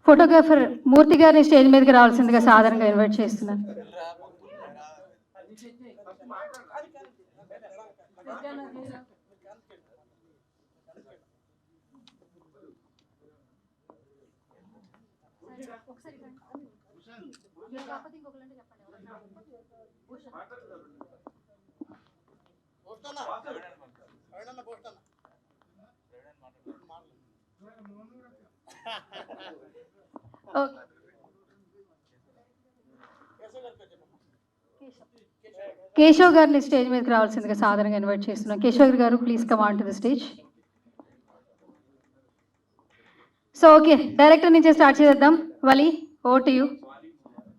Photographer మూర్తి గారిని stage మీదకి రావాల్సిందిగా సాధారణంగా ఇన్వైట్ చేస్తున్నాను. కేశవ్ గారిని స్టేజ్ మీదకి రావాల్సిందిగా సాధారణంగా ఇన్వైట్ చేస్తున్నాం. కేశవ్ గారు please come on to the stage. So okay, director నుంచే స్టార్ట్ చేద్దాం. వలి, ఓవర్ టు యు.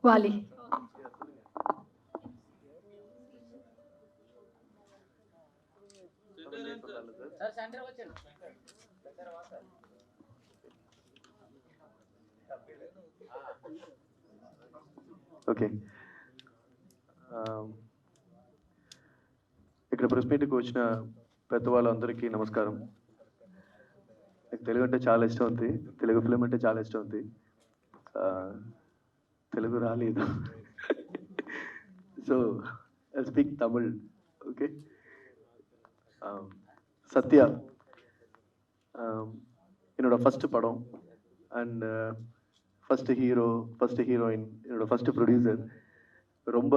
వాలి. ఓకే, ఇక్కడ ప్రెస్ మీట్కి వచ్చిన పెద్దవాళ్ళందరికీ నమస్కారం. నాకు తెలుగు అంటే చాలా ఇష్టం ఉంది, తెలుగు ఫిలిం అంటే చాలా ఇష్టం ఉంది. తెలుగు రాలేదు, so I speak Tamil. Okay, Sathya என்னோட ஃபஸ்ட்டு படம் and first hero, first heroine, என்னோட ஃபஸ்ட்டு ப்ரொடியூசர். ரொம்ப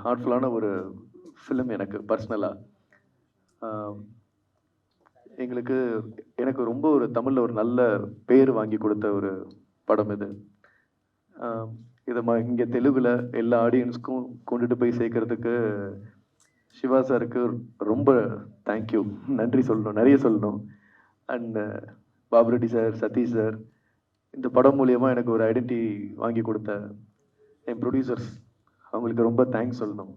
ஹார்ட்ஃபுல்லான ஒரு ஃபிலிம் எனக்கு பர்சனலாக. எனக்கு ரொம்ப ஒரு தமிழில் ஒரு நல்ல பேர் வாங்கி கொடுத்த ஒரு படம் இது. இதை இங்கே தெலுங்குல எல்லா ஆடியன்ஸ்க்கும் கொண்டுட்டு போய் சேர்க்கறதுக்கு சிவா சாருக்கு ரொம்ப தேங்க்யூ, நன்றி சொல்லணும், நிறைய சொல்லணும். அண்ட் பாபுரெட்டி சார், சதீஷ் சார், இந்த படம் மூலியமாக எனக்கு ஒரு ஐடென்டிட்டி வாங்கி கொடுத்த என் ப்ரொடியூசர்ஸ், அவங்களுக்கு ரொம்ப தேங்க்ஸ் சொல்லணும்.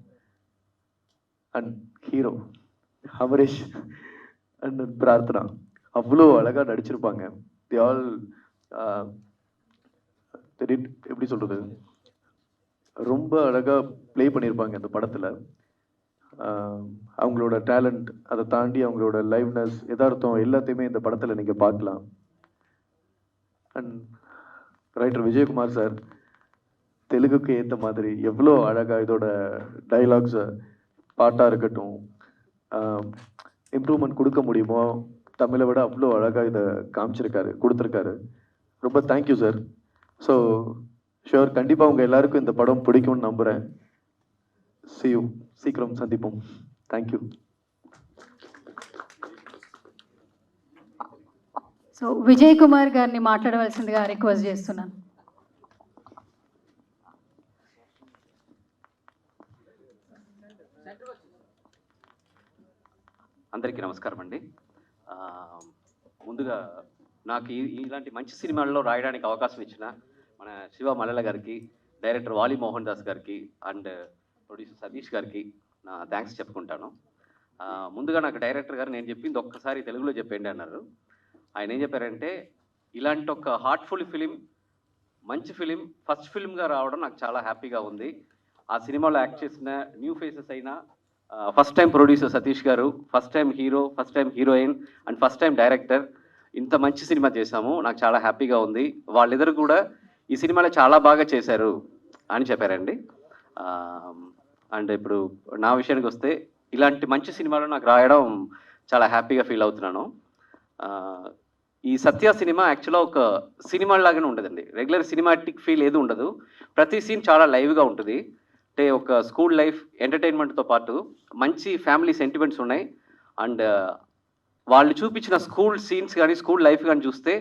And hero Amaresh and Prarthana அவ்வளோ அழகாக நடிச்சிருப்பாங்க. தி ஆல் எப்படி சொல்கிறது, ரொம்ப அழகாக ப்ளே பண்ணியிருப்பாங்க அந்த படத்தில். அவங்களோட டேலண்ட், அதை தாண்டி அவங்களோட லைவ்னஸ், எதார்த்தம் எல்லாத்தையுமே இந்த படத்தில் நீங்கள் பார்க்கலாம். அண்ட் ரைட்டர் விஜயகுமார் சார் தெலுங்குக்கு ஏற்ற மாதிரி எவ்வளோ அழகாக இதோட டைலாக்ஸை, பாட்டாக இருக்கட்டும், இம்ப்ரூவ்மெண்ட் கொடுக்க முடியுமோ தமிழை விட அவ்வளோ அழகாக இதை காமிச்சிருக்காரு, கொடுத்துருக்காரு. ரொம்ப தேங்க்யூ சார். ஸோ ஷுவர், கண்டிப்பாக உங்கள் எல்லாருக்கும் இந்த படம் பிடிக்கும்னு நம்புகிறேன். See you, சீக்கிரம் சந்திப்போம். தேங்க்யூ. సో విజయ్ కుమార్ గారిని మాట్లాడవలసిందిగా రిక్వెస్ట్ చేస్తున్నాను. అందరికీ నమస్కారం అండి. ముందుగా నాకు ఇలాంటి మంచి సినిమాల్లో రాయడానికి అవకాశం ఇచ్చిన మన శివ మల్లెల గారికి, డైరెక్టర్ వాలి మోహన్ దాస్ గారికి అండ్ ప్రొడ్యూసర్ సతీష్ గారికి నా థ్యాంక్స్ చెప్పుకుంటాను. ముందుగా నాకు డైరెక్టర్ గారు నేను చెప్పింది ఒక్కసారి తెలుగులో చెప్పండి అన్నారు. ఆయన ఏం చెప్పారంటే, ఇలాంటి ఒక హార్ట్ఫుల్ ఫిలిం, మంచి ఫిలిం, ఫస్ట్ ఫిలింగా రావడం నాకు చాలా హ్యాపీగా ఉంది. ఆ సినిమాలో యాక్ట్ చేసిన న్యూ ఫేసెస్ అయినా ఫస్ట్ టైం ప్రొడ్యూసర్ సతీష్ గారు, first time hero, first time heroine and first time director, ఇంత మంచి సినిమా చేశాము, నాకు చాలా హ్యాపీగా ఉంది. వాళ్ళిద్దరు కూడా ఈ సినిమాలో చాలా బాగా చేశారు అని చెప్పారండి. అండ్ ఇప్పుడు నా విషయానికి వస్తే, ఇలాంటి మంచి సినిమాలు నాకు రాయడం చాలా హ్యాపీగా ఫీల్ అవుతున్నాను. ఈ సత్య సినిమా యాక్చువల్గా ఒక సినిమా లాగానే ఉండదండి. రెగ్యులర్ సినిమాటిక్ ఫీల్ ఏది ఉండదు. ప్రతి సీన్ చాలా లైవ్గా ఉంటుంది. అంటే ఒక స్కూల్ లైఫ్ ఎంటర్టైన్మెంట్తో పాటు మంచి ఫ్యామిలీ సెంటిమెంట్స్ ఉన్నాయి. అండ్ వాళ్ళు చూపించిన స్కూల్ సీన్స్ కానీ స్కూల్ లైఫ్ కానీ చూస్తే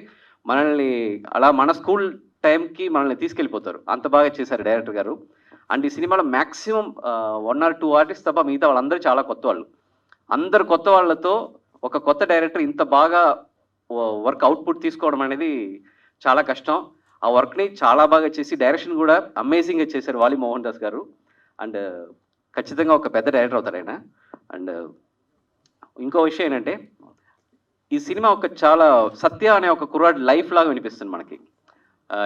మనల్ని అలా మన స్కూల్ టైంకి మనల్ని తీసుకెళ్ళిపోతారు. అంత బాగా చేశారు డైరెక్టర్ గారు. అండ్ ఈ సినిమాలో మ్యాక్సిమం 1 or 2 ఆర్టిస్ట్ తప్ప మిగతా వాళ్ళందరూ చాలా కొత్త వాళ్ళు. అందరు కొత్త వాళ్ళతో ఒక కొత్త డైరెక్టర్ ఇంత బాగా వర్క్ అవుట్పుట్ తీసుకోవడం అనేది చాలా కష్టం. ఆ వర్క్ని చాలా బాగా చేసి డైరెక్షన్ కూడా అమేజింగ్గా చేశారు వాలి మోహన్ దాస్ గారు. అండ్ ఖచ్చితంగా ఒక పెద్ద డైరెక్టర్ అవుతారు ఆయన. అండ్ ఇంకో విషయం ఏంటంటే, ఈ సినిమా ఒక చాలా సత్య అనే ఒక కుర్రాడి లైఫ్ లాగా వినిపిస్తుంది మనకి.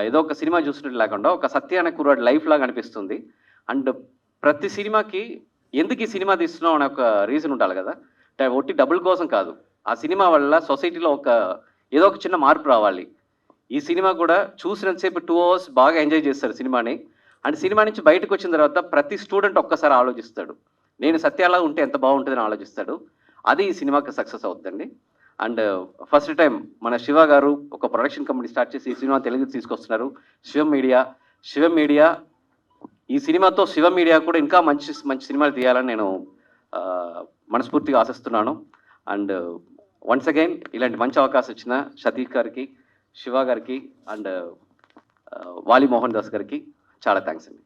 ఏదో ఒక సినిమా చూసినట్టు లేకుండా ఒక సత్య అనే కుర్రాడి లైఫ్ లాగా అనిపిస్తుంది. అండ్ ప్రతి సినిమాకి ఎందుకు ఈ సినిమా తీస్తున్నాం అనే ఒక రీజన్ ఉండాలి కదా. అంటే ఒట్టి డబ్బుల కోసం కాదు, ఆ సినిమా వల్ల సొసైటీలో ఏదో ఒక చిన్న మార్పు రావాలి. ఈ సినిమా కూడా చూసినంతసేపు 2 hours బాగా ఎంజాయ్ చేస్తారు సినిమాని. అండ్ సినిమా నుంచి బయటకు వచ్చిన తర్వాత ప్రతి స్టూడెంట్ ఒక్కసారి ఆలోచిస్తాడు, నేను సత్యాలా ఉంటే ఎంత బాగుంటుందని ఆలోచిస్తాడు. అది ఈ సినిమాకి సక్సెస్ అవుతుందండి. అండ్ ఫస్ట్ టైం మన శివ గారు ఒక ప్రొడక్షన్ కంపెనీ స్టార్ట్ చేసి ఈ సినిమా తెలుగుకి తీసుకొస్తున్నారు. శివం మీడియా ఈ సినిమాతో శివ మీడియా కూడా ఇంకా మంచి మంచి సినిమాలు తీయాలని నేను మనస్ఫూర్తిగా ఆశిస్తున్నాను. అండ్ వన్స్ అగైన్ ఇలాంటి మంచి అవకాశం ఇచ్చిన సతీష్ గారికి, శివ గారికి అండ్ వాలి మోహన్ దాస్ గారికి చాలా థ్యాంక్స్ అండి.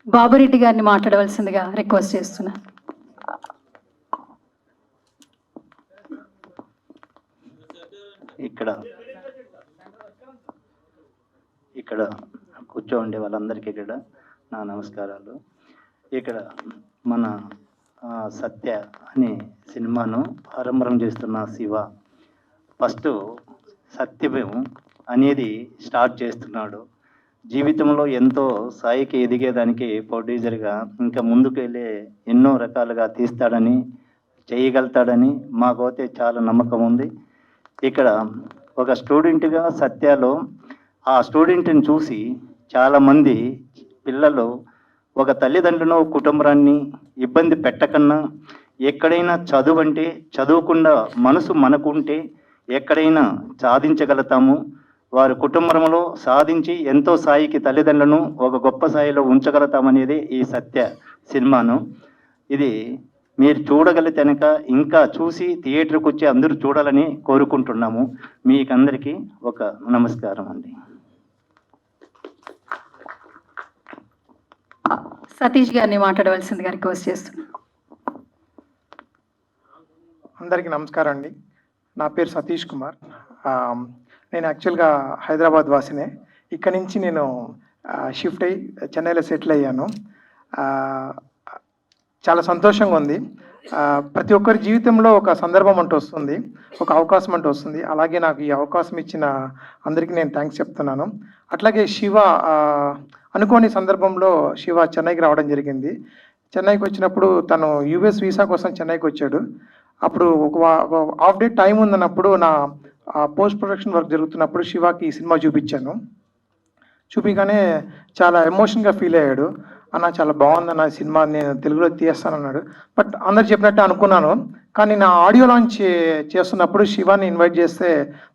బాబురెడ్డి గారిని మాట్లాడవలసిందిగా రిక్వెస్ట్ చేస్తున్నా. ఇక్కడ కూర్చోండి వాళ్ళందరికీ కూడా నా నమస్కారాలు. ఇక్కడ మన సత్య అనే సినిమాను ఆరంభం చేస్తున్న శివ ఫస్ట్ సత్యం అనేది స్టార్ట్ చేస్తున్నాడు. జీవితంలో ఎంతో స్థాయికి ఎదిగేదానికి ప్రొడ్యూసర్గా ఇంకా ముందుకు వెళ్ళే ఎన్నో రకాలుగా తీస్తాడని, చేయగలుగుతాడని మాకైతే చాలా నమ్మకం ఉంది. ఇక్కడ ఒక స్టూడెంట్గా సత్యలో ఆ స్టూడెంట్ని చూసి చాలామంది పిల్లలు ఒక తల్లిదండ్రులను కుటుంబాన్ని ఇబ్బంది పెట్టకన్నా ఎక్కడైనా చదువు అంటే చదువుకుండా మనసు మనకుంటే ఎక్కడైనా సాధించగలుగుతాము, వారి కుటుంబంలో సాధించి ఎంతో స్థాయికి తల్లిదండ్రులను ఒక గొప్ప స్థాయిలో ఉంచగలుగుతామనేది ఈ సత్య సినిమాను. ఇది మీరు చూడగలిగితే కనుక ఇంకా చూసి థియేటర్కి వచ్చి అందరూ చూడాలని కోరుకుంటున్నాము. మీకందరికీ ఒక నమస్కారం అండి. సతీష్ గారిని మాట్లాడవలసిందిగా రిక్వెస్ట్ చేస్తున్నాను. అందరికీ నమస్కారం అండి. నా పేరు సతీష్ కుమార్. నేను యాక్చువల్గా హైదరాబాద్ వాసినే. ఇక్కడి నుంచి నేను షిఫ్ట్ అయ్యి చెన్నైలో సెటిల్ అయ్యాను. చాలా సంతోషంగా ఉంది. ప్రతి ఒక్కరి జీవితంలో ఒక సందర్భం అంటూ వస్తుంది, ఒక అవకాశం అంటూ వస్తుంది. అలాగే నాకు ఈ అవకాశం ఇచ్చిన అందరికీ నేను థ్యాంక్స్ చెప్తున్నాను. అట్లాగే శివ అనుకోని సందర్భంలో శివ చెన్నైకి రావడం జరిగింది. చెన్నైకి వచ్చినప్పుడు తను యూఎస్ వీసా కోసం చెన్నైకి వచ్చాడు. అప్పుడు ఒక హాఫ్ డే టైం ఉందన్నప్పుడు నా పోస్ట్ ప్రొడక్షన్ వర్క్ జరుగుతున్నప్పుడు శివాకి ఈ సినిమా చూపించాను. చూపిగానే చాలా ఎమోషన్గా ఫీల్ అయ్యాడు. అన్న చాలా బాగుందన్న సినిమా, నేను తెలుగులో తీస్తానన్నాడు. బట్ అందరు చెప్పినట్టే అనుకున్నాను. కానీ నా ఆడియో లాంచ్ చేస్తున్నప్పుడు శివాని ఇన్వైట్ చేస్తే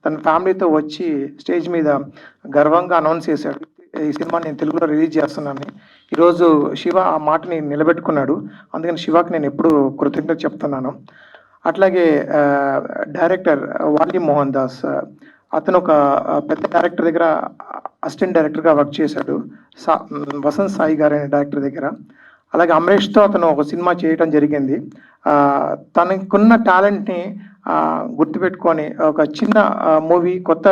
తన ఫ్యామిలీతో వచ్చి స్టేజ్ మీద గర్వంగా అనౌన్స్ చేశాడు, ఈ సినిమా నేను తెలుగులో రిలీజ్ చేస్తున్నాను. ఈరోజు శివ ఆ మాటని నిలబెట్టుకున్నాడు. అందుకని శివాకి నేను ఎప్పుడు కృతజ్ఞత చెప్తున్నాను. అట్లాగే డైరెక్టర్ వాలి మోహన్ దాస్, అతను ఒక పెద్ద డైరెక్టర్ దగ్గర అసిస్టెంట్ డైరెక్టర్గా వర్క్ చేశాడు, వసంత్ సాయి గారు అనే డైరెక్టర్ దగ్గర. అలాగే అమరేష్తో అతను ఒక సినిమా చేయడం జరిగింది. తనకున్న టాలెంట్ని గుర్తుపెట్టుకొని ఒక చిన్న మూవీ, కొత్త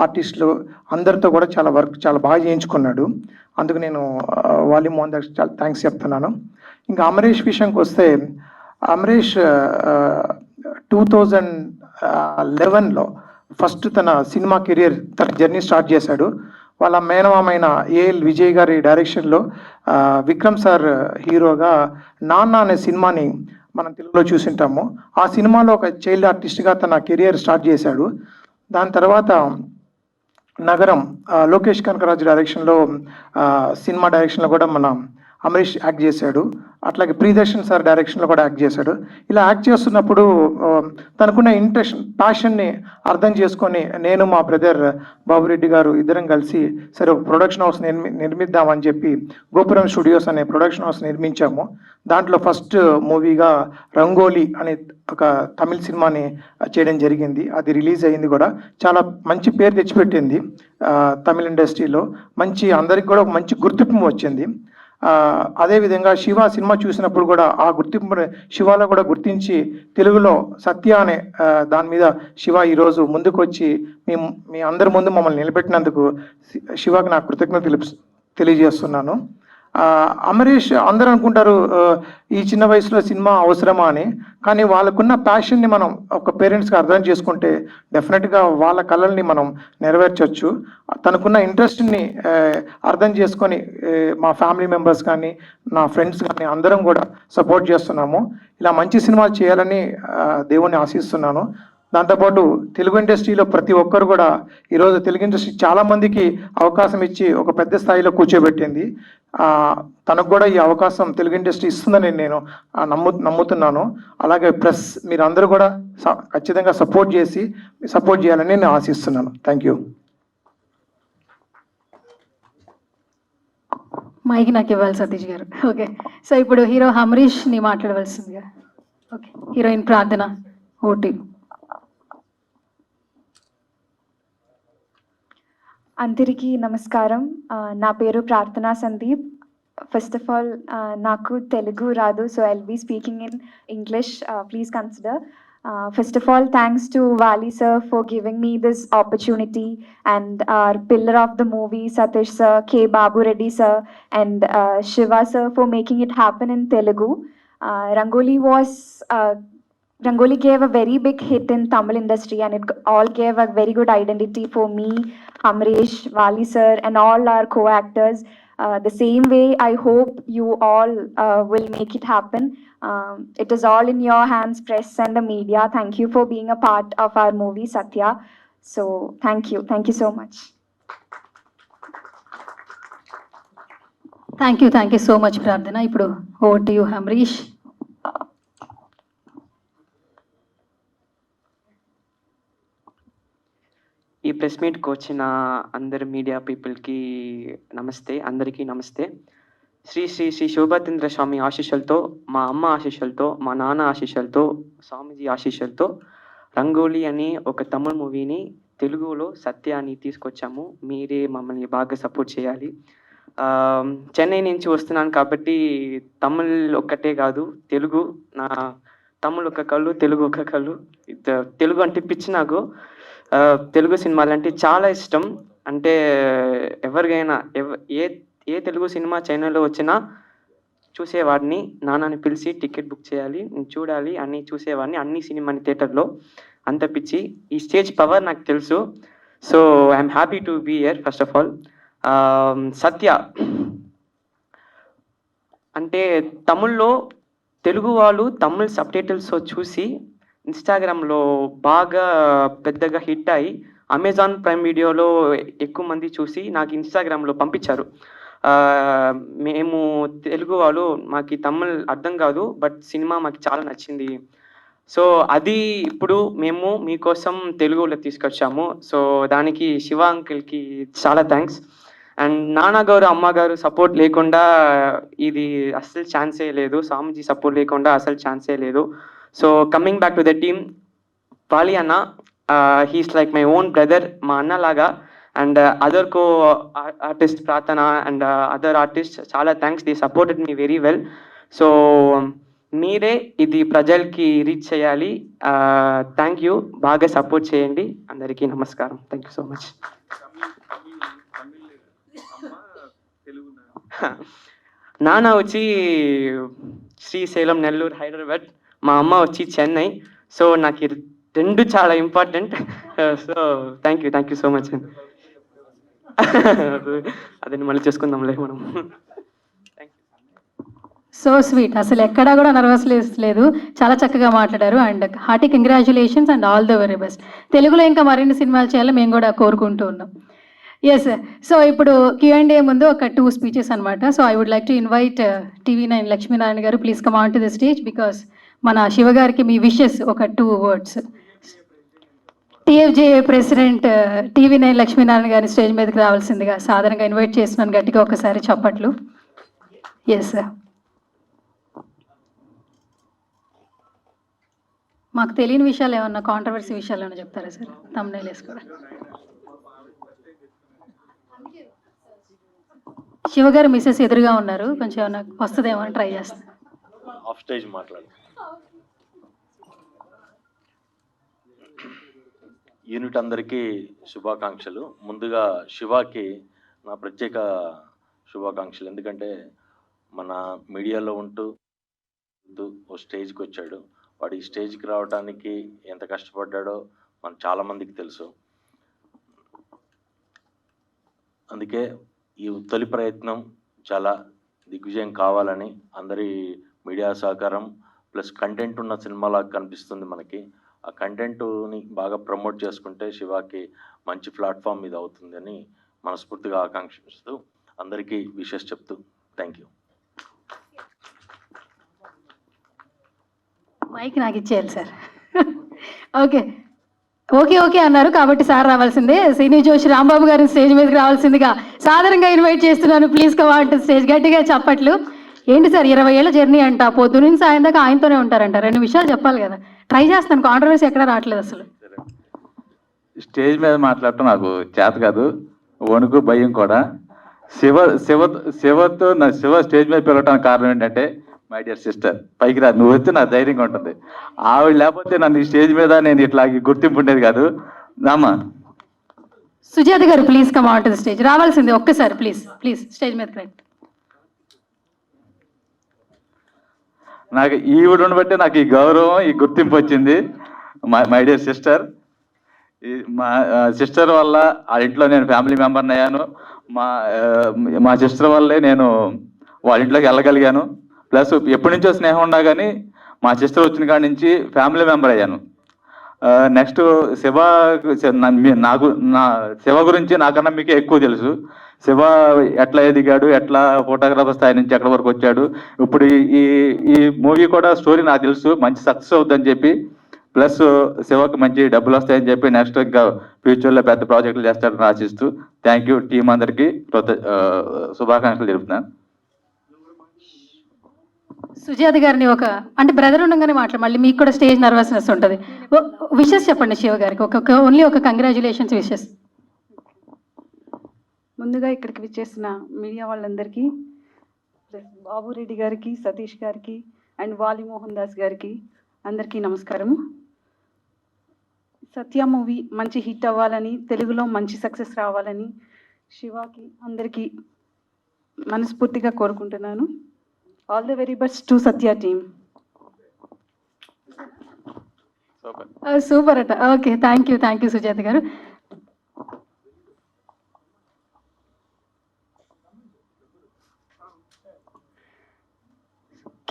ఆర్టిస్టులు అందరితో కూడా చాలా బాగా చేయించుకున్నాడు. అందుకు నేను వాలి మోహన్ దాస్ చాలా థ్యాంక్స్ చెప్తున్నాను. ఇంకా అమరేష్ విషయంకి వస్తే, అమరేష్ 2011లో ఫస్ట్ తన సినిమా కెరియర్, తన జర్నీ స్టార్ట్ చేశాడు. వాళ్ళ మేనమామైన ఏఎల్ విజయ్ గారి డైరెక్షన్లో విక్రమ్ సార్ హీరోగా నాన్న అనే సినిమాని మనం తెలుగులో చూసింటాము. ఆ సినిమాలో ఒక చైల్డ్ ఆర్టిస్ట్గా తన కెరియర్ స్టార్ట్ చేశాడు. దాని తర్వాత నగరం లోకేష్ కనకరాజు డైరెక్షన్లో సినిమా డైరెక్షన్లో కూడా మన అమరీష్ యాక్ట్ చేశాడు. అట్లాగే ప్రియదర్శన్ సార్ డైరెక్షన్లో కూడా యాక్ట్ చేశాడు. ఇలా యాక్ట్ చేస్తున్నప్పుడు తనకున్న ఇంట్రెస్ట్ ప్యాషన్ని అర్థం చేసుకొని నేను మా బ్రదర్ బాబురెడ్డి గారు ఇద్దరం కలిసి సరే ఒక ప్రొడక్షన్ హౌస్ నిర్మిద్దామని చెప్పి గోపురం స్టూడియోస్ అనే ప్రొడక్షన్ హౌస్ నిర్మించాము. దాంట్లో ఫస్ట్ మూవీగా రంగోలీ అనే ఒక తమిళ సినిమాని చేయడం జరిగింది. అది రిలీజ్ అయ్యింది కూడా, చాలా మంచి పేరు తెచ్చిపెట్టింది తమిళ ఇండస్ట్రీలో. అందరికి కూడా ఒక మంచి గుర్తింపు వచ్చింది. అదేవిధంగా శివ సినిమా చూసినప్పుడు కూడా ఆ గుర్తింపుని శివాలో కూడా గుర్తించి తెలుగులో సత్య అనే దాని మీద శివ ఈరోజు ముందుకు వచ్చి మీ అందరి ముందు మమ్మల్ని నిలబెట్టినందుకు శివకి నా కృతజ్ఞతలు తెలియజేస్తున్నాను. అమరీష్ అందరూ అనుకుంటారు ఈ చిన్న వయసులో సినిమా అవసరమా అని, కానీ వాళ్ళకున్న ప్యాషన్ని మనం ఒక పేరెంట్స్గా అర్థం చేసుకుంటే డెఫినెట్గా వాళ్ళ కళల్ని మనం నెరవేర్చవచ్చు. తనకున్న ఇంట్రెస్ట్ని అర్థం చేసుకొని మా ఫ్యామిలీ మెంబర్స్ కానీ నా ఫ్రెండ్స్ కానీ అందరం కూడా సపోర్ట్ చేస్తున్నాము. ఇలా మంచి సినిమాలు చేయాలని దేవుణ్ణి ఆశిస్తున్నాను. దాంతోపాటు తెలుగు ఇండస్ట్రీలో ప్రతి ఒక్కరు కూడా ఈరోజు తెలుగు ఇండస్ట్రీ చాలామందికి అవకాశం ఇచ్చి ఒక పెద్ద స్థాయిలో కూర్చోబెట్టింది. తనకు కూడా ఈ అవకాశం తెలుగు ఇండస్ట్రీ ఇస్తుందని నేను నమ్ముతున్నాను. అలాగే ప్రెస్ మీరందరూ కూడా ఖచ్చితంగా సపోర్ట్ చేయాలని నేను ఆశిస్తున్నాను. Thank you. మైక్ నాకు ఇవ్వాలి సతీష్ గారు. ఓకే, సో ఇప్పుడు హీరో అమరీష్ని మాట్లాడవలసిందిగా. ఓకే, హీరోయిన్ ప్రార్థన, ఓటీ. అందరికీ నమస్కారం. నా పేరు ప్రార్థనా సందీప్. ఫస్ట్ ఆఫ్ ఆల్ నాకు తెలుగు రాదు, so I'll be speaking in English. Please consider. First of all, thanks to Vali sir for giving me this opportunity, and our pillar of the movie, Satish sir, K. Babu Reddy sir, and Shiva sir for making it happen in Telugu. Rangoli gave a very big hit in Tamil industry, and it all gave a very good identity for me, Amrish, Vali sir, and all our co-actors. The same way, I hope you all will make it happen. It is all in your hands, press and the media. Thank you for being a part of our movie, Satya. So, thank you. Thank you so much. Thank you so much ప్రార్థన. ఇప్పుడు over to you Amrish. ఈ press మీట్కి వచ్చిన అందరు media పీపుల్కి నమస్తే, అందరికీ నమస్తే. శ్రీ శ్రీ శ్రీ శోభాతేంద్ర స్వామి ఆశీస్సులతో, మా అమ్మ ఆశీస్సులతో, మా నాన్న ఆశీస్సులతో, స్వామీజీ ఆశీస్సులతో రంగోలీ అని ఒక తమిళ మూవీని తెలుగులో సత్య అని తీసుకొచ్చాము. మీరే మమ్మల్ని బాగా సపోర్ట్ చేయాలి. చెన్నై నుంచి వస్తున్నాను కాబట్టి తమిళ్ ఒక్కటే కాదు, తెలుగు నా తమిళ్ ఒక కళ్ళు, తెలుగు ఒక కళ్ళు. తెలుగు అంటే పిచ్చి నాకు. తెలుగు సినిమాలు అంటే చాలా ఇష్టం. అంటే ఎవరికైనా ఏ తెలుగు సినిమా ఛానల్లో వచ్చినా చూసేవాడిని. నాన్నని పిలిచి టికెట్ బుక్ చేయాలి, చూడాలి అని చూసేవాడిని అన్ని సినిమాని థియేటర్లో. అంత పిచ్చి. ఈ స్టేజ్ పవర్ నాకు తెలుసు. So I'm happy to be here. First of all Satya అంటే తమిళ్లో తెలుగు వాళ్ళు తమిళ్ సబ్టైటిల్స్ చూసి ఇన్స్టాగ్రామ్లో బాగా పెద్దగా హిట్ అయ్యి అమెజాన్ ప్రైమ్ వీడియోలో ఎక్కువ మంది చూసి నాకు ఇన్స్టాగ్రామ్లో పంపించారు. మేము తెలుగు వాళ్ళు, మాకు తమిళ్ అర్థం కాదు, బట్ సినిమా మాకు చాలా నచ్చింది. సో అది ఇప్పుడు మేము మీకోసం తెలుగులో తీసుకొచ్చాము. సో దానికి శివ అంకిల్కి చాలా థ్యాంక్స్. అండ్ నాన్నగారు అమ్మగారు సపోర్ట్ లేకుండా ఇది అస్సలు ఛాన్సే లేదు. స్వామిజీ సపోర్ట్ లేకుండా అసలు ఛాన్సే లేదు. So coming back to the team, వాలి అన్న, he's like my own brother, మా అన్న లాగా. అండ్ అదర్ కో ఆర్టిస్ట్ ప్రార్థన అండ్ అదర్ ఆర్టిస్ట్ చాలా thanks. They supported me very well. So మీరే ఇది ప్రజలకి రీచ్ చేయాలి. Thank you. బాగా సపోర్ట్ చేయండి. అందరికీ నమస్కారం. Thank you so much. నాన్న వచ్చి శ్రీశైలం, నెల్లూరు, హైదరాబాద్. మా అమ్మ వచ్చి చెన్నై. సో నాకు రెండు చాలా important. So thank you so much. అదని మళ్ళీ చేసుకుందాంలే మనం. సో స్వీట్, అసలు ఎక్కడా కూడా నర్వస్ లేదు, చాలా చక్కగా మాట్లాడారు. And hearty congratulations and all the very best. తెలుగులో ఇంకా మరిన్ని సినిమాలు చేయాలని మేము కూడా కోరుకుంటూ ఉన్నాం. ఎస్, సో ఇప్పుడు Q&A ముందు ఒక 2 స్పీచెస్ అనమాట. So I would like to invite TV9 Lakshminarayana garu, please come on to the stage, because మన శివ గారికి మీ విషెస్ ఒక 2 words. TFJ president TV9 Lakshminarayana గారిని స్టేజ్ మీదకి రావాల్సిందిగా సాధారణంగా ఇన్వైట్ చేస్తున్నాను. గట్టిగా ఒకసారి చప్పట్లు. Yes sir. మాకు తెలియని విషయాలు ఏమన్నా, కాంట్రవర్సీ విషయాలు ఏమన్నా చెప్తారా సార్? thumbnail వేసుకోవడం. శివ గారు మిస్సెస్ ఎదురుగా ఉన్నారు, కొంచెం ఏమన్నా వస్తుందేమో అని ట్రై చేస్తాను. ఆఫ్ స్టేజ్ మాట్లాడు. యూనిట్ అందరికీ శుభాకాంక్షలు. ముందుగా శివాకి నా ప్రత్యేక శుభాకాంక్షలు. ఎందుకంటే మన మీడియాలో ఉంటూ ఓ స్టేజ్కి వచ్చాడు. వాడు ఈ స్టేజ్కి రావడానికి ఎంత కష్టపడ్డాడో మనం చాలామందికి తెలుసు. అందుకే ఈ తొలి ప్రయత్నం చాలా దిగ్విజయం కావాలని అందరి మీడియా సహకారం ప్లస్ కంటెంట్ ఉన్న సినిమాలాగా కనిపిస్తుంది మనకి. ఆ కంటెంట్ని బాగా ప్రమోట్ చేసుకుంటే శివాకి మంచి ప్లాట్ఫామ్ ఇది అవుతుందని మనస్ఫూర్తిగా ఆకాంక్షిస్తూ అందరికీ విషెస్ చెప్తూ థ్యాంక్ యూ. మైక్ నాకు ఇచ్చేయాలి సార్. ఓకే ఓకే ఓకే అన్నారు కాబట్టి సార్ రావాల్సిందే. శ్రీని జోషి రాంబాబు గారిని స్టేజ్ మీదకి రావాల్సిందిగా సాధారణంగా ఇన్వైట్ చేస్తున్నాను. Please come on to stage. గట్టిగా చప్పట్లు. ఏంటి సార్ 20 ఏళ్ళ జర్నీ అంట, పొద్దు నుంచి సాయం దాకా ఆయనతోనే ఉంటారంట. 2 విషయాలు చెప్పాలి కదా. ట్రై చేస్తాను, కాంట్రవర్సీ ఎక్కడ రావట్లేదు అసలు. స్టేజ్ మీద మాట్లాడటం నాకు చేత కాదు, వణుకు భయం కూడా. శివ స్టేజ్ మీద పిలవటానికి కారణం ఏంటంటే మై డియర్ సిస్టర్, పైకి రా, నువ్వు వస్తే నాకు ధైర్యంగా ఉంటుంది. ఆవిడ లేకపోతే నన్ను ఈ స్టేజ్ మీద నేను ఇట్లా గుర్తింపు ఉండేది కాదు. రామా సుజాత గారు please come on to the stage. రావాల్సిందే ఒక్కసారి ప్లీజ్ ప్లీజ్ స్టేజ్ మీదకి రండి. నాకు ఈవిడ ఉండబట్టే నాకు ఈ గౌరవం, ఈ గుర్తింపు వచ్చింది. మై డియర్ సిస్టర్, మా సిస్టర్ వల్ల ఆ ఇంట్లో నేను ఫ్యామిలీ మెంబర్ని అయ్యాను. మా సిస్టర్ వల్లే నేను వాళ్ళ ఇంట్లోకి వెళ్ళగలిగాను. ప్లస్ ఎప్పటి నుంచో స్నేహం ఉన్నా కానీ మా సిస్టర్ వచ్చిన కాడి నుంచి ఫ్యామిలీ మెంబర్ అయ్యాను. నెక్స్ట్ శివ గురించి నాకన్నా మీకే ఎక్కువ తెలుసు. శివ ఎట్లా ఎదిగాడు, ఎట్లా ఫోటోగ్రాఫర్ స్థాయి నుంచి ఎక్కడి వరకు వచ్చాడు. ఇప్పుడు ఈ మూవీ కూడా స్టోరీ నాకు తెలుసు, మంచి సక్సెస్ అవుతుందని చెప్పి, ప్లస్ శివకి మంచి డబ్బులు వస్తాయని చెప్పి నెక్స్ట్ ఇంకా ఫ్యూచర్లో పెద్ద ప్రాజెక్టులు చేస్తాడని ఆశిస్తూ థ్యాంక్ యూ. టీం అందరికీ శుభాకాంక్షలు తెలుపుతున్నాను. సుజాత గారిని ఒక అంటే బ్రదర్ ఉండగానే మళ్ళీ మీకు కూడా స్టేజ్ నర్వస్నెస్ ఉంటుంది. విషెస్ చెప్పండి శివ గారికి, ఓన్లీ ఒక కంగ్రాచులేషన్స్ విషెస్. ముందుగా ఇక్కడికి విచ్చేసిన మీడియా వాళ్ళందరికీ, బాబురెడ్డి గారికి, సతీష్ గారికి అండ్ వాలి మోహన్ దాస్ గారికి అందరికీ నమస్కారము. సత్య మూవీ మంచి హిట్ అవ్వాలని, తెలుగులో మంచి సక్సెస్ రావాలని శివాకి అందరికీ మనస్ఫూర్తిగా కోరుకుంటున్నాను. All the very best to Satya team. Super అట. ఓకే, థ్యాంక్ యూ సుజాత గారు.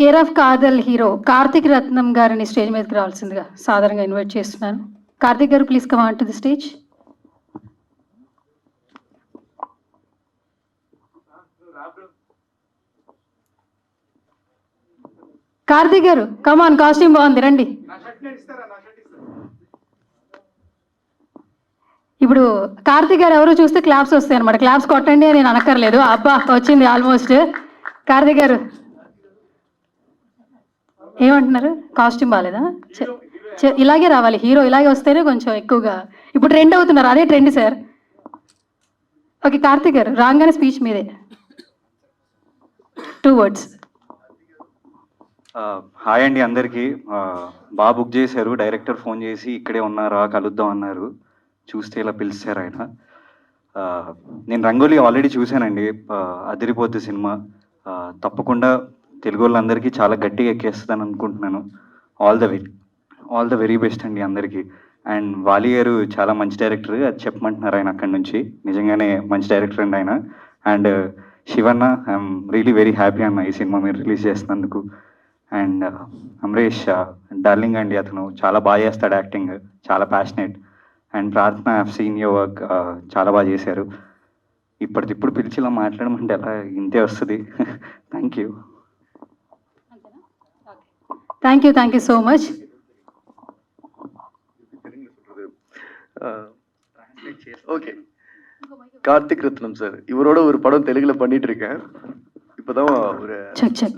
Care of Kadhal hero Karthik రత్నం గారిని స్టేజ్ మీదకి రావాల్సిందిగా సాధారణంగా ఇన్వైట్ చేస్తున్నాను. కార్తిక్ గారు please come on to the stage. Karthik గారు కమ్ ఆన్, కాస్ట్యూమ్ బాగుంది, రండి. ఇప్పుడు కార్తిక్ గారు ఎవరు చూస్తే క్లాప్స్ వస్తాయి అనమాట. క్లాప్స్ కొట్టండి అని నేను అనక్కర్లేదు. అబ్బా వచ్చింది ఆల్మోస్ట్. కార్తిక్ గారు ఏమంటున్నారు? కాస్ట్యూమ్ బాగాలేదా? ఇలాగే రావాలి, హీరో ఇలాగే వస్తేనే కొంచెం ఎక్కువగా. ఇప్పుడు ట్రెండ్ అవుతున్నారు, అదే ట్రెండ్ సార్. ఓకే కార్తిక్ గారు రాగానే స్పీచ్ మీదే, 2 words. హాయ్ అండి అందరికీ. బాగా బుక్ చేశారు, డైరెక్టర్ ఫోన్ చేసి ఇక్కడే ఉన్నారా కలుద్దాం అన్నారు. చూస్తే ఇలా పిలిచారు ఆయన. నేను రంగోలీ ఆల్రెడీ చూశానండి, అదిరిపోద్ది సినిమా. తప్పకుండా తెలుగు వాళ్ళందరికీ చాలా గట్టిగా ఎక్కేస్తుందని అనుకుంటున్నాను. ఆల్ ద వెరీ బెస్ట్ అండి అందరికీ. అండ్ వాలి గారు చాలా మంచి డైరెక్టర్, అది చెప్పమంటున్నారు ఆయన అక్కడి నుంచి. నిజంగానే మంచి డైరెక్టర్ అండి ఆయన. And Shivanna, I'm really very happy అన్న ఈ సినిమా మీరు రిలీజ్ చేసినందుకు. అండ్ అమరేష్ డార్లింగ్ అండి, అతను చాలా బాగా చేస్తాడు యాక్టింగ్, చాలా ప్యాషనేట్. అండ్ ప్రార్థన, ఐ సీన్ యువర్ వర్క్, చాలా బాగా చేశారు. ఇప్పటికిప్పుడు పిలిచి ఇలా మాట్లాడమంటే ఎలా, ఇంతే వస్తుంది. Thank you. Thank you so much. Okay, Karthik Rathnam sir, இவரோட ஒரு படம் தெலுங்குல பண்ணிட்டு இருக்கேன். இப்பதான் ஒரு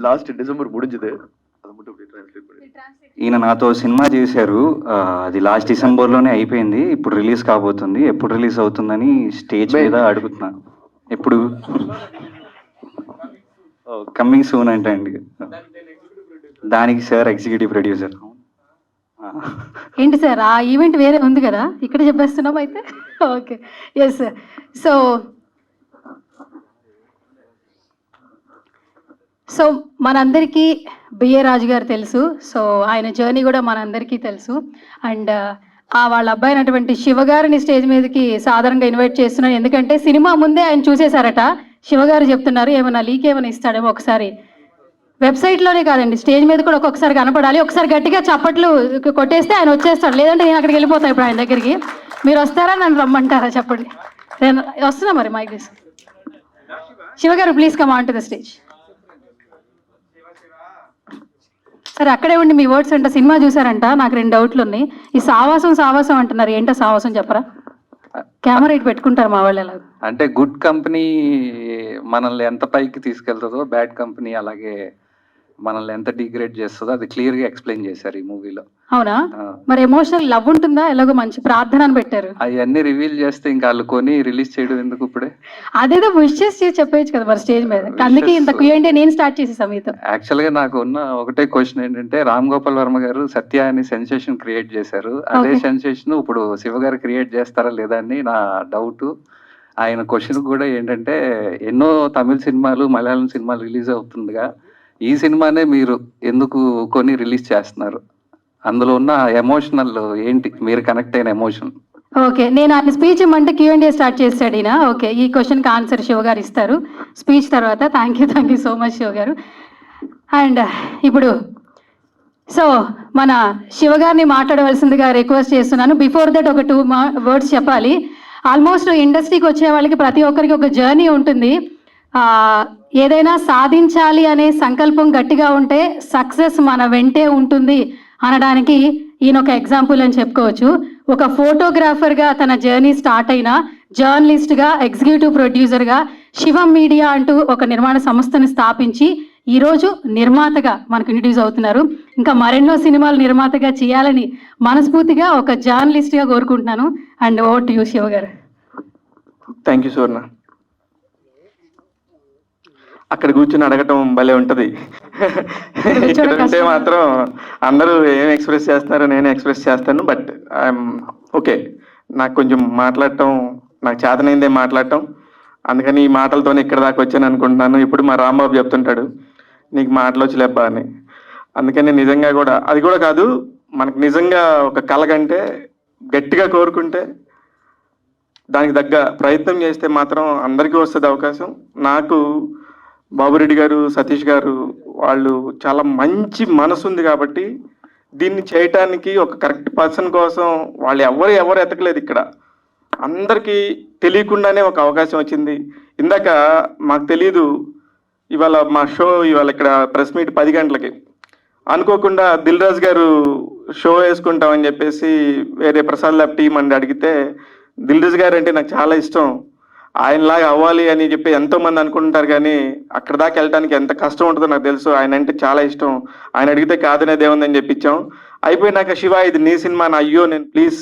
லாஸ்ட் டிசம்பர் முடிஞ்சது. அதை மட்டும் அப்படியே ட்ரான்ஸ்லேட் பண்ணி. ఈయన నాతో సినిమా చేశారు, అది లాస్ట్ డిసెంబర్లోనే అయిపోయింది. ఇప్పుడు రిలీజ్ కాబోతుంది. ఎప్పుడు రిలీజ్ అవుతుందని స్టేజ్ మీద అడుగుతున్నాను. ఎప్పుడు? కమింగ్ సూన్ అంటే అండి. దానికి సార్ ఎగ్జిక్యూటివ్ ప్రొడ్యూసర్. ఏంటి సార్, ఆ ఈవెంట్ వేరే ఉంది కదా, ఇక్కడ చెప్పేస్తున్నాం అయితే. Okay, yes sir. సో మనందరికీ బిఏ రాజు గారు తెలుసు. సో ఆయన జర్నీ కూడా మనందరికీ తెలుసు. అండ్ వాళ్ళ అబ్బాయి అయినటువంటి శివగారిని స్టేజ్ మీదకి సాధారణంగా ఇన్వైట్ చేస్తున్నాను, ఎందుకంటే సినిమా ముందే ఆయన చూసేశారట. శివగారు చెప్తున్నారు ఏమైనా లీక్ ఏమైనా ఇస్తాడేమో, ఒకసారి వెబ్సైట్లోనే కాదండి స్టేజ్ మీద కూడా ఒక్కొక్కసారి కనపడాలి. ఒకసారి గట్టిగా చప్పట్లు కొట్టేస్తే ఆయన వచ్చేస్తాడు, లేదంటే నేను అక్కడికి వెళ్ళిపోతాను ఇప్పుడు ఆయన దగ్గరికి. మీరు వస్తారా, నన్ను రమ్మంటారా? చెప్పండి. నేను వస్తున్నా మరి మైక్ తీసు. శివగారు please come on to the stage. సరే అక్కడే ఉండి మీ వర్డ్స్ అంట. సినిమా చూసారంట, నాకు 2 డౌట్లు ఉన్నాయి. ఈ సావాసం అంటున్నారు, ఏంటో సావాసం చెప్పరా? కెమెరా ఇటు పెట్టుకుంటారు మా వాళ్ళు ఎలా? అంటే గుడ్ కంపెనీ మనల్ని ఎంత పైకి తీసుకెళ్తుందో, బ్యాడ్ కంపెనీ అలాగే మనల్ని ఎంత డిగ్రేడ్ చేస్తుందో అది క్లియర్ గా ఎక్స్ప్లెయిన్ చేశారు ఈ మూవీలో. అవునా? మరి ఎమోషనల్ లవ్ ఉంటుందా? ఎలాగో మంచి ప్రార్థన అని పెట్టారు. అవన్నీ రివీల్ చేస్తే ఇంకా వాళ్ళు కొని రిలీజ్ చేయడం ఎందుకు ఇప్పుడే? అదేదో విష్ చేసి చెప్పేయచ్చు కదా మరి స్టేజ్ మీద. అందుకే ఇంత క్యూఎండే నేను స్టార్ట్ చేసేసా మీతో. యాక్చువల్ గా నాకు ఉన్న ఒకటే క్వశ్చన్ ఏంటంటే, రామ్ గోపాల్ వర్మ గారు సత్య అని సెన్సేషన్ క్రియేట్ చేశారు. అదే సెన్సేషన్ ఇప్పుడు శివ గారు క్రియేట్ చేస్తారా లేదా అని నా డౌట్. ఆయన క్వశ్చన్ కూడా ఏంటంటే, ఎన్నో తమిళ సినిమాలు మలయాళం సినిమాలు రిలీజ్ అవుతుందిగా, ఈ సినిమానే మీరు ఎందుకు కొని రిలీజ్ చేస్తున్నారు? అందులో ఉన్న ఎమోషనల్ ఏంటి, మీరు కనెక్ట్ అయిన ఎమోషన్? ఓకే, నేను ఆయన స్పీచ్ ఇమ్మంటే క్యూఎండే స్టార్ట్ చేస్తాడు ఈయన. ఓకే, ఈ క్వశ్చన్కి ఆన్సర్ శివ గారు ఇస్తారు స్పీచ్ తర్వాత. Thank you so much Shiva గారు. అండ్ ఇప్పుడు మన శివ గారిని మాట్లాడవలసిందిగా రిక్వెస్ట్ చేస్తున్నాను. బిఫోర్ దట్ ఒక 2 వర్డ్స్ చెప్పాలి. ఆల్మోస్ట్ ఇండస్ట్రీకి వచ్చే వాళ్ళకి ప్రతి ఒక్కరికి ఒక జర్నీ ఉంటుంది. ఏదైనా సాధించాలి అనే సంకల్పం గట్టిగా ఉంటే సక్సెస్ మన వెంటే ఉంటుంది అనడానికి ఈయన ఒక ఎగ్జాంపుల్ అని చెప్పుకోవచ్చు. ఒక ఫోటోగ్రాఫర్గా తన జర్నీ స్టార్ట్ అయిన, జర్నలిస్ట్గా, ఎగ్జిక్యూటివ్ ప్రొడ్యూసర్గా శివం మీడియా అంటూ ఒక నిర్మాణ సంస్థను స్థాపించి ఈరోజు నిర్మాతగా మనకు ఇంట్రడ్యూస్ అవుతున్నారు. ఇంకా మరెన్నో సినిమాలు నిర్మాతగా చేయాలని మనస్ఫూర్తిగా ఒక జర్నలిస్ట్గా కోరుకుంటున్నాను. And over to you Shiva గారు. థ్యాంక్ యూ సువర్ణ. అక్కడ కూర్చొని అడగటం భలే ఉంటుంది. ఇక్కడ ఉంటే మాత్రం అందరూ ఏం ఎక్స్ప్రెస్ చేస్తారో నేను ఎక్స్ప్రెస్ చేస్తాను. బట్ ఐఎమ్ ఓకే, నాకు కొంచెం మాట్లాడటం, నాకు చేతనైందే మాట్లాడటం, అందుకని ఈ మాటలతోనే ఇక్కడ దాకా వచ్చాను అనుకుంటున్నాను. ఇప్పుడు మా రాంబాబు చెప్తుంటాడు నీకు మాటలు వచ్చలేబ్బా అని. అందుకని నిజంగా కూడా అది కూడా కాదు, మనకు నిజంగా ఒక కళ కంటే గట్టిగా కోరుకుంటే దానికి తగ్గ ప్రయత్నం చేస్తే మాత్రం అందరికీ వస్తుంది అవకాశం. నాకు బాబురెడ్డి గారు, సతీష్ గారు వాళ్ళు చాలా మంచి మనసు ఉంది కాబట్టి దీన్ని చేయటానికి ఒక కరెక్ట్ పర్సన్ కోసం వాళ్ళు ఎవరు ఎతకలేదు. ఇక్కడ అందరికీ తెలియకుండానే ఒక అవకాశం వచ్చింది. ఇందాక మాకు తెలియదు ఇవాళ మా షో ఇవాళ ఇక్కడ ప్రెస్ మీట్ 10 గంటలకి అనుకోకుండా దిల్ రాజు గారు షో వేసుకుంటామని చెప్పేసి వేరే ప్రసాద్ ల్యాబ్ టీం అని అడిగితే, దిల్ రాజు గారు అంటే నాకు చాలా ఇష్టం, ఆయనలాగా అవ్వాలి అని చెప్పి ఎంతోమంది అనుకుంటారు, కానీ అక్కడ దాకా వెళ్ళడానికి ఎంత కష్టం ఉంటుందో నాకు తెలుసు. ఆయన అంటే చాలా ఇష్టం, ఆయన అడిగితే కాదనేది ఏముందని చెప్పించాం. అయిపోయినాక శివ ఇది నీ సినిమా, నా అయ్యో నేను ప్లీజ్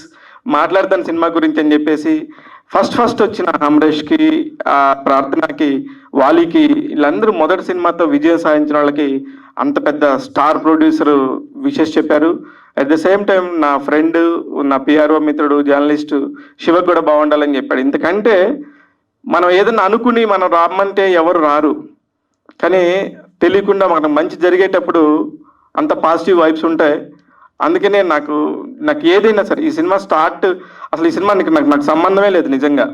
మాట్లాడతాను సినిమా గురించి అని చెప్పేసి ఫస్ట్ వచ్చిన అమరేష్కి, ప్రార్థనకి, వాలీకి, వీళ్ళందరూ మొదటి సినిమాతో విజయం సాధించిన వాళ్ళకి అంత పెద్ద స్టార్ ప్రొడ్యూసర్ విషెస్ చెప్పారు. అట్ ద సేమ్ టైం నా ఫ్రెండ్, నా పిఆర్ఓ మిత్రుడు, జర్నలిస్టు శివ కూడా బాగుండాలని చెప్పాడు. ఎందుకంటే మనం ఏదన్నా అనుకుని మనం రామంటే ఎవరు రారు, కానీ తెలియకుండా మనకు మంచి జరిగేటప్పుడు అంత పాజిటివ్ వైబ్స్ ఉంటాయి. అందుకనే నాకు ఏదైనా సరే ఈ సినిమా స్టార్ట్, అసలు ఈ సినిమా నాకు సంబంధమే లేదు నిజంగా.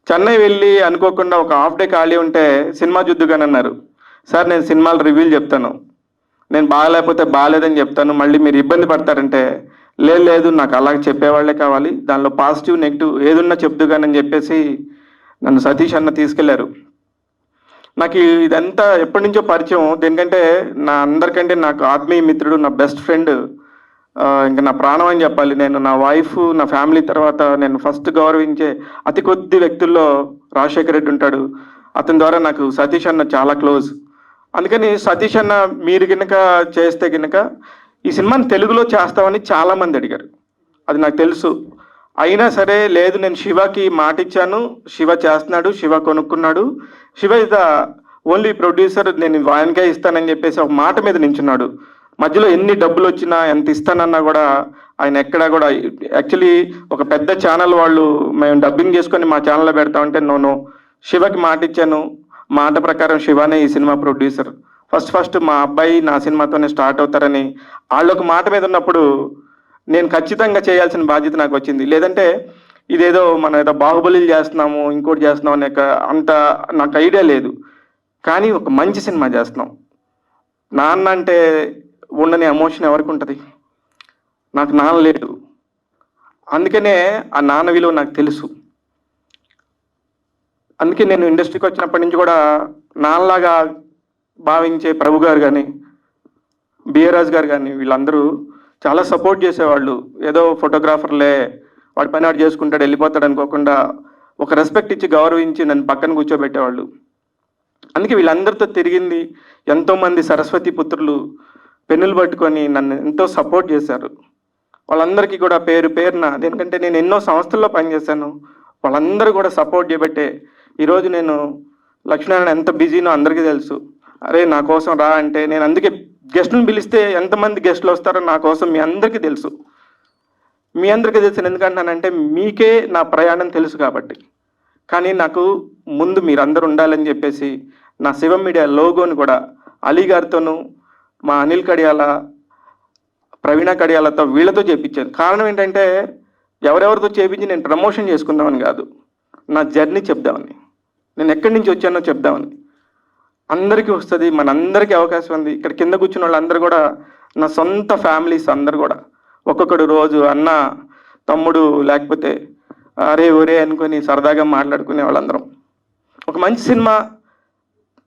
చెన్నై వెళ్ళి అనుకోకుండా ఒక హాఫ్ డే ఖాళీ ఉంటే సినిమా చూద్దుగాని అన్నారు. సార్ నేను సినిమాలు రివ్యూలు చెప్తాను, నేను బాగాలేకపోతే బాగాలేదని చెప్తాను, మళ్ళీ మీరు ఇబ్బంది పడతారంటే లేదు నాకు అలాగే చెప్పేవాళ్లే కావాలి, దానిలో పాజిటివ్ నెగిటివ్ ఏదున్నా చెప్దుగానని చెప్పేసి నన్ను సతీష్ అన్న తీసుకెళ్లారు. నాకు ఇదంతా ఎప్పటి నుంచో పరిచయం. దేనికంటే అందరికంటే నాకు ఆత్మీయ మిత్రుడు, నా బెస్ట్ ఫ్రెండ్, ఇంకా నా ప్రాణం అని చెప్పాలి. నేను నా వైఫ్, నా ఫ్యామిలీ తర్వాత నేను ఫస్ట్ గౌరవించే అతి కొద్ది వ్యక్తుల్లో రాజశేఖర రెడ్డి ఉంటాడు. అతని ద్వారా నాకు సతీష్ అన్న చాలా క్లోజ్. అందుకని సతీష్ అన్న మీరు కనుక చేస్తే కనుక ఈ సినిమాని తెలుగులో చేస్తామని చాలామంది అడిగారు, అది నాకు తెలుసు. అయినా సరే లేదు, నేను శివకి మాట ఇచ్చాను, శివ చేస్తున్నాడు, శివ కొనుక్కున్నాడు, Shiva is the only producer, నేను ఆయనకే ఇస్తానని చెప్పేసి ఒక మాట మీద నించున్నాడు. మధ్యలో ఎన్ని డబ్బులు వచ్చినా ఎంత ఇస్తానన్నా కూడా ఆయన ఎక్కడా కూడా, యాక్చువల్లీ ఒక పెద్ద ఛానల్ వాళ్ళు మేము డబ్బింగ్ చేసుకొని మా ఛానల్లో పెడతామంటే నో, శివకి మాట ఇచ్చాను, మాట ప్రకారం శివనే ఈ సినిమా ప్రొడ్యూసర్. ఫస్ట్ మా అబ్బాయి నా సినిమాతోనే స్టార్ట్ అవుతారని వాళ్ళొక మాట మీద ఉన్నప్పుడు నేను ఖచ్చితంగా చేయాల్సిన బాధ్యత నాకు వచ్చింది. లేదంటే ఇదేదో మనం ఏదో బాహుబలిలు చేస్తున్నాము, ఇంకోటి చేస్తున్నాం అనే అంత నాకు ఐడియా లేదు. కానీ ఒక మంచి సినిమా చేస్తున్నాం. నాన్న అంటే ఉండని ఎమోషన్ ఎవరికి ఉంటుంది? నాకు నాన్న లేడు, అందుకనే ఆ నాన్న విలువ నాకు తెలుసు. అందుకే నేను ఇండస్ట్రీకి వచ్చినప్పటి నుంచి కూడా నాన్నలాగా భావించే ప్రభు గారు కానీ, బిఆర్రాజ్ గారు కానీ వీళ్ళందరూ చాలా సపోర్ట్ చేసేవాళ్ళు. ఏదో ఫోటోగ్రాఫర్లే, వాడి పని వాడు చేసుకుంటాడు వెళ్ళిపోతాడు అనుకోకుండా ఒక రెస్పెక్ట్ ఇచ్చి గౌరవించి నన్ను పక్కన కూర్చోబెట్టేవాళ్ళు. అందుకే వీళ్ళందరితో తిరిగింది. ఎంతోమంది సరస్వతి పుత్రులు పెన్నులు పట్టుకొని నన్ను ఎంతో సపోర్ట్ చేశారు. వాళ్ళందరికీ కూడా పేరు పేరున, ఎందుకంటే నేను ఎన్నో సంస్థల్లో పనిచేశాను, వాళ్ళందరూ కూడా సపోర్ట్ చేయబట్టే ఈరోజు నేను లక్ష్మీనారాయణ ఎంత బిజీనో అందరికీ తెలుసు. అరే నా కోసం రా అంటే నేను అందుకే గెస్టులను పిలిస్తే ఎంతమంది గెస్టులు వస్తారో నా కోసం మీ అందరికీ తెలుసు. మీ అందరికీ తెలుసు ఎందుకంటానంటే మీకే నా ప్రయాణం తెలుసు కాబట్టి. కానీ నాకు ముందు మీరందరూ ఉండాలని చెప్పేసి నా శివం మీడియా లోగోని కూడా అలీ గారితోనూ, మా అనిల్ కడియాల, ప్రవీణ కడియాలతో వీళ్ళతో చేయించాను. కారణం ఏంటంటే ఎవరెవరితో చేయించి నేను ప్రమోషన్ చేసుకుందామని కాదు, నా జర్నీ చెప్దామని, నేను ఎక్కడి నుంచి వచ్చానో చెప్దామని. అందరికీ వస్తుంది, మనందరికీ అవకాశం ఉంది. ఇక్కడ కింద కూర్చున్న వాళ్ళందరూ కూడా నా సొంత ఫ్యామిలీస్ అందరు కూడా. ఒక్కొక్కడు రోజు అన్న, తమ్ముడు, లేకపోతే అరే ఒరే అనుకొని సరదాగా మాట్లాడుకునే వాళ్ళందరం. ఒక మంచి సినిమా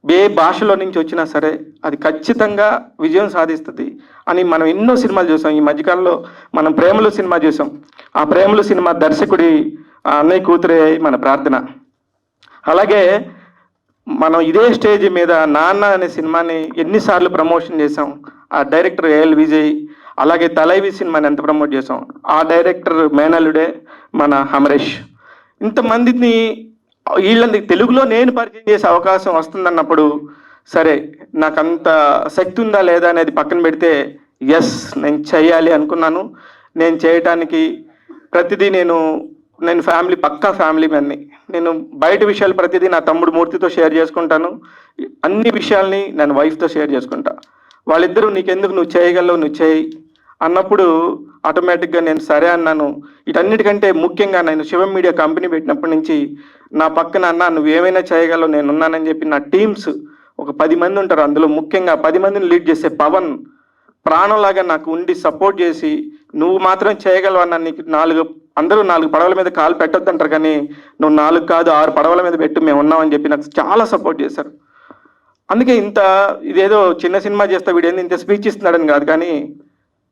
ఏ భాషలో నుంచి వచ్చినా సరే అది ఖచ్చితంగా విజయం సాధిస్తుంది అని మనం ఎన్నో సినిమాలు చూసాం. ఈ మధ్యకాలంలో మనం ప్రేమలు సినిమా చూసాం. ఆ ప్రేమలు సినిమా దర్శకుడి అన్నయ్య కూతురే మన ప్రార్థన. అలాగే మనం ఇదే స్టేజ్ మీద నాన్న అనే సినిమాని ఎన్నిసార్లు ప్రమోషన్ చేసాం. ఆ డైరెక్టర్ ఏఎల్ విజయ్, అలాగే తలైవి సినిమాని ఎంత ప్రమోట్ చేసాం. ఆ డైరెక్టర్ మేనల్లుడే మన అమరేష్. ఇంతమందిని వీళ్ళని తెలుగులో నేను పరిచయం చేసే అవకాశం వస్తుందన్నప్పుడు సరే నాకు అంత శక్తి ఉందా లేదా అనేది పక్కన పెడితే ఎస్ నేను చేయాలి అనుకున్నాను. నేను చేయటానికి ప్రతిదీ నేను ఫ్యామిలీ, పక్కా ఫ్యామిలీ మ్యాన్ని. నేను బయట విషయాలు ప్రతిదీ నా తమ్ముడు మూర్తితో షేర్ చేసుకుంటాను. అన్ని విషయాల్ని నేను వైఫ్తో షేర్ చేసుకుంటా. వాళ్ళిద్దరూ నీకెందుకు, నువ్వు చేయగలవు, నువ్వు చేయి అన్నప్పుడు ఆటోమేటిక్గా నేను సరే అన్నాను. వీటన్నిటికంటే ముఖ్యంగా నేను శివం మీడియా కంపెనీ పెట్టినప్పటి నుంచి నా పక్కన అన్న నువ్వేమైనా చేయగలవు, నేను ఉన్నానని చెప్పి నా టీమ్స్ ఒక 10 మంది ఉంటారు. అందులో ముఖ్యంగా 10 మందిని లీడ్ చేసే పవన్ ప్రాణంలాగా నాకు ఉండి సపోర్ట్ చేసి నువ్వు మాత్రం చేయగలవు అన్న, నీకు అందరూ 4 పడవల మీద కాలు పెట్టొద్దంటారు కానీ నువ్వు 4 కాదు 6 పడవల మీద పెట్టు, మేము ఉన్నామని చెప్పి నాకు చాలా సపోర్ట్ చేశారు. అందుకే ఇదేదో చిన్న సినిమా చేస్తే వీడేంది ఇంత స్పీచ్ ఇస్తున్నాడని కాదు, కానీ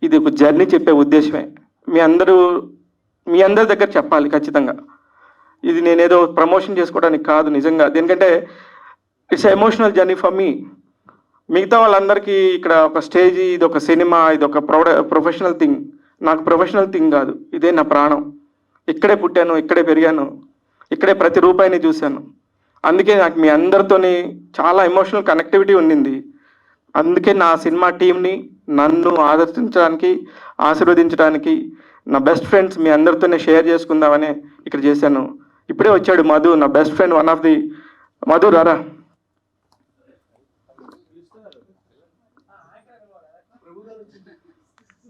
ఇది ఒక జర్నీ చెప్పే ఉద్దేశమే. మీ అందరి దగ్గర చెప్పాలి ఖచ్చితంగా. ఇది నేనేదో ప్రమోషన్ చేసుకోవడానికి కాదు నిజంగా. దేనికంటే it's emotional journey for me. మిగతా వాళ్ళందరికీ ఇక్కడ ఒక స్టేజ్, ఇది ఒక సినిమా, ఇది ఒక ప్రొఫెషనల్ థింగ్. నాకు ప్రొఫెషనల్ థింగ్ కాదు, ఇదే నా ప్రాణం. ఇక్కడే పుట్టాను, ఇక్కడే పెరిగాను, ఇక్కడే ప్రతి రూపాయిని చూశాను. అందుకే నాకు మీ అందరితోని చాలా ఎమోషనల్ కనెక్టివిటీ ఉండింది. అందుకే నా సినిమా టీంని నన్ను ఆదర్శించడానికి, ఆశీర్వదించడానికి నా బెస్ట్ ఫ్రెండ్స్ మీ అందరితోనే షేర్ చేసుకుందామని ఇక్కడ చేశాను. ఇప్పుడే వచ్చాడు మధు, నా best friend, one of the. Madhu రారా.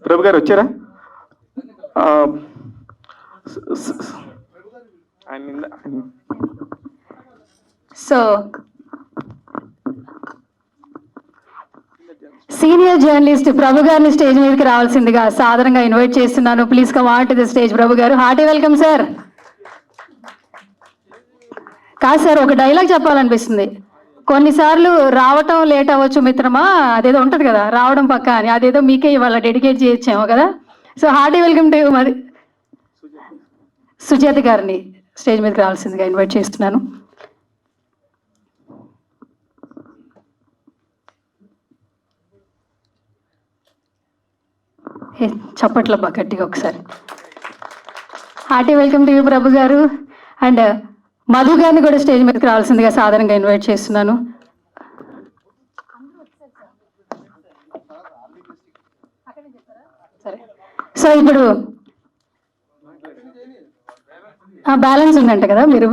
ప్రభు గారు వచ్చారా? సో సీనియర్ జర్నలిస్ట్ ప్రభు గారిని స్టేజ్ మీదకి రావాల్సిందిగా సాధారణంగా ఇన్వైట్ చేస్తున్నాను. Please come on to the stage. Prabhu garu, hearty welcome sir. కాదు సార్, ఒక డైలాగ్ చెప్పాలనిపిస్తుంది. కొన్నిసార్లు రావటం లేట్ అవ్వచ్చు మిత్రమా, అదేదో ఉంటుంది కదా రావడం పక్క అని, అదేదో మీకే ఇవాళ డెడికేట్ చేయొచ్చాము కదా. సో హార్టీ వెల్కమ్ టు మరి సుజాత గారిని స్టేజ్ మీదకి రావాల్సిందిగా ఇన్వైట్ చేస్తున్నాను. చప్పట్లబ్బా గట్టిగా ఒకసారి. Hearty welcome to you Prabhu garu. And Madhu గారిని కూడా స్టేజ్ మీదకి రావాల్సిందిగా సాధారణంగా ఇన్వైట్ చేస్తున్నాను. సరే, సో ఇప్పుడు బ్యాలెన్స్ ఉందంట కదా మీరు.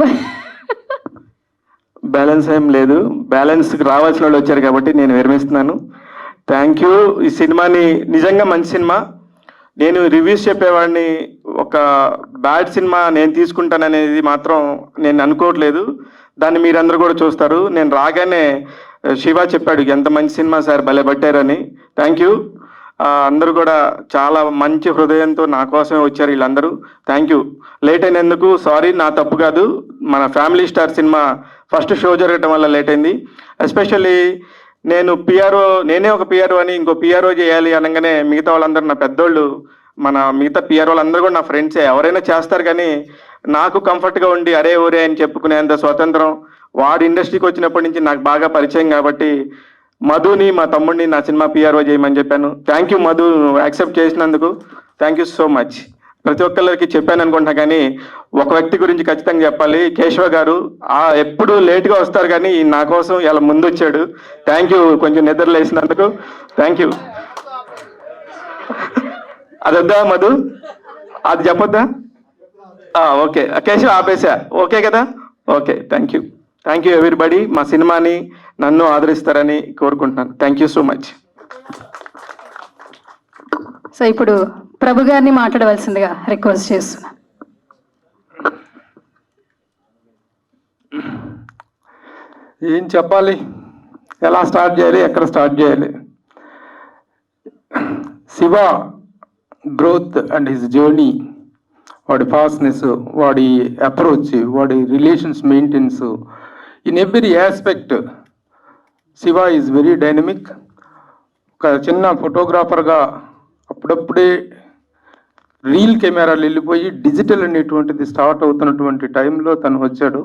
బ్యాలెన్స్ ఏం లేదు, బ్యాలెన్స్కి రావాల్సిన వాళ్ళు వచ్చారు కాబట్టి నేను విరమిస్తున్నాను. Thank you. ఈ సినిమాని నిజంగా మంచి సినిమా. నేను రివ్యూస్ చెప్పేవాడిని, ఒక బ్యాడ్ సినిమా నేను తీసుకుంటాననేది మాత్రం నేను అనుకోవట్లేదు. దాన్ని మీరందరూ కూడా చూస్తారు. నేను రాగానే శివ చెప్పాడు ఎంత మంచి సినిమా సార్, భలే పట్టారని. Thank you. అందరూ కూడా చాలా మంచి హృదయంతో నా కోసమే వచ్చారు వీళ్ళందరూ. Thank you. లేట్ అయినందుకు సారీ, నా తప్పు కాదు. మన family star cinema first show జరగటం వల్ల లేట్ అయింది. ఎస్పెషల్లీ నేను పిఆర్ఓ, నేనే ఒక పిఆర్ఓ అని ఇంకో పిఆర్ఓ చేయాలి అనగానే మిగతా వాళ్ళందరూ నా పెద్దోళ్ళు, మన మిగతా పిఆర్ఓలు అందరూ కూడా నా ఫ్రెండ్సే. ఎవరైనా చేస్తారు కానీ నాకు కంఫర్ట్గా ఉండి అరే ఓరే అని చెప్పుకునేంత స్వతంత్రం వాడు ఇండస్ట్రీకి వచ్చినప్పటి నుంచి నాకు బాగా పరిచయం కాబట్టి మధుని, మా తమ్ముడిని నా సినిమా పిఆర్ఓ చేయమని చెప్పాను. థ్యాంక్ యూ మధు, యాక్సెప్ట్ చేసినందుకు థ్యాంక్ యూ సో మచ్. ప్రతి ఒక్కరికి చెప్పాను అనుకుంటున్నా కానీ ఒక వ్యక్తి గురించి ఖచ్చితంగా చెప్పాలి. కేశవ గారు ఎప్పుడు లేట్గా వస్తారు కానీ నా కోసం ఇలా ముందు వచ్చాడు. Thank you. కొంచెం నిద్ర లేసినందుకు థ్యాంక్ యూ. అది వద్దా మధు, అది చెప్పొద్దా? ఓకే కేశవ ఆపేసా, ఓకే కదా? Okay, thank you. Thank you everybody. మా సినిమాని నన్ను ఆదరిస్తారని కోరుకుంటున్నాను. Thank you so much. So ఇప్పుడు ప్రభు గారిని మాట్లాడవలసిందిగా రిక్వెస్ట్ చేస్తున్నాను. ఏం చెప్పాలి, ఎలా స్టార్ట్ చేయాలి, ఎక్కడ స్టార్ట్ చేయాలి? Shiva growth and his journey, వాడి ఫాస్ట్నెస్, వాడి అప్రోచ్, వాడి relations maintenance, in every aspect Shiva is very dynamic. ఒక చిన్న ఫోటోగ్రాఫర్గా అప్పుడప్పుడే రీల్ కెమెరాలు వెళ్ళిపోయి డిజిటల్ అనేటువంటిది స్టార్ట్ అవుతున్నటువంటి టైంలో తను వచ్చాడు.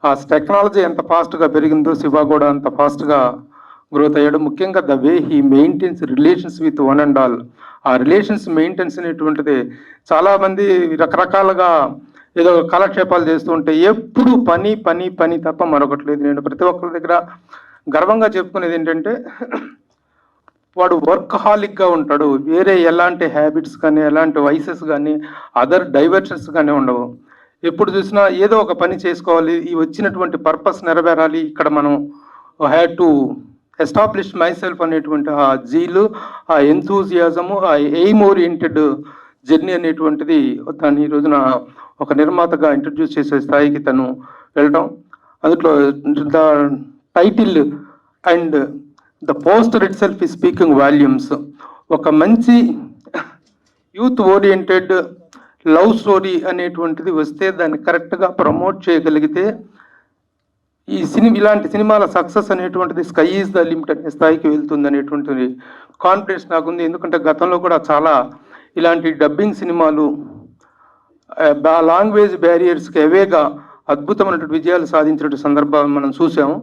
ఆ టెక్నాలజీ ఎంత ఫాస్ట్గా పెరిగిందో శివ కూడా అంత ఫాస్ట్గా గ్రోత్ అయ్యాడు. ముఖ్యంగా the way he maintains relations with one and all. ఆ రిలేషన్స్ మెయింటెన్స్ అనేటువంటిది చాలామంది రకరకాలుగా ఏదో కాలక్షేపాలు చేస్తూ ఉంటే ఎప్పుడు పని పని పని తప్ప మరొకటి లేదు. నేను ప్రతి ఒక్కరి దగ్గర గర్వంగా చెప్పుకునేది ఏంటంటే వాడు వర్కహాలిక్గా ఉంటాడు. వేరే ఎలాంటి హ్యాబిట్స్ కానీ ఎలాంటి వైసెస్ కానీ అదర్ డైవర్షన్స్ కానీ ఉండవు. ఎప్పుడు చూసినా ఏదో ఒక పని చేసుకోవాలి, ఈ వచ్చినటువంటి పర్పస్ నెరవేరాలి, ఇక్కడ మనం had to establish my self అనేటువంటి ఆ జీలు, ఆ ఎంతూజియాజము, ఆ ఎయిమ్ ఓరియంటెడ్ జర్నీ అనేటువంటిది తను ఈ రోజున ఒక నిర్మాతగా ఇంట్రడ్యూస్ చేసే స్థాయికి తను వెళ్ళడం. అందులో the title and the poster it self ఈ స్పీకింగ్ వాల్యూమ్స్. ఒక మంచి యూత్ ఓరియంటెడ్ లవ్ స్టోరీ అనేటువంటిది వస్తే దాన్ని కరెక్ట్గా ప్రమోట్ చేయగలిగితే ఈ ఇలాంటి సినిమాల సక్సెస్ అనేటువంటిది స్కై ఈజ్ ద లిమిట్ అనే స్థాయికి వెళ్తుంది అనేటువంటి కాన్ఫిడెన్స్ నాకుంది. ఎందుకంటే గతంలో కూడా చాలా ఇలాంటి డబ్బింగ్ సినిమాలు లాంగ్వేజ్ బ్యారియర్స్కి అవేగా అద్భుతమైనటువంటి విజయాలు సాధించిన సందర్భాలు మనం చూసాము.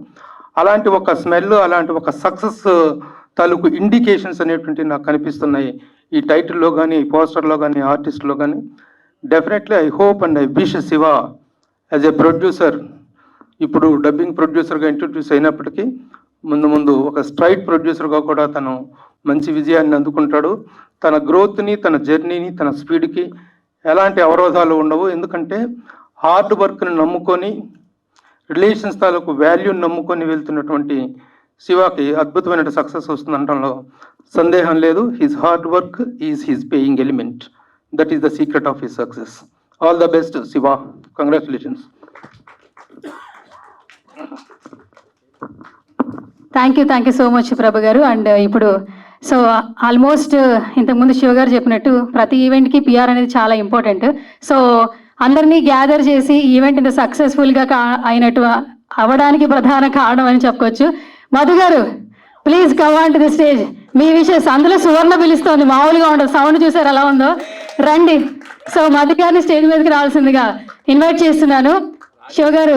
అలాంటి ఒక స్మెల్, అలాంటి ఒక సక్సెస్ తాలూకు ఇండికేషన్స్ అనేటువంటి నాకు కనిపిస్తున్నాయి ఈ టైటిల్లో కానీ, ఈ పోస్టర్లో కానీ, ఆర్టిస్ట్లో కానీ. Definitely I hope and I wish Shiva as a producer, ఇప్పుడు డబ్బింగ్ ప్రొడ్యూసర్గా ఇంట్రడ్యూస్ అయినప్పటికీ ముందు ముందు ఒక స్ట్రైట్ ప్రొడ్యూసర్గా కూడా తను మంచి విజయాన్ని అందుకుంటాడు. తన గ్రోత్ని, తన జర్నీని, తన స్పీడ్కి ఎలాంటి అవరోధాలు ఉండవు. ఎందుకంటే హార్డ్ వర్క్ని నమ్ముకొని, రిలేషన్స్ తాలూకు వాల్యూని నమ్ముకొని వెళ్తున్నటువంటి శివాకి అద్భుతమైన సక్సెస్ వస్తుందనడంలో సందేహం లేదు. His hard work is his paying element. That is the secret of his success. All the best Shiva, congratulations. Thank you so much Prabhu garu. And ఇప్పుడు సో ఆల్మోస్ట్ ఇంతకుముందు శివ గారు చెప్పినట్టు ప్రతి ఈవెంట్కి పిఆర్ అనేది చాలా ఇంపార్టెంట్. సో అందరినీ గ్యాదర్ చేసి ఈవెంట్ ఇంత సక్సెస్ఫుల్గా అయినట్టు అవ్వడానికి ప్రధాన కారణం అని చెప్పుకోవచ్చు. Madhu garu please come on to the stage. మీ విషయస్ అందులో సువర్ణ పిలుస్తోంది, మామూలుగా ఉండదు. సౌండ్ చూసారు ఎలా ఉందో, రండి. సో మధు గారిని స్టేజ్ మీదకి రావాల్సిందిగా ఇన్వైట్ చేస్తున్నాను. శివ గారు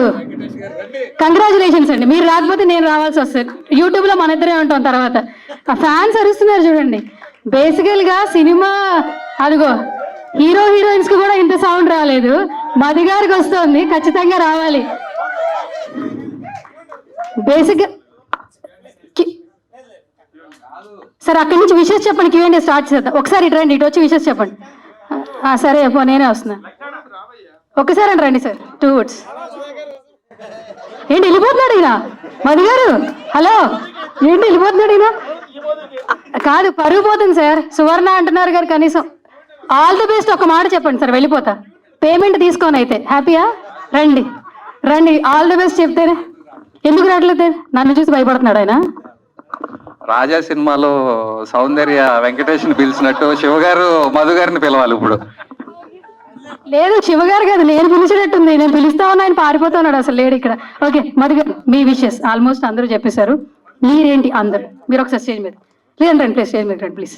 కంగ్రాచులేషన్స్ అండి. మీరు రాకపోతే నేను రావాల్సి వస్తుంది. యూట్యూబ్లో మన ఇద్దరే ఉంటాం తర్వాత. ఆ ఫ్యాన్స్ అరుస్తున్నారు చూడండి. బేసికల్గా సినిమా అదిగో హీరోయిన్స్కి కూడా ఇంత సౌండ్ రాలేదు, మధు గారికి వస్తుంది. ఖచ్చితంగా రావాలి. బేసిక్గా సార్ అక్కడి నుంచి విషెస్ చెప్పండి. క్యూఎండే స్టార్ట్ చేద్దాం. ఒకసారి ఇటు రండి, ఇటు వచ్చి విషెస్ చెప్పండి. సరే నేనే వస్తున్నా. ఒక్కసారి అండి రండి సార్. 2 words. ఏంటి వెళ్ళిపోతున్నాడు ఈయన? మధు గారు హలో, ఏంటి వెళ్ళిపోతున్నాడు ఈయన? కాదు పరుగు పోతుంది సార్. సువర్ణ అంటున్నారు గారు, కనీసం ఆల్ ది బెస్ట్ ఒక మాట చెప్పండి సార్. వెళ్ళిపోతా, పేమెంట్ తీసుకొని. అయితే హ్యాపీయా? రండి ఆల్ ది బెస్ట్ చెప్తేనే. ఎందుకు రావట్లేదు? నన్ను చూసి భయపడుతున్నాడు ఆయన. రాజా సినిమాలో సౌందర్య వెంకటేష్ని పిలిచినట్టు శివగారు మధు గారిని పిలవాలి ఇప్పుడు. లేదు శివ గారు కాదు, నేను పిలిచినట్టుంది. నేను పిలుస్తా ఉన్నా, ఆయన పారిపోతున్నాడు, అసలు లేడు ఇక్కడ. ఓకే మధు గారు మీ విషెస్ ఆల్మోస్ట్ అందరూ చెప్పేశారు. మీరేంటి అందరు మీరు ఒకసారి స్టేజ్ మీద రండి. ప్లీజ్ స్టేజ్ మీద రండి ప్లీజ్.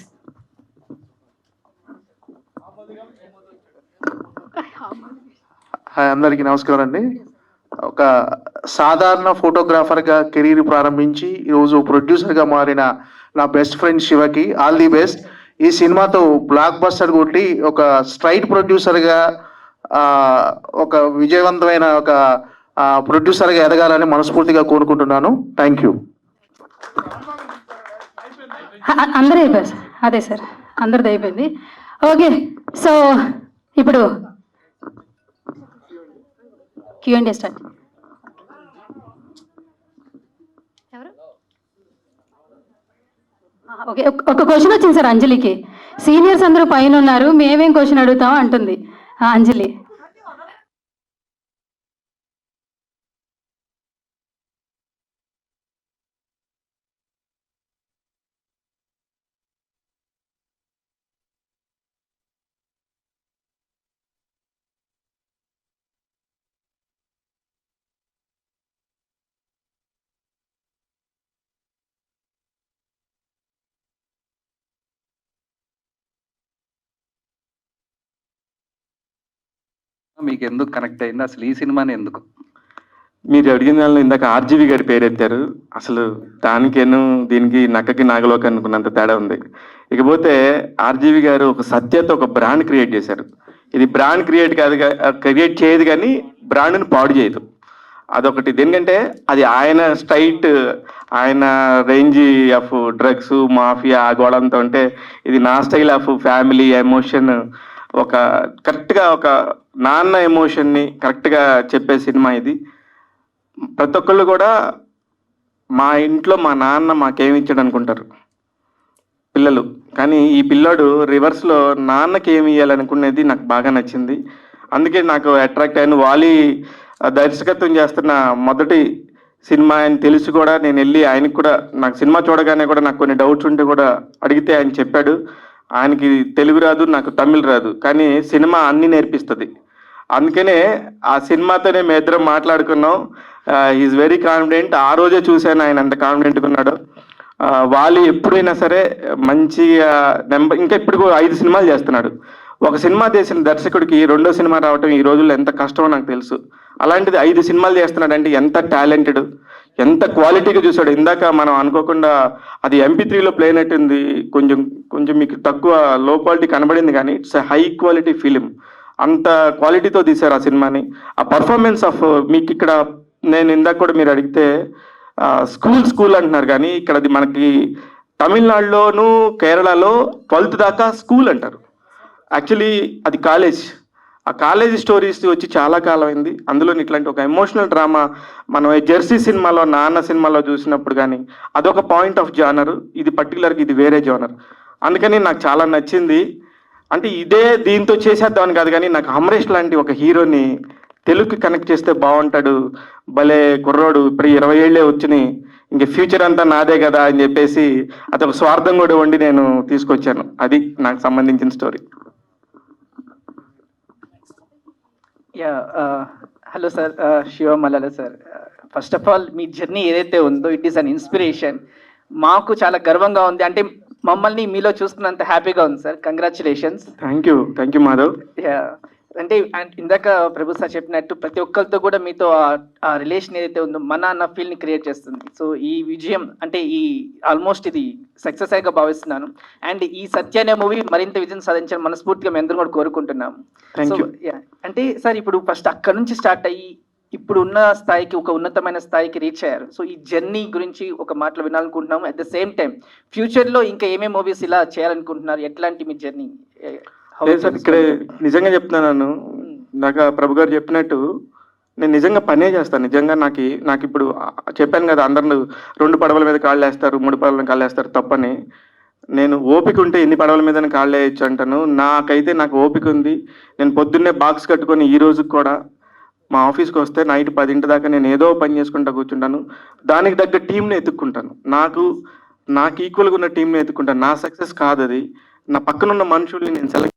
హాయ్, అందరికీ నమస్కారం అండి. ఒక సాధారణ ఫోటోగ్రాఫర్గా కెరీర్ ప్రారంభించి ఈరోజు ప్రొడ్యూసర్గా మారిన నా బెస్ట్ ఫ్రెండ్ శివకి ఆల్ ది బెస్ట్. ఈ సినిమాతో బ్లాక్ బస్టర్ కొట్టి ఒక స్ట్రైట్ ప్రొడ్యూసర్గా ఒక విజయవంతమైన ఒక ప్రొడ్యూసర్గా ఎదగాలని మనస్ఫూర్తిగా కోరుకుంటున్నాను. Thank you. అందరూ అయిపోయారు సార్. అదే సార్ అందరిది అయిపోయింది. ఓకే సో ఇప్పుడు క్యూఎండే స్టార్ట్. ఓకే ఒక క్వశ్చన్ వచ్చింది సార్ అంజలికి. సీనియర్స్ అందరూ పైన ఉన్నారు, మేమేం క్వశ్చన్ అడుగుతాం అంటుంది అంజలి. మీకు ఎందుకు కనెక్ట్ అయింది అసలు ఈ సినిమాని ఎందుకు? మీరు అడిగిన దానిలో ఇందాక ఆర్జీవి గారి పేరు ఎత్తారు. అసలు దానికేను దీనికి నక్కకి నాగలోకి అనుకున్నంత తేడా ఉంది. ఇకపోతే ఆర్జీవి గారు ఒక సత్యతో ఒక బ్రాండ్ క్రియేట్ చేశారు. ఇది బ్రాండ్ క్రియేట్ చేయదు కానీ బ్రాండ్ని పాడు చేయదు. అదొకటి. ఎందుకంటే అది ఆయన స్ట్రైట్, ఆయన రేంజ్ ఆఫ్ డ్రగ్స్ మాఫియా ఆ గోడంతో ఉంటే, ఇది నా స్టైల్ ఆఫ్ ఫ్యామిలీ ఎమోషన్, ఒక కరెక్ట్గా ఒక నాన్న ఎమోషన్ని కరెక్ట్గా చెప్పే సినిమా ఇది. ప్రతి ఒక్కళ్ళు కూడా మా ఇంట్లో మా నాన్న మాకేమి ఇచ్చాడు అనుకుంటారు పిల్లలు, కానీ ఈ పిల్లోడు రివర్స్లో నాన్నకి ఏమి ఇవ్వాలనుకునేది నాకు బాగా నచ్చింది. అందుకే నాకు అట్రాక్ట్ అయ్యాను. వాలి దర్శకత్వం చేస్తున్న మొదటి సినిమా అని తెలిసి కూడా నేను వెళ్ళి ఆయనకి కూడా, నాకు సినిమా చూడగానే కూడా నాకు కొన్ని డౌట్స్ ఉంటే కూడా అడిగితే ఆయన చెప్పాడు. ఆయనకి తెలుగు రాదు, నాకు తమిళ్ రాదు, కానీ సినిమా అన్నీ నేర్పిస్తుంది. అందుకనే ఆ సినిమాతోనే మేము ఇద్దరం మాట్లాడుకున్నాం. Is very confident. ఆ రోజే చూశాను ఆయన ఎంత కాన్ఫిడెంట్గా ఉన్నాడు. వాళ్ళు ఎప్పుడైనా సరే మంచిగా ఇంకా ఇప్పుడు 5 సినిమాలు చేస్తున్నాడు. ఒక సినిమా చేసిన దర్శకుడికి 2వ సినిమా రావటం ఈ రోజుల్లో ఎంత కష్టమో నాకు తెలుసు. అలాంటిది 5 సినిమాలు చేస్తున్నాడు అంటే ఎంత టాలెంటెడ్, ఎంత క్వాలిటీగా చూసాడు. ఇందాక మనం అనుకోకుండా అది MP3లో ప్లే అయినట్టుంది, కొంచెం మీకు తక్కువ లో క్వాలిటీ కనబడింది, కానీ ఇట్స్ హై క్వాలిటీ ఫిలిం. అంత క్వాలిటీతో తీశారు ఆ సినిమాని. ఆ పర్ఫార్మెన్స్ ఆఫ్ మీకు ఇక్కడ నేను ఇందాక కూడా మీరు అడిగితే స్కూల్ అంటున్నారు, కానీ ఇక్కడ అది మనకి తమిళనాడులోను కేరళలో 12th దాకా స్కూల్ అంటారు. యాక్చువల్లీ అది కాలేజ్. ఆ కాలేజీ స్టోరీస్ వచ్చి చాలా కాలం అయింది. అందులో ఇట్లాంటి ఒక ఎమోషనల్ డ్రామా మనం జెర్సీ సినిమాలో, నాన్న సినిమాలో చూసినప్పుడు కానీ అదొక పాయింట్ ఆఫ్ జానర్, ఇది పర్టికులర్గా ఇది వేరే జానర్. అందుకని నాకు చాలా నచ్చింది. అంటే ఇదే దీంతో చేసేద్దామని కాదు, కానీ నాకు అమరేష్ లాంటి ఒక హీరోని తెలుగుకి కనెక్ట్ చేస్తే బాగుంటాడు, భలే కుర్రోడు, ఇప్పుడు 20 ఏళ్ళే వచ్చినాయి, ఇంక ఫ్యూచర్ అంతా నాదే కదా అని చెప్పేసి అదొక స్వార్థం కూడా వండి నేను తీసుకొచ్చాను. అది నాకు సంబంధించిన story. Yeah hello sir, Shiva Mallela sir. First of all me journey ఏదైతే ఉందో ఇట్ ఈస్ అన్ ఇన్స్పిరేషన్. మాకు చాలా గర్వంగా ఉంది, అంటే మమ్మల్ని మీలో చూస్తున్నంత హ్యాపీగా ఉంది sir. Congratulations. Thank you Madhav. అంటే ఇందాక ప్రభు సార్ చెప్పినట్టు ప్రతి ఒక్కరితో కూడా మీతో ఆ రిలేషన్ ఏదైతే ఉందో మన అన్న ఫీల్ ని క్రియేట్ చేస్తుంది. సో ఈ విజయం అంటే ఈ ఆల్మోస్ట్ ఇది సక్సెస్ అయ్యాక భావిస్తున్నాను. అండ్ ఈ సత్య అనే మూవీ మరింత విజయం సాధించాలని మనస్ఫూర్తిగా మేము అందరం కూడా కోరుకుంటున్నాము. సో అంటే సార్ ఇప్పుడు ఫస్ట్ అక్కడ నుంచి స్టార్ట్ అయ్యి ఇప్పుడు ఉన్న స్థాయికి, ఒక ఉన్నతమైన స్థాయికి రీచ్ అయ్యారు. సో ఈ జర్నీ గురించి ఒక మాటలు వినాలనుకుంటున్నాము. అట్ ద సేమ్ టైం ఫ్యూచర్లో ఇంకా ఏమేమి మూవీస్ ఇలా చేయాలనుకుంటున్నారు, ఎట్లాంటి మీ జర్నీ? లేదు సార్, ఇక్కడే నిజంగా చెప్తున్నాను. నాకు ప్రభు గారు చెప్పినట్టు నేను నిజంగా పనే చేస్తాను. నిజంగా నాకు ఇప్పుడు చెప్పాను కదా, అందరూ 2 పడవల మీద కాళ్ళు వేస్తారు, 3 పడవల మీద కాళ్ళు వేస్తారు, తప్పని. నేను ఓపిక ఉంటే ఎన్ని పడవల మీద కాళ్ళు వేయచ్చు అంటాను. నాకు ఓపిక ఉంది. నేను పొద్దున్నే బాక్స్ కట్టుకొని ఈ రోజుకి కూడా మా ఆఫీస్కి వస్తే నైట్ 10 దాకా నేను ఏదో పని చేసుకుంటా కూర్చుంటాను. దానికి తగ్గ టీంని ఎత్తుక్కుంటాను. నాకు ఈక్వల్గా ఉన్న టీంని ఎత్తుక్కుంటాను. నా సక్సెస్ కాదు అది, నా పక్కన ఉన్న మనుషుల్ని నేను సెలెక్ట్.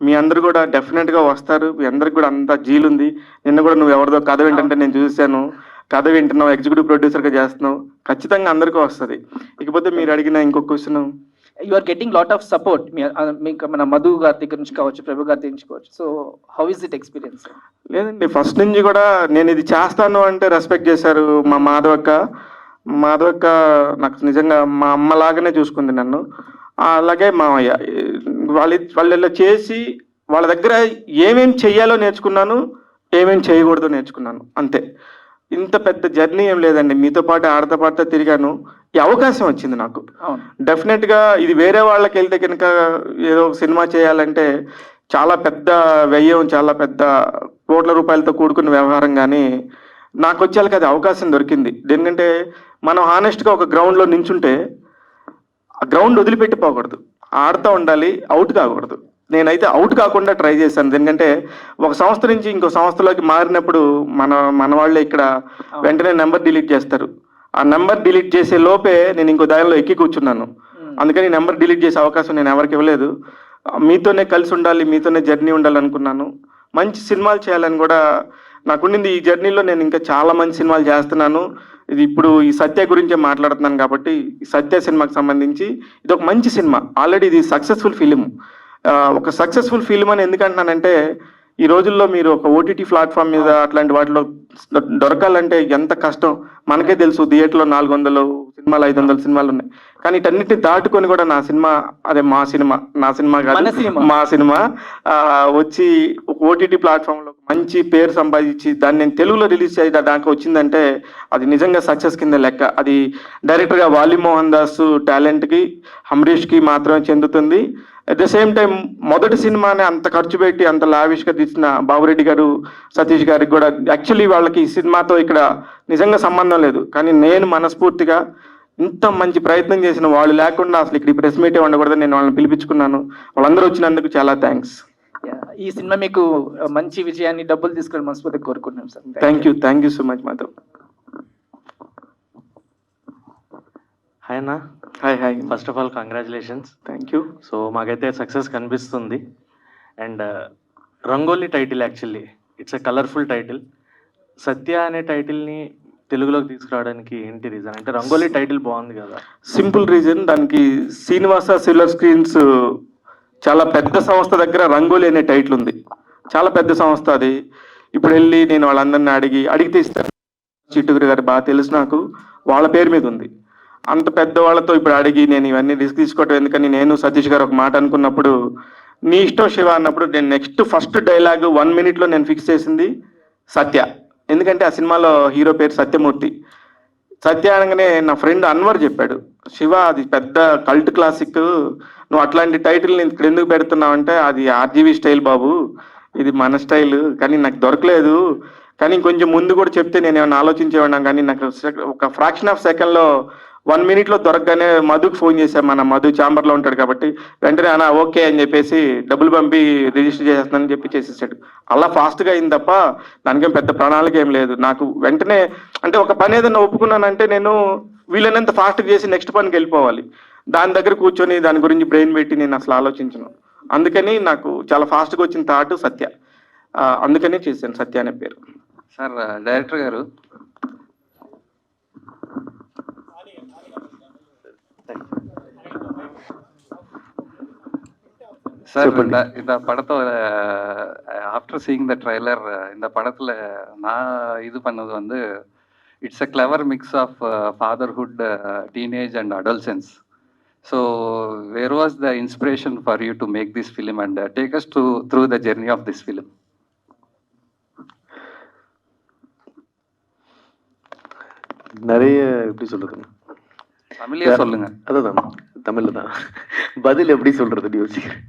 మీ అందరు కూడా డెఫినెట్గా వస్తారు. మీ అందరికి కూడా అంత జీలుంది. నిన్న కూడా నువ్వు ఎవరిదో కథ వింటుంటే నేను చూశాను. కథ వింటున్నావు, ఎగ్జిక్యూటివ్ ప్రొడ్యూసర్గా చేస్తున్నావు. ఖచ్చితంగా అందరికీ వస్తుంది. ఇకపోతే మీరు అడిగిన ఇంకొక question, you are getting lot of support. మీకు మన మధు గారి దగ్గర నుంచి కావచ్చు, ప్రభు గారి దగ్గర నుంచి కావచ్చు. So how is it experience? లేదండి, ఫస్ట్ నుంచి కూడా నేను ఇది చేస్తాను అంటే రెస్పెక్ట్ చేశారు. మా మాధవక్క నాకు నిజంగా మా అమ్మలాగానే చూసుకుంది నన్ను. అలాగే మామయ్య, వాళ్ళు ఇలా చేసి వాళ్ళ దగ్గర ఏమేం చెయ్యాలో నేర్చుకున్నాను, ఏమేం చేయకూడదో నేర్చుకున్నాను, అంతే. ఇంత పెద్ద జర్నీ ఏం లేదండి. మీతో పాటు ఆడతా పాడుతా తిరిగాను. ఈ అవకాశం వచ్చింది నాకు. డెఫినెట్గా ఇది వేరే వాళ్ళకి వెళ్తే కనుక ఏదో సినిమా చేయాలంటే చాలా పెద్ద వ్యయం, చాలా పెద్ద కోట్ల రూపాయలతో కూడుకున్న వ్యవహారం. కానీ నాకు వచ్చేళ్ళకి అది అవకాశం దొరికింది. ఎందుకంటే మనం హానెస్ట్గా ఒక గ్రౌండ్లో నించుంటే ఆ గ్రౌండ్ వదిలిపెట్టిపోకూడదు, ఆడుతూ ఉండాలి, అవుట్ కాకూడదు. నేనైతే అవుట్ కాకుండా ట్రై చేశాను. ఎందుకంటే ఒక సంస్థ నుంచి ఇంకో సంస్థలోకి మారినప్పుడు మన వాళ్ళే ఇక్కడ వెంటనే నెంబర్ డిలీట్ చేస్తారు. ఆ నెంబర్ డిలీట్ చేసే లోపే నేను ఇంకో దానిలో ఎక్కి కూర్చున్నాను. అందుకని నెంబర్ డిలీట్ చేసే అవకాశం నేను ఎవరికి ఇవ్వలేదు. మీతోనే కలిసి ఉండాలి, మీతోనే జర్నీ ఉండాలనుకున్నాను. మంచి సినిమాలు చేయాలని కూడా నాకుండింది. ఈ జర్నీలో నేను ఇంకా చాలా మంచి సినిమాలు చేస్తున్నాను. ఇది ఇప్పుడు ఈ సత్య గురించే మాట్లాడుతున్నాను కాబట్టి, ఈ సత్య సినిమాకి సంబంధించి ఇది ఒక మంచి సినిమా. ఆల్రెడీ ఇది సక్సెస్ఫుల్ ఫిలిం. ఒక సక్సెస్ఫుల్ ఫిలిం అని ఎందుకంటున్నానంటే, ఈ రోజుల్లో మీరు ఒక ఓటీటీ ప్లాట్ఫామ్ మీద అట్లాంటి వాటిలో దొరకాలంటే ఎంత కష్టం మనకే తెలుసు. థియేటర్లో 400 సినిమాలు, 500 సినిమాలు ఉన్నాయి. కానీ వీటన్నిటిని దాటుకొని కూడా నా సినిమా వచ్చి ఓటీటీ ప్లాట్ఫామ్లో మంచి పేరు సంపాదించి దాన్ని నేను తెలుగులో రిలీజ్ చేయడానికి వచ్చిందంటే అది నిజంగా సక్సెస్ కింద లెక్క. అది డైరెక్టర్గా వాలి మోహన్ దాస్ టాలెంట్కి, అమరీష్కి మాత్రమే చెందుతుంది. అట్ ద సేమ్ టైం మొదటి సినిమాని అంత ఖర్చు పెట్టి అంత లావిష్గా తీసిన బాబురెడ్డి గారు, సతీష్ గారికి కూడా యాక్చువల్లీ వాళ్ళకి ఈ సినిమాతో ఇక్కడ నిజంగా సంబంధం లేదు. కానీ నేను మనస్ఫూర్తిగా ఇంత మంచి ప్రయత్నం చేసిన వాళ్ళు లేకుండా అసలు ఇక్కడ ప్రెస్ మీటే ఉండకూడదని నేను వాళ్ళని పిలిపించుకున్నాను. వాళ్ళందరూ వచ్చినందుకు చాలా థ్యాంక్స్. ఈ సినిమా మీకు మంచి విజయాన్ని, డబ్బులు తీసుకొని మనస్ఫూర్తిగా కోరుకుంటున్నాం sir. Thank you so much Madhav. Hi అన్న. Hi. First of all congratulations. Thank you. So మాకైతే సక్సెస్ కనిపిస్తుంది. And Rangoli title actually it's a colourful title. Satya అనే టైటిల్ని తెలుగులోకి తీసుకురావడానికి ఏంటి రీజన్? అంటే రంగోలీ టైటిల్ బాగుంది కదా. సింపుల్ రీజన్, దానికి శ్రీనివాస సిల్వర్ స్క్రీన్స్ చాలా పెద్ద సంస్థ దగ్గర రంగోలీ అనే టైటిల్ ఉంది. చాలా పెద్ద సంస్థ అది. ఇప్పుడు వెళ్ళి నేను వాళ్ళందరినీ అడిగితే ఇస్తాను. చిట్టుగురి గారు బాగా తెలుసు నాకు, వాళ్ళ పేరు మీద ఉంది. అంత పెద్ద వాళ్ళతో ఇప్పుడు అడిగి నేను ఇవన్నీ రిస్క్ తీసుకోవటం ఎందుకని నేను సతీష్ గారు ఒక మాట అనుకున్నప్పుడు, నీ ఇష్టం శివ అన్నప్పుడు నేను ఫస్ట్ డైలాగ్ 1 minute నేను ఫిక్స్ చేసింది సత్య. ఎందుకంటే ఆ సినిమాలో హీరో పేరు సత్యమూర్తి. సత్య అనగానే నా ఫ్రెండ్ అన్వర్ చెప్పాడు, శివ అది పెద్ద కల్ట్ క్లాసిక్, నువ్వు అట్లాంటి టైటిల్ని ఇక్కడ ఎందుకు పెడుతున్నావు అంటే అది ఆర్జీవీ స్టైల్ బాబు, ఇది మన స్టైల్, కానీ నాకు దొరకలేదు, కానీ కొంచెం ముందు కూడా చెప్తే నేను ఏమైనా ఆలోచించేవాడినా, కానీ నాకు ఒక ఫ్రాక్షన్ ఆఫ్ సెకండ్లో 1 minute దొరకగానే మధుకి ఫోన్ చేశాను. మన మధు ఛాంబర్లో ఉంటాడు కాబట్టి వెంటనే అన్న ఓకే అని చెప్పేసి డబ్బులు పంపి రిజిస్టర్ చేసేస్తానని చెప్పి చేసేసాడు. అలా ఫాస్ట్గా అయింది తప్ప దానికేం పెద్ద ప్రణాళిక ఏం లేదు. నాకు వెంటనే అంటే ఒక పని ఏదైనా ఒప్పుకున్నానంటే నేను వీళ్ళనంత ఫాస్ట్గా చేసి నెక్స్ట్ పనికి వెళ్ళిపోవాలి. దాని దగ్గర కూర్చొని దాని గురించి బ్రెయిన్ పెట్టి నేను అసలు ఆలోచించను. అందుకని నాకు చాలా ఫాస్ట్గా వచ్చిన థాట్ సత్య, అందుకనే చేశాను సత్య అనే పేరు. సార్ డైరెక్టర్ గారు, சார் இந்த படத்தோட ஆஃப்டர் சீயிங் த ட்ரைலர் இந்த படத்தில் நான் இது பண்ணது வந்து it's a clever mix of fatherhood, teenage and adolescence. So where was the inspiration for you to make this film and take us through the journey of this film? நிறைய எப்படி சொல்றது, தமிழ்லயே சொல்லுங்க. அதான் தமிழ்ல தான் பதில் எப்படி சொல்றது யோசிக்கிறேன்.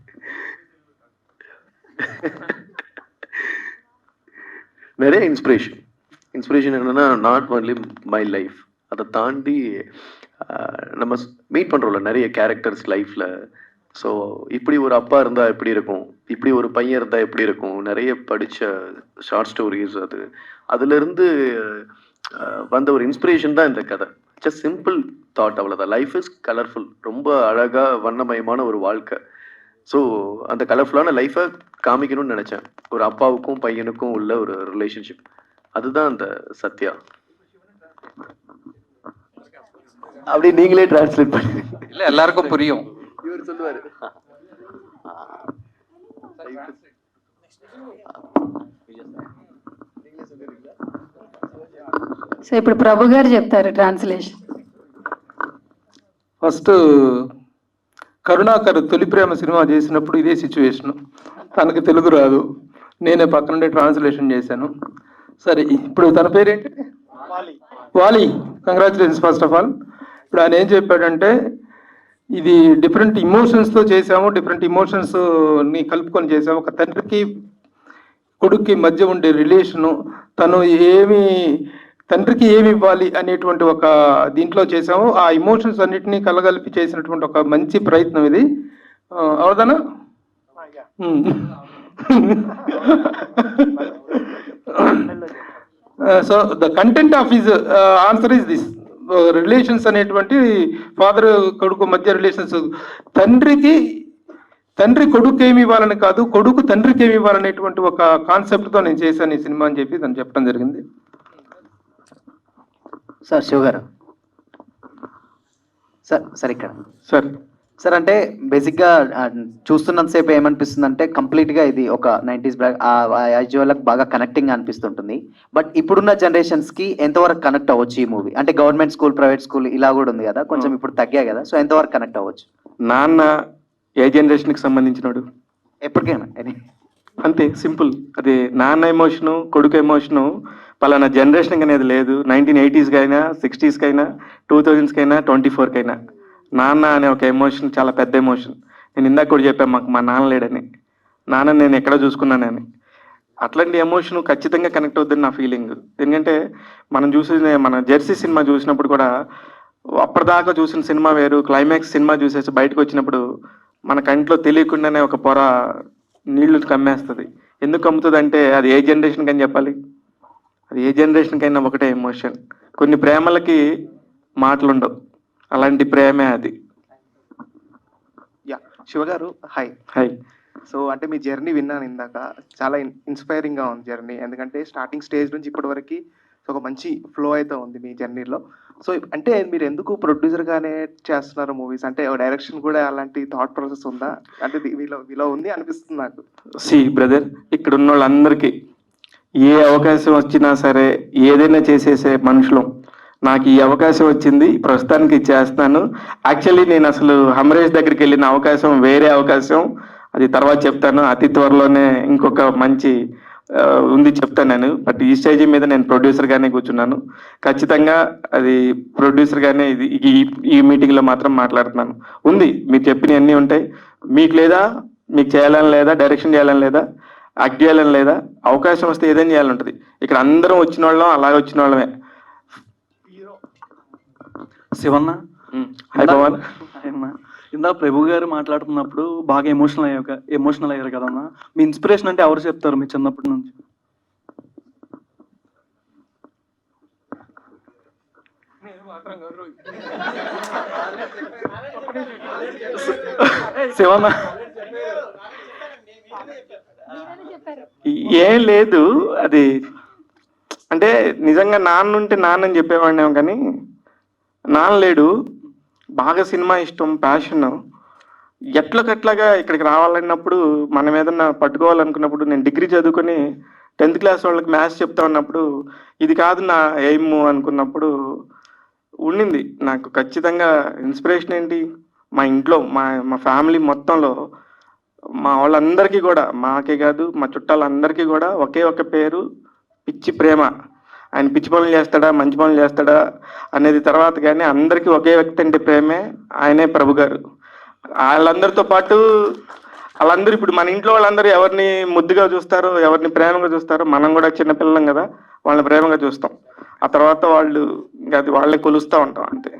நிறைய இன்ஸ்பிரேஷன் என்னன்னா நாட் ஒன்லி மை லைஃப், அதை தாண்டி நம்ம மீட் பண்றோம்ல நிறைய கேரக்டர்ஸ் லைஃப்ல. ஸோ இப்படி ஒரு அப்பா இருந்தா எப்படி இருக்கும், இப்படி ஒரு பையன் இருந்தா எப்படி இருக்கும், நிறைய படிச்ச ஷார்ட் ஸ்டோரிஸ், அதுல இருந்து வந்த ஒரு இன்ஸ்பிரேஷன் தான் இந்த கதை. ஜஸ்ட் சிம்பிள் தாட், அவ்வளோதான். லைஃப் இஸ் கலர்ஃபுல், ரொம்ப அழகா வண்ணமயமான ஒரு வாழ்க்கை. ஸோ அந்த கலர்ஃபுல்லான லைஃப்பை காமிக்கணும்னு நினைச்சேன். ஒரு அப்பாவுக்கும் பையனுக்கும் உள்ள ஒரு ரிலேஷன்ஷிப், அதுதான் அந்த சத்யா. அப்படி நீங்களே டிரான்ஸ்லேட் பண்ணி இல்லை எல்லாருக்கும் புரியும். இவர் சொல்லுவாரு. సో ఇప్పుడు ప్రభు గారు చెప్తారు ట్రాన్స్లేషన్. ఫస్ట్ కరుణాకర్ తొలి ప్రేమ సినిమా చేసినప్పుడు ఇదే సిచ్యువేషన్. తనకి తెలుగు రాదు, నేనే పక్కనుండే ట్రాన్స్లేషన్ చేశాను. సరే, ఇప్పుడు తన పేరేంటి? వాలి. Congratulations first of all. ఇప్పుడు ఆయన ఏం చెప్పాడంటే ఇది డిఫరెంట్ ఇమోషన్స్తో చేసాము, డిఫరెంట్ ఇమోషన్స్ని కలుపుకొని చేసాము. ఒక తండ్రికి కొడుక్కి మధ్య ఉండే రిలేషను, తను తండ్రికి ఏమి ఇవ్వాలి అనేటువంటి ఒక దీంట్లో చేసాము. ఆ ఇమోషన్స్ అన్నిటినీ కలగలిపి చేసినటువంటి ఒక మంచి ప్రయత్నం ఇది. అవుదనా? So the content of his answer is this. Relations అనేటువంటి ఫాదర్ కొడుకు మధ్య రిలేషన్స్, తండ్రి కొడుకు ఏమి ఇవ్వాలని కాదు, కొడుకు తండ్రికి ఏమి ఇవ్వాలనేటువంటి ఒక కాన్సెప్ట్తో నేను చేశాను ఈ సినిమా అని చెప్పి తను చెప్పడం జరిగింది. సార్ శివ గారు, సార్ ఇక్కడ సార్ అంటే బేసిక్గా చూస్తున్నంతసేపు ఏమనిపిస్తుంది అంటే కంప్లీట్గా ఇది ఒక 90s బ్లాక్ వాళ్ళకి బాగా కనెక్టింగ్ అనిపిస్తుంటుంది. బట్ ఇప్పుడున్న జనరేషన్స్కి ఎంతవరకు కనెక్ట్ అవ్వచ్చు ఈ మూవీ? అంటే గవర్నమెంట్ స్కూల్, ప్రైవేట్ స్కూల్ ఇలా కూడా ఉంది కదా, కొంచెం ఇప్పుడు తగ్గాయి కదా, సో ఎంతవరకు కనెక్ట్ అవ్వచ్చు? నాన్న ఏ జనరేషన్కి సంబంధించినాడు? ఎప్పటికైనా అంతే సింపుల్. అది నాన్న ఎమోషను, కొడుకు ఎమోషను పలానా జనరేషన్ అనేది లేదు. 1980s కైనా, 60s కైనా, 2000s కైనా, 24కైనా నాన్న అనే ఒక ఎమోషన్ చాలా పెద్ద ఎమోషన్. నేను ఇందాక కూడా చెప్పాను, మాకు మా నాన్న లేడని, నాన్న నేను ఎక్కడ చూసుకున్నానని. అట్లాంటి ఎమోషన్ ఖచ్చితంగా కనెక్ట్ అవుద్దని నా ఫీలింగ్. ఎందుకంటే మన జెర్సీ సినిమా చూసినప్పుడు కూడా అప్పటిదాకా చూసిన సినిమా వేరు, క్లైమాక్స్ సినిమా చూసేసి బయటకు వచ్చినప్పుడు మన కంట్లో తెలియకుండానే ఒక పొర నీళ్లు కమ్మేస్తుంది. ఎందుకు కమ్ముతుంది అంటే అది ఏ జనరేషన్కి అని చెప్పాలి, అది ఏ జనరేషన్కైనా ఒకటే ఎమోషన్. కొన్ని ప్రేమలకి మాటలుండవు, అలాంటి ప్రేమే అది. శివగారు హాయ్. సో అంటే మీ జర్నీ విన్నాను ఇందాక, చాలా ఇన్స్పైరింగ్గా ఉంది జర్నీ. ఎందుకంటే స్టార్టింగ్ స్టేజ్ నుంచి ఇప్పటి వరకు ఒక మంచి ఫ్లో అయితే ఉంది మీ జర్నీలో. సో అంటే మీరు ఎందుకు ప్రొడ్యూసర్గానే చేస్తున్నారు మూవీస్? అంటే డైరెక్షన్ కూడా అలాంటి థాట్ ప్రాసెస్ ఉందా? అంటే వీలో ఉంది అనిపిస్తుంది నాకు. సి బ్రదర్, ఇక్కడ ఉన్న వాళ్ళందరికీ ఏ అవకాశం వచ్చినా సరే ఏదైనా చేసేసే మనుషులు. నాకు ఈ అవకాశం వచ్చింది, ప్రస్తుతానికి చేస్తున్నాను. యాక్చువల్లీ నేను అసలు హమరేష్ దగ్గరికి వెళ్ళిన అవకాశం వేరే అవకాశం, అది తర్వాత చెప్తాను. అతి త్వరలోనే ఇంకొక మంచి ఉంది చెప్తాను నేను. బట్ ఈ స్టేజ్ మీద నేను ప్రొడ్యూసర్గానే కూర్చున్నాను. ఖచ్చితంగా అది ప్రొడ్యూసర్గానే ఈ మీటింగ్లో మాత్రం మాట్లాడుతున్నాను. ఉంది, మీరు చెప్పినవన్నీ ఉంటాయి. మీకు లేదా, మీకు చేయాలని లేదా, డైరెక్షన్ చేయాలని లేదా, యాక్ట్ చేయాలని లేదా, అవకాశం వస్తే ఏదైనా చేయాలని ఉంటుంది. ఇక్కడ అందరం వచ్చిన వాళ్ళం అలాగే వచ్చిన వాళ్ళమే. శివన్న, హాయ్ పవన్. ఇందా ప్రభు గారు మాట్లాడుతున్నప్పుడు బాగా ఎమోషనల్ అయ్యారు కదన్న. మీ ఇన్స్పిరేషన్ అంటే ఎవరు చెప్తారు మీ చిన్నప్పటి నుంచి? శివన్న, ఏం లేదు, అది అంటే నిజంగా నాన్న ఉంటే నాన్నని చెప్పేవాడినేమో, కానీ నాన్న లేడు. బాగా సినిమా ఇష్టం, ప్యాషన్. ఎట్లకట్లాగా ఇక్కడికి రావాలన్నప్పుడు, మనం ఏదన్నా పట్టుకోవాలనుకున్నప్పుడు, నేను డిగ్రీ చదువుకొని 10th క్లాస్ వాళ్ళకి మ్యాథ్స్ చెప్తా ఉన్నప్పుడు ఇది కాదు నా ఎయిమ్ అనుకున్నప్పుడు ఉండింది నాకు. ఖచ్చితంగా ఇన్స్పిరేషన్ ఏంటి, మా ఇంట్లో మా ఫ్యామిలీ మొత్తంలో మా వాళ్ళందరికీ కూడా, మాకే కాదు మా చుట్టాలందరికీ కూడా ఒకే ఒక పేరు, పిచ్చి ప్రేమ. ఆయన పిచ్చి పనులు చేస్తాడా మంచి పనులు చేస్తాడా అనేది తర్వాత, కానీ అందరికీ ఒకే వ్యక్తి అంటే ప్రేమే, ఆయనే ప్రభు గారు. వాళ్ళందరితో పాటు వాళ్ళందరూ ఇప్పుడు మన ఇంట్లో వాళ్ళందరూ ఎవరిని ముద్దుగా చూస్తారో, ఎవరిని ప్రేమగా చూస్తారో, మనం కూడా చిన్నపిల్లలం కదా, వాళ్ళని ప్రేమగా చూస్తాం. ఆ తర్వాత వాళ్ళు ఇంకా అది వాళ్ళని కొలుస్తూ ఉంటాం అంతే.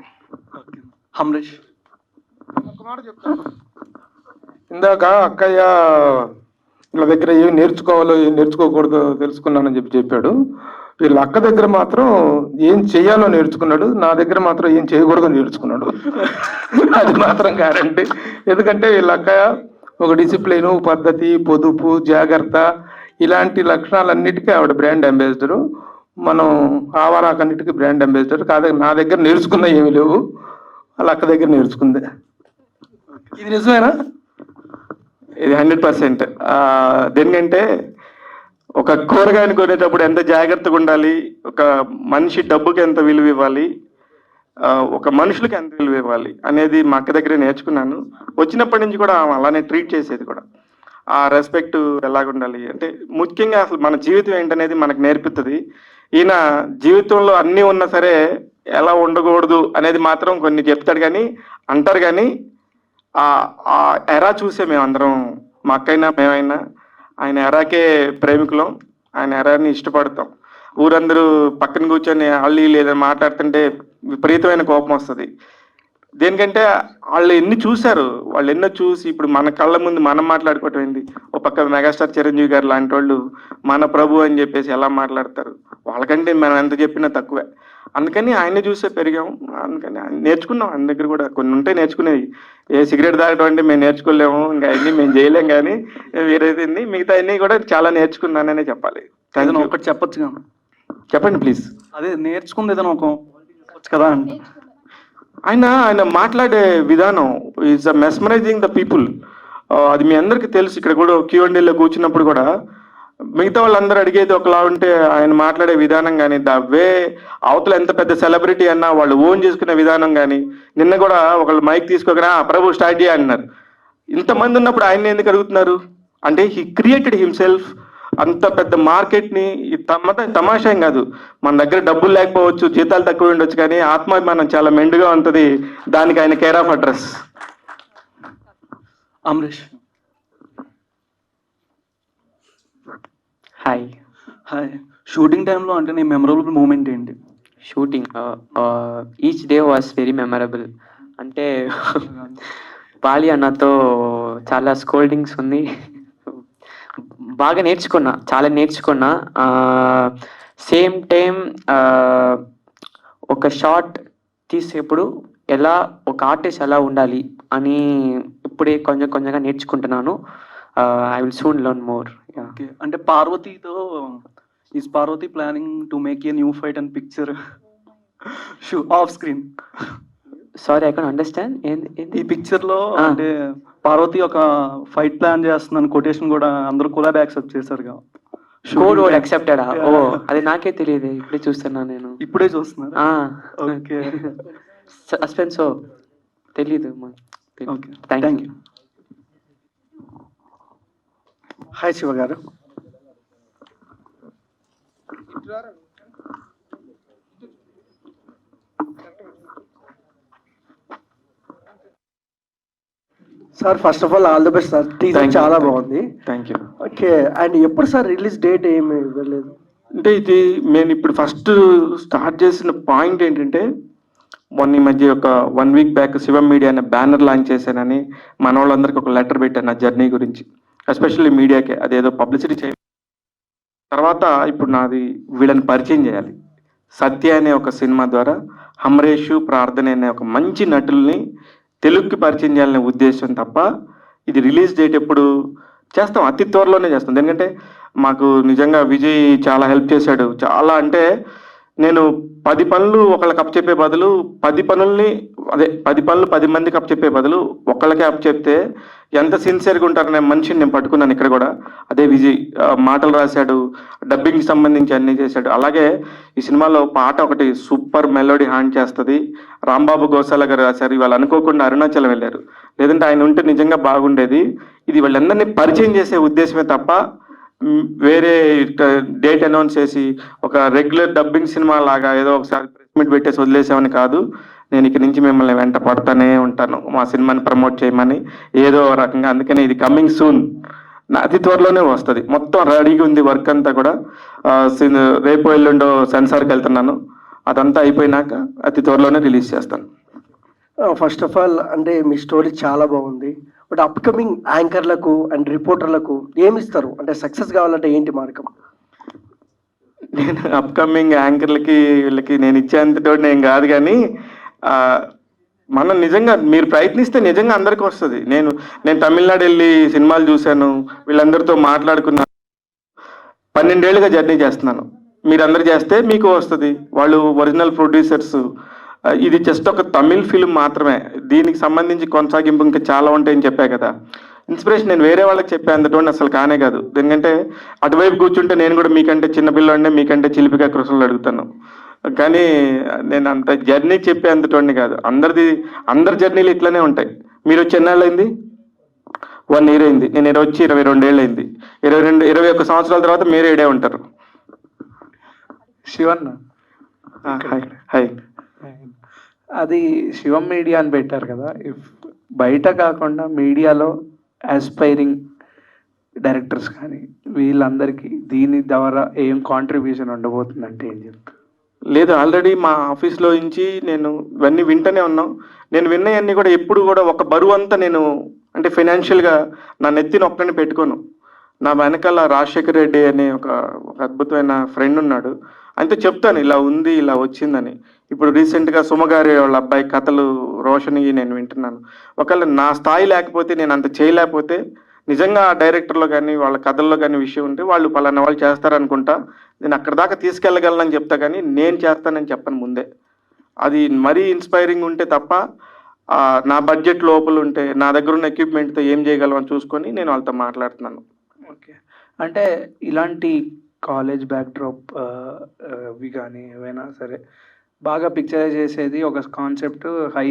అమరేష్, ఇందాక అక్కయ్య వీళ్ళ దగ్గర ఏం నేర్చుకోవాలో ఏం నేర్చుకోకూడదో తెలుసుకున్నానని చెప్పాడు. వీళ్ళ అక్క దగ్గర మాత్రం ఏం చేయాలో నేర్చుకున్నాడు, నా దగ్గర మాత్రం ఏం చేయకూడదో నేర్చుకున్నాడు. అది మాత్రం గ్యారంటీ. ఎందుకంటే వీళ్ళ అక్కయ్య ఒక డిసిప్లిన్, పద్ధతి, పొదుపు, జాగ్రత్త, ఇలాంటి లక్షణాలన్నిటికీ ఆవిడ బ్రాండ్ అంబాసిడరు. మనం ఆవారాకన్నిటికీ బ్రాండ్ అంబాసిడర్ కాదు. నా దగ్గర నేర్చుకున్న ఏమి లేవు, వాళ్ళ అక్క దగ్గర నేర్చుకుంది. ఇది నిజమేనా? ఇది 100%. దేనికంటే ఒక కూరగాయని కొనేటప్పుడు ఎంత జాగ్రత్తగా ఉండాలి, ఒక మనిషి డబ్బుకి ఎంత విలువ ఇవ్వాలి, ఒక మనుషులకి ఎంత విలువ ఇవ్వాలి అనేది మా అక్క దగ్గరే నేర్చుకున్నాను. వచ్చినప్పటి నుంచి కూడా ఆమె అలానే ట్రీట్ చేసేది కూడా. ఆ రెస్పెక్ట్ ఎలాగుండాలి అంటే, ముఖ్యంగా అసలు మన జీవితం ఏంటనేది మనకు నేర్పుతుంది. ఈయన జీవితంలో అన్నీ ఉన్నా సరే ఎలా ఉండకూడదు అనేది మాత్రం కొన్ని చెప్తాడు, కానీ అంటారు. కానీ ఆ ఎరా చూసే మేమందరం, మా అక్కైనా మేమైనా ఆయన ఎరాకే ప్రేమికులం, ఆయన ఎరాని ఇష్టపడతాం. ఊరందరూ పక్కన కూర్చొని వాళ్ళు లేదని మాట్లాడుతుంటే విపరీతమైన కోపం వస్తుంది. దేనికంటే వాళ్ళు ఎన్ని చూశారు, వాళ్ళు ఎన్నో చూసి ఇప్పుడు మన కళ్ళ ముందు మనం మాట్లాడుకోవటం ఏంది. ఒక పక్క మెగాస్టార్ చిరంజీవి గారు లాంటి వాళ్ళు మన ప్రభు అని చెప్పేసి ఎలా మాట్లాడతారు, వాళ్ళకంటే మనం ఎంత చెప్పినా తక్కువే. అందుకని ఆయన్ని చూసే పెరిగాం. అందుకని నేర్చుకున్నాం. ఆయన దగ్గర కూడా కొన్ని ఉంటాయి నేర్చుకునేవి. ఏ సిగరెట్ తాగడం అంటే మేము నేర్చుకోలేము, ఇంకా అన్నీ మేము చేయలేం, కానీ వేరేది మిగతా అన్నీ కూడా చాలా నేర్చుకున్నాననే చెప్పాలి. ఒకటి చెప్పొచ్చు కదా? చెప్పండి ప్లీజ్. అదే నేర్చుకుంది ఏదైనా ఒక కదా అండి. ఆయన మాట్లాడే విధానం ఈజ్ మెస్మరైజింగ్ ద పీపుల్. అది మీ అందరికీ తెలుసు. ఇక్కడ కూడా Q&Aలో కూర్చున్నప్పుడు కూడా మిగతా వాళ్ళందరూ అడిగేది ఒకలా ఉంటే, ఆయన మాట్లాడే విధానం కానీ, ద వే అవతల ఎంత పెద్ద సెలబ్రిటీ అన్నా వాళ్ళు ఓన్ చేసుకునే విధానం కానీ. నిన్న కూడా ఒకళ్ళు మైక్ తీసుకోగానే ప్రభు స్టార్ట్ చేయ అన్నారు. ఇంతమంది ఉన్నప్పుడు ఆయన ఎందుకు అడుగుతున్నారు అంటే, హీ క్రియేటెడ్ హిమ్సెల్ఫ్. అంత పెద్ద మార్కెట్ని తమాషా ఏం కాదు. మన దగ్గర డబ్బులు లేకపోవచ్చు, జీతాలు తక్కువ ఉండొచ్చు, కానీ ఆత్మాభిమానం చాలా మెండుగా ఉంటుంది. దానికి ఆయన care of address. Amaresh, hi. Hi. Shooting టైంలో అంటే నీ మెమరబుల్ మూమెంట్ ఏంటి? Shooting each day was very memorable. అంటే బాలి అన్నతో చాలా స్కోల్డింగ్స్ ఉంది, బాగా నేర్చుకున్నా, చాలా నేర్చుకున్నా. సేమ్ టైం ఒక షాట్ తీసేప్పుడు ఎలా ఒక ఆర్టిస్ట్ ఎలా ఉండాలి అని ఇప్పుడే కొంచెం కొంచెంగా నేర్చుకుంటున్నాను. I will soon learn more. Okay. అంటే పార్వతితో is Parvathi planning to make a new fight and picture of screen? Sorry, I can understand. ఈ పిక్చర్ లో అంటే పార్వతి ఒక ఫైట్ ప్లాన్ చేస్తున్నాను కొటేషన్ కూడా అందరూ కొలాబ్ యాక్సెప్ట్ చేశారు. కోడ్ వర్డ్ యాక్సెప్టెడా? ఓ, అది నాకే తెలియదు, ఇప్పుడే చూస్తున్నా నేను. ఇప్పుడే చూస్తున్నా? ఓకే. సస్పెన్స్ తెలీదు. Okay, thank you. Hi Shiva garu. Sir first of all the best sir. Teaser చాలా బాగుంది. Thank you. ఓకే, అండ్ ఎప్పుడు సార్ రిలీజ్ డేట్ ఏమి ఇవ్వలేదు? అంటే ఇది నేను ఇప్పుడు ఫస్ట్ స్టార్ట్ చేసిన పాయింట్ ఏంటంటే, మొన్న ఈ మధ్య ఒక 1 వీక్ బ్యాక్ శివం మీడియా అనే బ్యానర్ లాంచ్ చేశానని మన వాళ్ళందరికీ ఒక లెటర్ పెట్టాను నా జర్నీ గురించి, ఎస్పెషల్లీ మీడియాకే. అదేదో పబ్లిసిటీ చేయాలి. తర్వాత ఇప్పుడు నాది వీళ్ళని పరిచయం చేయాలి. సత్య అనే ఒక సినిమా ద్వారా హమరేషు, ప్రార్థన అనే ఒక మంచి నటుల్ని తెలుగుకి పరిచయం చేయాలనే ఉద్దేశం తప్ప, ఇది రిలీజ్ డేట్ ఎప్పుడు చేస్తాం, అతి త్వరలోనే చేస్తాం. ఎందుకంటే మాకు నిజంగా విజయ్ చాలా హెల్ప్ చేశాడు. చాలా అంటే నేను 10 పనులు ఒకళ్ళకి అప్ చెప్పే బదులు 10 పనుల్ని 10 మందికి అప్ చెప్పే బదులు ఒకళ్ళకే అప్ చెప్తే ఎంత సిన్సియర్గా ఉంటారనే మనిషిని నేను పట్టుకున్నాను ఇక్కడ కూడా. అదే విజయ్ మాటలు రాశాడు, డబ్బింగ్కి సంబంధించి అన్నీ చేశాడు. అలాగే ఈ సినిమాలో పాట ఒకటి సూపర్ మెలోడీ హాండ్ చేస్తుంది, రాంబాబు గోసాల గారు రాశారు. ఇవాళ అనుకోకుండా అరుణాచలం వెళ్ళారు, లేదంటే ఆయన ఉంటే నిజంగా బాగుండేది. ఇది వాళ్ళందరినీ పరిచయం చేసే ఉద్దేశమే తప్ప వేరే డేట్ అనౌన్స్ చేసి ఒక రెగ్యులర్ డబ్బింగ్ సినిమా లాగా ఏదో ఒకసారి ప్రెస్ మీట్ పెట్టేసి వదిలేసామని కాదు. నేను ఇక్కడి నుంచి మిమ్మల్ని వెంట పడుతూనే ఉంటాను మా సినిమాని ప్రమోట్ చేయమని ఏదో రకంగా. అందుకని ఇది కమింగ్ సూన్, అతి త్వరలోనే వస్తుంది. మొత్తం రెడీగా ఉంది వర్క్ అంతా కూడా. రేపు ఎల్లుండో సెన్సార్కి వెళ్తున్నాను, అదంతా అయిపోయినాక అతి త్వరలోనే రిలీజ్ చేస్తాను. ఫస్ట్ ఆఫ్ ఆల్ అంటే మీ స్టోరీ చాలా బాగుంది. బట్ అప్కమింగ్ యాంకర్లకు అండ్ రిపోర్టర్లకు ఏమి ఇస్తారు? అంటే సక్సెస్ కావాలంటే ఏంటి మార్గం? నేను అప్కమింగ్ యాంకర్లకి వీళ్ళకి నేను ఇచ్చేంత నేను కాదు, కానీ మనం నిజంగా మీరు ప్రయత్నిస్తే నిజంగా అందరికీ వస్తుంది. నేను తమిళనాడు వెళ్ళి సినిమాలు చూశాను, వీళ్ళందరితో మాట్లాడుకున్నాను. 12 ఏళ్ళుగా జర్నీ చేస్తున్నాను. మీరందరూ చేస్తే మీకు వస్తుంది. వాళ్ళు ఒరిజినల్ ప్రొడ్యూసర్స్. ఇది జస్ట్ ఒక తమిళ్ ఫిల్మ్ మాత్రమే, దీనికి సంబంధించి కొనసాగింపు ఇంకా చాలా ఉంటాయని చెప్పా కదా. ఇన్స్పిరేషన్ నేను వేరే వాళ్ళకి చెప్పే అందులోని అసలు కానే కాదు. ఎందుకంటే అటువైపు కూర్చుంటే నేను కూడా మీకంటే చిన్నపిల్లంటే మీకంటే చిలిపిగా కృషులు అడుగుతాను, కానీ నేను అంత జర్నీ చెప్పే అందులోని కాదు. అందరి జర్నీలు ఇట్లనే ఉంటాయి. మీరు వచ్చి ఎన్నాళ్ళైంది? 1 year అయింది. నేను వచ్చి 22 ఏళ్ళు అయింది. 21 సంవత్సరాల తర్వాత మీరు ఏడే ఉంటారు. శివన్న హాయ్. అది శివం మీడియా అని పెట్టారు కదా, బయట కాకుండా మీడియాలో ఆస్పైరింగ్ డైరెక్టర్స్ కానీ వీళ్ళందరికీ దీని ద్వారా ఏం కాంట్రిబ్యూషన్ ఉండబోతుందంటే ఏం చెప్తారు? లేదు, ఆల్రెడీ మా ఆఫీస్లో నుంచి నేను ఇవన్నీ వింటూనే ఉన్నాం. నేను విన్నవన్నీ కూడా ఎప్పుడు కూడా ఒక బరువు అంతా నేను అంటే ఫైనాన్షియల్గా నా నెత్తిని ఒక్కడిని పెట్టుకోను. నా వెనకాల రాజశేఖర్ రెడ్డి అనే ఒక అద్భుతమైన ఫ్రెండ్ ఉన్నాడు, ఆయనతో చెప్తాను ఇలా ఉంది ఇలా వచ్చిందని. ఇప్పుడు రీసెంట్గా సుమగారి వాళ్ళ అబ్బాయి కథలు రోషని నేను వింటున్నాను. ఒకవేళ నా స్థాయి లేకపోతే నేను అంత చేయలేకపోతే నిజంగా ఆ డైరెక్టర్లో కానీ వాళ్ళ కథల్లో కానీ విషయం ఉంటే వాళ్ళు పలానా వాళ్ళు చేస్తారనుకుంటా, నేను అక్కడ దాకా తీసుకెళ్ళగలనని చెప్తా, కానీ నేను చేస్తానని చెప్పను ముందే. అది మరీ ఇన్స్పైరింగ్ ఉంటే తప్ప నా బడ్జెట్ లోపల ఉంటే నా దగ్గర ఉన్న ఎక్విప్మెంట్తో ఏం చేయగలమని చూసుకొని నేను వాళ్ళతో మాట్లాడుతున్నాను. ఓకే, అంటే ఇలాంటి కాలేజ్ బ్యాక్డ్రాప్ అవి కానీ ఏవైనా సరే బాగా పిక్చరైజ్ చేసేది ఒక కాన్సెప్ట్ హై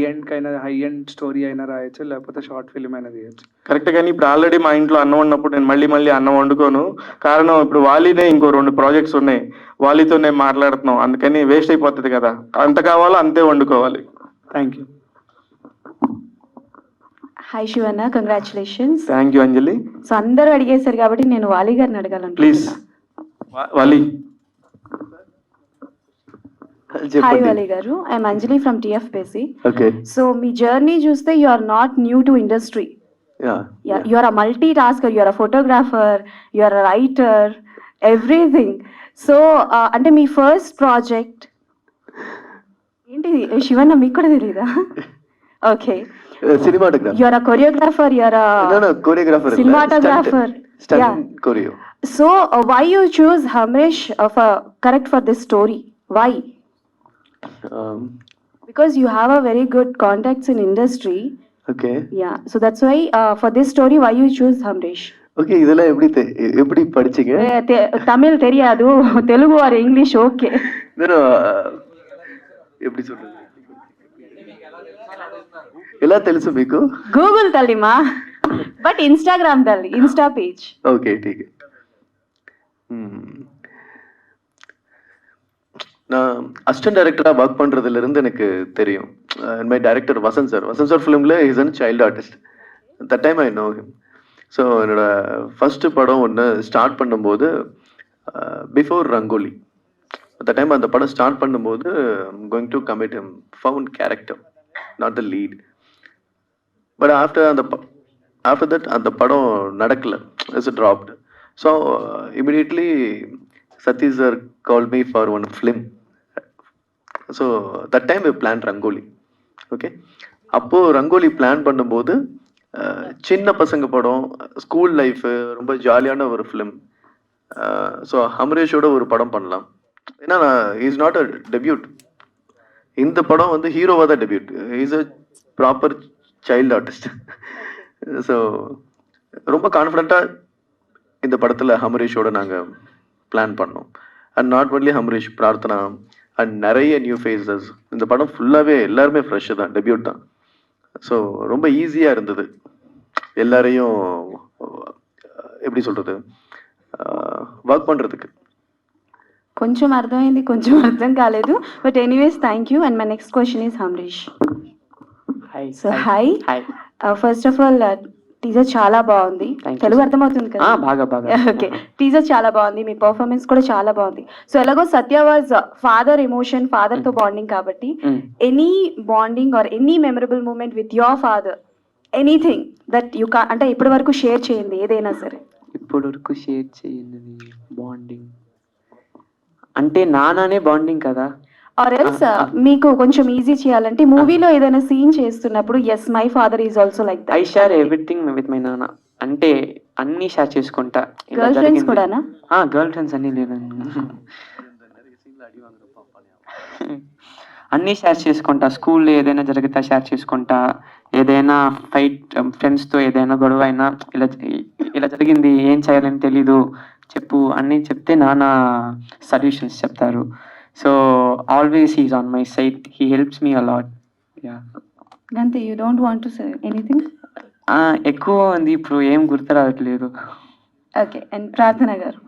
ఎండ్ స్టోరీ అయినా రాయొచ్చు, లేకపోతే షార్ట్ ఫిల్మ్ అయినా తీయచ్చు. కరెక్ట్, కానీ ఇప్పుడు ఆల్రెడీ మా ఇంట్లో అన్నం ఉన్నప్పుడు నేను మళ్ళీ అన్నం వండుకోను. కారణం ఇప్పుడు వాలీనే ఇంకో 2 ప్రాజెక్ట్స్ ఉన్నాయి, వాలీతో నేను మాట్లాడుతున్నాం, అందుకని వేస్ట్ అయిపోతుంది కదా. అంత కావాలో అంతే వండుకోవాలి. Thank you. Hi Shivanna, congratulations. Thank you Anjali. So అందరూ అడిగేశారు కాబట్టి నేను వాలి గారిని ప్లీజ్. వాలి. Hi Vali garu, I'm Anjali from TFPC. Okay. So మీ జర్నీ చూస్తే you are not new to industry. You are a multitasker, you are a photographer, you are a writer, everything. So అంటే మీ ఫస్ట్ ప్రాజెక్ట్ ఏంటి శివన్న, మీకు కూడా తెలీదా? Okay. Cinematographer. You are a choreographer. You are a choreographer. Cinematographer. Stunt choreo. So why you choose Hamresh correct for this story? Why? Because you have a very good contacts in industry. Okay. Yeah. So that's why for this story, why you choose Hamresh? Okay, இதெல்லாம் எப்படி படிச்சீங்க? தமிழ் தெரியாது, Telugu or English okay. எப்படி சொல்றது? ఎలా తెలుసు మీకు? Google తల్లిమా, బట్ ఇన్స్టాగ్రామ్ తల్లి, ఇన్స్టా పేజ్. ఓకే, ఠీక్. நான் அசிஸ்டன்ட் டைரக்டராக ஒர்க் பண்ணுறதுலேருந்து எனக்கு தெரியும். மை டைரக்டர் வசந்த் சார் ஃபிலிமில் is an child artist. That time I know him. So என்னோட ஃபஸ்ட்டு படம் ஒன்று ஸ்டார்ட் பண்ணும்போது பிஃபோர் ரங்கோலி, அந்த டைம் அந்த படம் ஸ்டார்ட் பண்ணும்போது going to commit him found character, not the lead. But after that அந்த படம் நடக்கலை, it's dropped. So immediately Sati sir called me for one film. So that time we planned Rangoli. Okay. அப்போ rangoli plan பண்ணும்போது சின்ன பசங்க படம், school life, ரொம்ப ஜாலியான ஒரு ஃபிலிம். ஸோ அமரேஷோட ஒரு படம் பண்ணலாம். ஏன்னா இஸ் நாட் அ டெபியூட். இந்த படம் வந்து ஹீரோவாக தான் debut. Is a proper child artist. So ரொம்ப கான்ஃபிடண்ட்டாக இந்த படத்தில் அமரேஷோட நாங்கள் பிளான் பண்ணோம். And not only ஹம்ரீஷ், Prarthana and நிறைய நியூ ஃபேஸஸ். இந்த படம் ஃபுல்லாகவே எல்லாருமே ஃப்ரெஷ்ஷு தான், டெபியூட் தான். ஸோ ரொம்ப ஈஸியாக இருந்தது எல்லாரையும் எப்படி சொல்கிறது వర్క్ பண்ணுறதுக்கு. కొంచెం అర్థమైంది, కొంచెం అర్థం కాలేదు. But anyways thank you. And my next question is Hamrish. So hi. First of all teaser చాలా బాగుంది. తెలుగు అర్థమవుతుంది కదా? బాగా బాగా. ఓకే, టీజర్ చాలా బాగుంది, మీ పర్ఫార్మెన్స్ కూడా చాలా బాగుంది. సో ఎలాగో Satya was father emotion, father తో బాండింగ్ కాబట్టి any bonding or any memorable moment with your father, anything that you అంటే ఇప్పటి వరకు షేర్ చేయండి ఏదైనా సరే. ఇప్పటి వరకు షేర్ చేయండి బాండింగ్ అంటే నాన్ననే బాండింగ్ కదా. ఆర్ ఎల్స్ మీకు కొంచెం ఈజీ చేయాలంటే మూవీలో ఏదైనా సీన్ చేస్తున్నప్పుడు yes my father is also like that. I share everything with my నాన్న. అంటే అన్ని షేర్ చేసుకుంటా. గర్ల్ ఫ్రెండ్స్ కూడానా? గర్ల్ ఫ్రెండ్స్ అన్ని లేదండి, అన్నీ షేర్ చేసుకుంటా. స్కూల్లో ఏదైనా జరిగితే షేర్ చేసుకుంటా. ఏదైనా ఫైట్ ఫ్రెండ్స్తో ఏదైనా గొడవ అయినా ఇలా ఇలా జరిగింది, ఏం చేయాలని తెలీదు, చెప్పు అన్నీ చెప్తే నాన్న సొల్యూషన్స్ చెప్తారు. So always he's on my side, he helps me a lot. Ya అంతే. You don't want to say anything? ఎక్కువ ఉంది, ఇప్పుడు ఏం గుర్తు రావట్లేదు. ఓకే. అండ్ ప్రార్థన garu.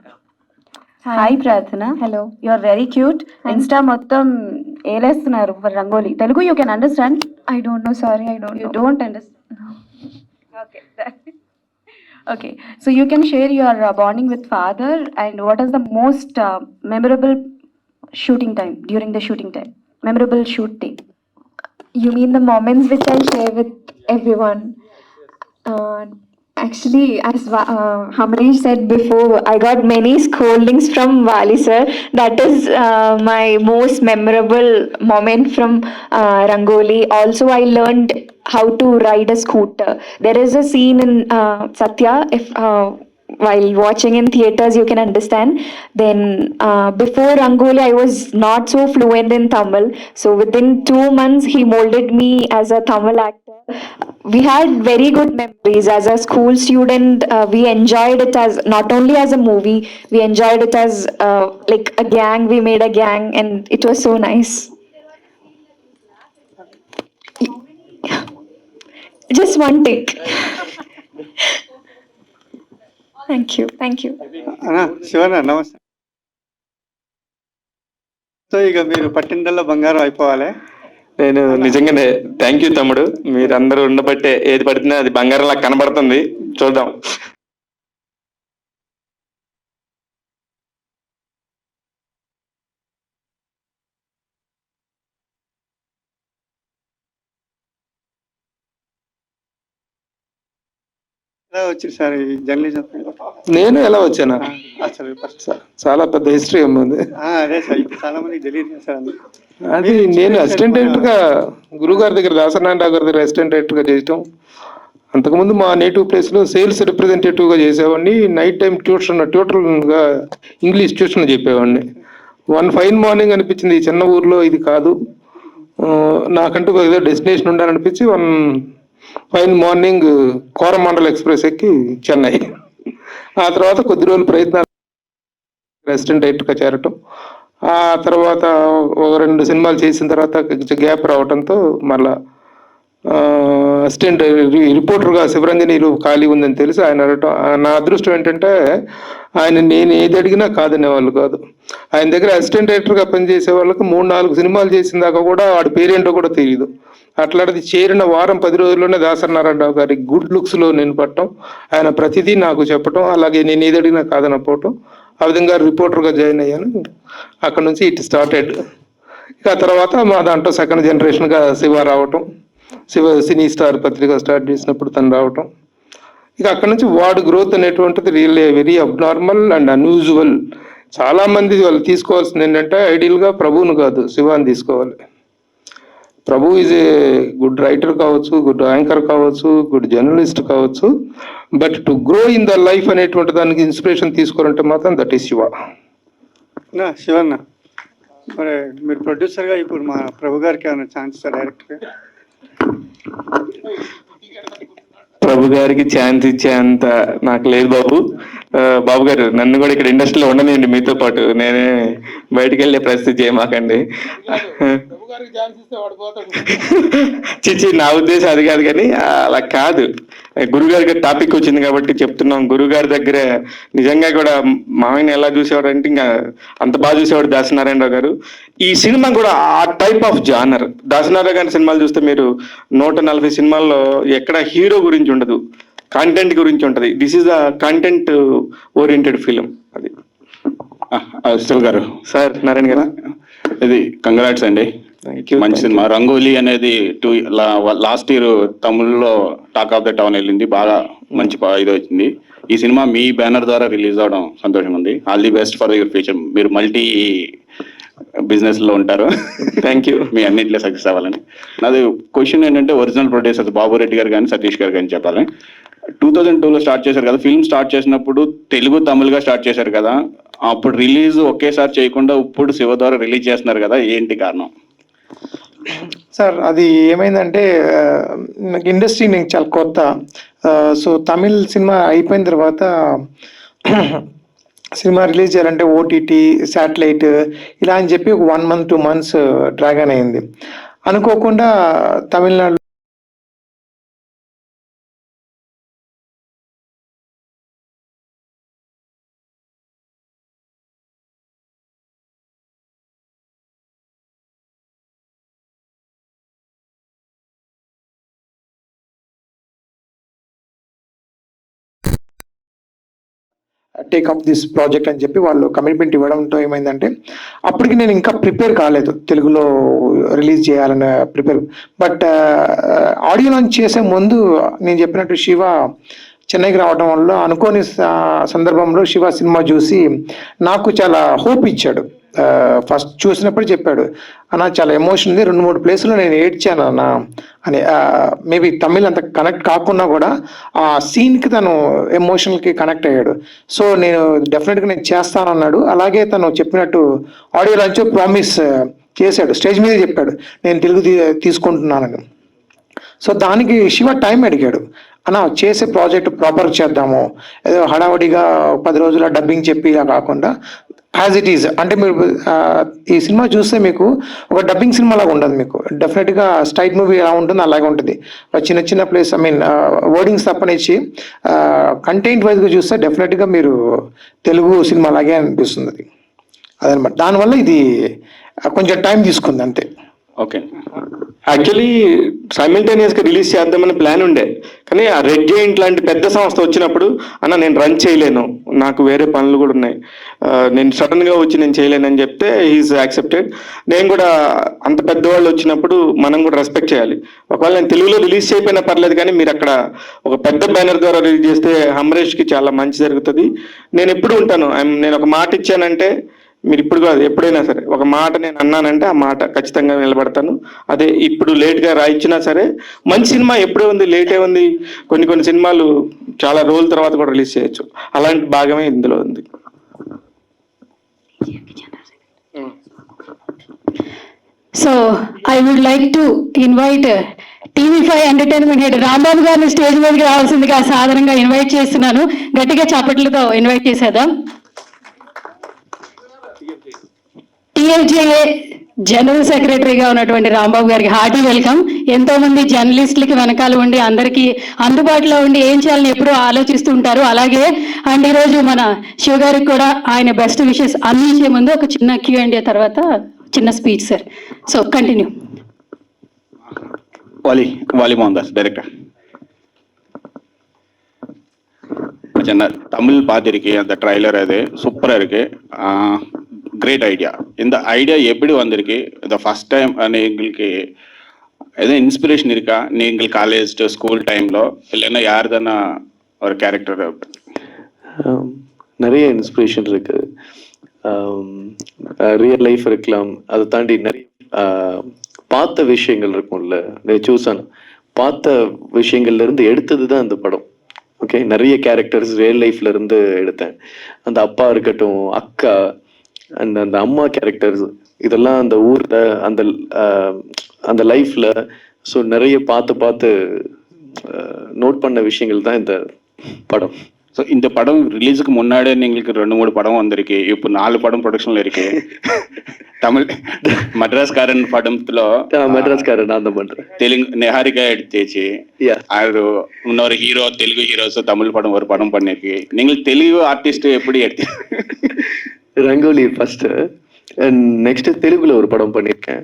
Hi Prarthana. Hello. You are very cute. Insta మొత్తం ఏలేస్తున్నారు for Rangoli. Telugu you can understand? I don't know, sorry, I don't You know. don't understand? Okay. Okay. So you can share your bonding with father, and what is the most memorable shooting time, during the shooting time? Memorable shoot day. You mean the moments which I share with everyone? Actually, as Hamresh said before, I got many scoldings from Wali sir. That is my most memorable moment from Rangoli. Also, I learned how to ride a scooter. There is a scene in Satya, if while watching in theaters you can understand. Then before Rangoli I was not so fluent in Tamil, so within 2 months he molded me as a Tamil actor. We had very good memories as a school student. We enjoyed it as not only as a movie, we enjoyed it as like a gang. We made a gang and it was so nice. Just one take. Thank you. Shivanna namaste. So ఇక మీరు పట్టిందల్లో బంగారం అయిపోవాలి. నేను నిజంగానే thank you తమ్ముడు. మీరందరూ ఉండబట్టే ఏది పడితే అది బంగారంలా కనబడుతుంది. చూద్దాం. ఎలా వచ్చారు సార్ ఈ జర్నలిజం? నేను ఎలా వచ్చానా? అసలు ఫస్ట్ చాలా పెద్ద హిస్టరీ ఉంది. అదే సార్, ఇప్పుడు చాలా మందికి తెలియదు సార్. అది నేను అసిస్టెంట్ డైరెక్టర్ గా గురుగారి దగ్గర, దాసనారాయణ గారి దగ్గర అసిస్టెంట్ డైరెక్టర్ గా చేయటం. అంతకుముందు మా నేటివ్ ప్లేస్ లో సేల్స్ రిప్రజెంటేటివ్ గా చేసేవాడిని. నైట్ టైం ట్యూటర్ గా ఇంగ్లీష్ ట్యూషన్ చెప్పేవాడిని. వన్ ఫైన్ మార్నింగ్ అనిపించింది, ఈ చిన్న ఊర్లో ఇది కాదు, నాకంటూ ఏదో డెస్టినేషన్ ఉండాలనిపించి one fine morning Coromandel Express ఎక్కి చెన్నై. ఆ తర్వాత కొద్ది రోజులు ప్రయత్నాలు అసిస్టెంట్ డైరెక్టర్గా చేరటం. ఆ తర్వాత ఒక 2 సినిమాలు చేసిన తర్వాత గ్యాప్ రావడంతో మళ్ళా అసిస్టెంట్ రిపోర్టర్గా శివరంజనిలో ఖాళీ ఉందని తెలిసి ఆయన అడగటం, నా అదృష్టం ఏంటంటే ఆయన నేను ఏది అడిగినా కాదనేవాళ్ళు కాదు. ఆయన దగ్గర అసిస్టెంట్ డైరెక్టర్గా పనిచేసే వాళ్ళకి 3-4 సినిమాలు చేసిన దాకా కూడా వాడి పేరేంటో కూడా తెలియదు. అట్లాంటిది చేరిన వారం 10 రోజుల్లోనే దాసనారాయణరావు గారి గుడ్ లుక్స్లో నేను పట్టడం, ఆయన ప్రతిదీ నాకు చెప్పటం, అలాగే నేను ఏది అడిగినా కాదనపోవటం, ఆ విధంగా రిపోర్టర్గా జాయిన్ అయ్యాను. అక్కడ నుంచి ఇట్ స్టార్టెడ్. ఇక ఆ తర్వాత మా దాంట్లో సెకండ్ జనరేషన్గా శివ రావటం, శివ సినీ స్టార్ పత్రిక స్టార్ట్ చేసినప్పుడు తను రావటం, ఇక అక్కడ నుంచి వార్డ్ గ్రోత్ అనేటువంటిది really very abnormal and unusual. చాలామంది వాళ్ళు తీసుకోవాల్సింది ఏంటంటే ఐడియల్గా ప్రభువును కాదు, శివాని తీసుకోవాలి. ప్రభు ఈజ్ ఏ గుడ్ రైటర్ కావచ్చు, గుడ్ యాంకర్ కావచ్చు, గుడ్ జర్నలిస్ట్ కావచ్చు, but to grow in the life అనేటువంటి దానికి ఇన్స్పిరేషన్ తీసుకోవాలంటే మాత్రం దట్ ఈస్ శివ. శివన్న, మరి మీరు ప్రొడ్యూసర్గా ఇప్పుడు మా ప్రభు గారికి ఏమైనా ఛాన్స్ ఇస్తారు డైరెక్ట్గా? ప్రభు గారికి ఛాన్స్ ఇచ్చేంత నాకు లేదు బాబు. బాబు గారు నన్ను కూడా ఇక్కడ ఇండస్ట్రీలో ఉండనివ్వండి, మీతో పాటు నేనే బయటికి వెళ్ళే పరిస్థితి చేయమాకండి. చిచి, నా ఉద్దేశం అది కాదు, కానీ అలా కాదు. గురుగారి టాపిక్ వచ్చింది కాబట్టి చెప్తున్నాం. గురుగారి దగ్గర నిజంగా కూడా మామయ్యని ఎలా చూసేవాడు అంటే ఇంకా అంత బాగా చూసేవాడు దాసనారాయణరావు గారు. ఈ సినిమా కూడా ఆ టైప్ ఆఫ్ జానర్. దాసనారాయణ గారి సినిమాలు చూస్తే మీరు 140 సినిమాల్లో ఎక్కడ హీరో గురించి ఉండదు, కంటెంట్ గురించి ఉంటుంది. This is the content oriented film. అది శివ గారు. సార్ నారాయణ గారు, ఇది కంగ్రాట్స్ అండి, మంచి సినిమా. రంగోలీ అనేది లాస్ట్ ఇయర్ తమిళ్లో టాక్ ఆఫ్ ద టౌన్ వెళ్ళింది, బాగా మంచి ఇది వచ్చింది. ఈ సినిమా మీ బ్యానర్ ద్వారా రిలీజ్ అవడం సంతోషంగా ఉంది. All the best for your future. మీరు మల్టీ బిజినెస్ లో ఉంటారు. Thank you. మీ అన్నింటిలో సక్సెస్ అవ్వాలని. నాది క్వశ్చన్ ఏంటంటే, ఒరిజినల్ ప్రొడ్యూసర్స్ బాబు రెడ్డి గారు కానీ సతీష్ గారు కానీ చెప్పాలి. 2002లో స్టార్ట్ చేశారు కదా ఫిల్మ్. స్టార్ట్ చేసినప్పుడు తెలుగు తమిళ్గా స్టార్ట్ చేశారు కదా, అప్పుడు రిలీజ్ ఒకేసారి చేయకుండా ఇప్పుడు శివ ద్వారా రిలీజ్ చేస్తున్నారు కదా, ఏంటి కారణం? సార్ అది ఏమైందంటే, నాకు ఇండస్ట్రీ నేను చాలా కొత్త. సో తమిళ్ సినిమా అయిపోయిన తర్వాత సినిమా రిలీజ్ చేయాలంటే ఓటీటీ, శాటిలైట్ ఇలా అని చెప్పి ఒక 1 month 2 months డ్రాగన్ అయింది. అనుకోకుండా Tamil Nadu take up this project అని చెప్పి వాళ్ళు కమిట్మెంట్ ఇవ్వడంతో ఏమైందంటే, అప్పటికి నేను ఇంకా ప్రిపేర్ కాలేదు తెలుగులో రిలీజ్ చేయాలని ప్రిపేర్. బట్ ఆడియో లాంచ్ చేసే ముందు నేను చెప్పినట్టు శివ చెన్నైకి రావడం వల్ల అనుకోని సందర్భంలో శివ సినిమా చూసి నాకు చాలా హోప్ ఇచ్చాడు. ఫస్ట్ చూసినప్పుడు చెప్పాడు, అన్న చాలా ఎమోషన్ ఉంది, 2-3 ప్లేసుల్లో నేను ఏడ్చాను అన్న అని. మేబీ తమిళ్ అంత కనెక్ట్ కాకుండా కూడా ఆ సీన్కి తను ఎమోషనల్కి కనెక్ట్ అయ్యాడు. సో నేను డెఫినెట్గా నేను చేస్తానన్నాడు. అలాగే తను చెప్పినట్టు ఆడియో లాంచ్ ప్రామిస్ చేశాడు, స్టేజ్ మీద చెప్పాడు నేను తెలుగు తీసుకుంటున్నానని. సో దానికి శివ టైం అడిగాడు, అన్న చేసే ప్రాజెక్ట్ ప్రాపర్ చేద్దాము, ఏదో హడావడిగా 10 రోజుల డబ్బింగ్ చెప్పి ఇలా కాకుండా యాజ్ ఇట్ ఈజ్. అంటే మీరు ఈ సినిమా చూస్తే మీకు ఒక డబ్బింగ్ సినిమా లాగా ఉండదు, మీకు డెఫినెట్గా స్ట్రైట్ మూవీ ఎలా ఉంటుంది అలాగే ఉంటుంది. చిన్న చిన్న ప్లేస్ వర్డింగ్స్ తప్పనిచ్చి కంటెంట్ వైజ్గా చూస్తే డెఫినెట్గా మీరు తెలుగు సినిమా లాగే అనిపిస్తుంది. అదనమాట, దానివల్ల ఇది కొంచెం టైం తీసుకుంది అంతే. ఓకే, యాక్చువల్లీ సైమిల్టేనియస్గా రిలీజ్ చేద్దామని ప్లాన్ ఉండే, కానీ ఆ రెడ్ జెయింట్ లాంటి పెద్ద సంస్థ వచ్చినప్పుడు అన్న నేను రన్ చేయలేను, నాకు వేరే పనులు కూడా ఉన్నాయి, నేను సడన్గా వచ్చి నేను చేయలేనని చెప్తే హీఈస్ యాక్సెప్టెడ్. నేను కూడా అంత పెద్దవాళ్ళు వచ్చినప్పుడు మనం కూడా రెస్పెక్ట్ చేయాలి. ఒకవేళ నేను తెలుగులో రిలీజ్ చేయకపోయినా పర్లేదు, కానీ మీరు అక్కడ ఒక పెద్ద బ్యానర్ ద్వారా రిలీజ్ చేస్తే అమరేష్కి చాలా మంచి జరుగుతుంది. నేను ఎప్పుడు ఉంటాను, నేను ఒక మాట ఇచ్చానంటే మీరు ఇప్పుడు కాదు ఎప్పుడైనా సరే ఒక మాట నేను అన్నానంటే ఆ మాట ఖచ్చితంగా నిలబడతాను. అదే ఇప్పుడు లేట్గా రాయించినా సరే మంచి సినిమా ఎప్పుడే ఉంది, లేటే ఉంది. కొన్ని సినిమాలు చాలా రోజుల తర్వాత కూడా రిలీజ్ చేయొచ్చు, అలాంటి భాగమే ఇందులో ఉంది. So I would like to invite TV5 entertainment head Rambabu గారిని స్టేజ్ మీదకి రావాల్సిందిగా సాధారణంగా ఇన్వైట్ చేస్తున్నాను. గట్టిగా చప్పట్లతో ఇన్వైట్ చేసేద్దాం. TFJA జనరల్ సెక్రటరీగా ఉన్నటువంటి రాంబాబు గారికి హార్టీ వెల్కమ్. ఎంతో మంది జర్నలిస్టులకి వెనకాల ఉండి అందరికీ అందుబాటులో ఉండి ఏం చేయాలని ఎప్పుడూ ఆలోచిస్తూ ఉంటారు. అలాగే అండ్ ఈరోజు మన శివ గారికి కూడా ఆయన బెస్ట్ విషెస్ అందించే ముందు ఒక చిన్న Q&A తర్వాత చిన్న speech sir. So continue. Vaali Mohandas director. Tamil பார்த்துருக்கேன், அந்த ட்ரைலர் அது சூப்பராக இருக்கு. Great idea. இந்த ஐடியா எப்படி வந்திருக்கு? இந்த ஃபர்ஸ்ட் டைம் எங்களுக்கு எதுவும் இன்ஸ்பிரேஷன் இருக்கா? நீங்கள் காலேஜ் ஸ்கூல் டைம்ல இல்லைன்னா யார் தானே ஒரு கேரக்டர்? நிறைய இன்ஸ்பிரேஷன் இருக்கு. ரியல் லைஃப் இருக்கலாம், அதை தாண்டி நிறைய பார்த்த விஷயங்கள் இருக்கும்ல, சூஸான பார்த்த விஷயங்கள்ல இருந்து எடுத்தது தான் அந்த படம். ஓகே, நிறைய கேரக்டர்ஸ் ரியல் லைஃப்ல இருந்து எடுத்தேன். அந்த அப்பா இருக்கட்டும், அக்கா அண்ட் அந்த அம்மா கேரக்டர்ஸ், இதெல்லாம் அந்த ஊர்ல அந்த அந்த லைஃப்ல ஸோ நிறைய பார்த்து நோட் பண்ண விஷயங்கள் தான் இந்த படம். ஸோ இந்த படம் ரிலீஸுக்கு முன்னாடியே எங்களுக்கு 2-3 படம் வந்திருக்கு. இப்போ 4 படம் ப்ரொடக்ஷன்ல இருக்கு. தமிழ் மட்ராஸ்காரன் படத்துல மட்ராஸ்காரன் நான் தான் பண்றேன். தெலுங்கு நிஹாரிகா எடுத்துச்சு. அது இன்னொரு ஹீரோ தெலுங்கு ஹீரோஸ் தமிழ் படம் ஒரு படம் பண்ணிருக்கு. நீங்கள் தெலுங்கு ஆர்டிஸ்ட் எப்படி எடுத்து? ரங்கோலி ஃபர்ஸ்ட், நெக்ஸ்ட் தெலுங்குல ஒரு படம் பண்ணியிருக்கேன்,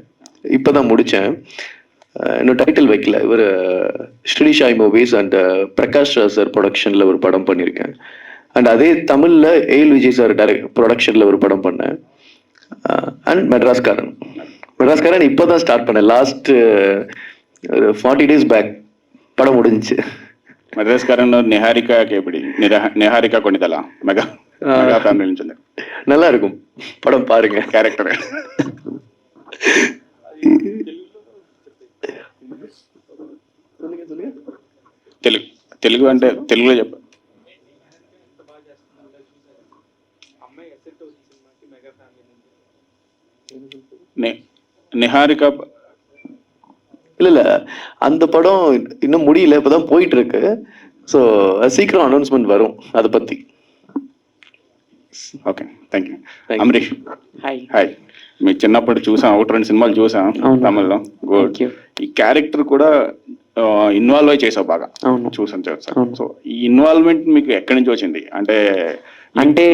இப்பதான் முடிச்சேன். இன்னும் டைட்டில் வைக்கல. இவர் Shri Sai movies and Prakash Raj sir ப்ரொடக்ஷன்ல ஒரு படம் பண்ணியிருக்கேன். அண்ட் அதே தமிழ்ல ஏஎல் விஜய் சார் ப்ரொடக்ஷன்ல ஒரு படம் பண்ணேன். அண்ட் மெட்ராஸ்காரன் இப்போதான் ஸ்டார்ட் பண்ணேன். லாஸ்ட் 40 days பேக் படம் முடிஞ்சிச்சு. மெட்ராஸ்காரன் நிஹாரிகாக்கு எப்படி? நிஹாரிகா கொண்டிதலாம் மெகா ஃபேமிலின்னு சொல்லி நல்லா இருக்கும் படம், பாருங்க. கேரக்டர் తెలుగు అంటే తెలుగులో చెప్ప. நிஹாரிகா இல்ல அந்த படம் இன்னும் முடியல, இப்பதான் போயிட்டு இருக்கு. ஸோ சீக்கிரம் அனௌன்ஸ்மெண்ட் வரும் அதை பத்தி. Okay, thank you. Amrish hi. మీ చిన్నప్పుడు చూసాం, 1-2 సినిమాలు చూసాం తమిళ్లో. గుడ్. ఈ క్యారెక్టర్ కూడా ఇన్వాల్వ్ అయి చేసావు బాగా, చూసాను సార్. సో ఈ ఇన్వాల్వ్మెంట్ మీకు ఎక్కడి నుంచి వచ్చింది? అంటే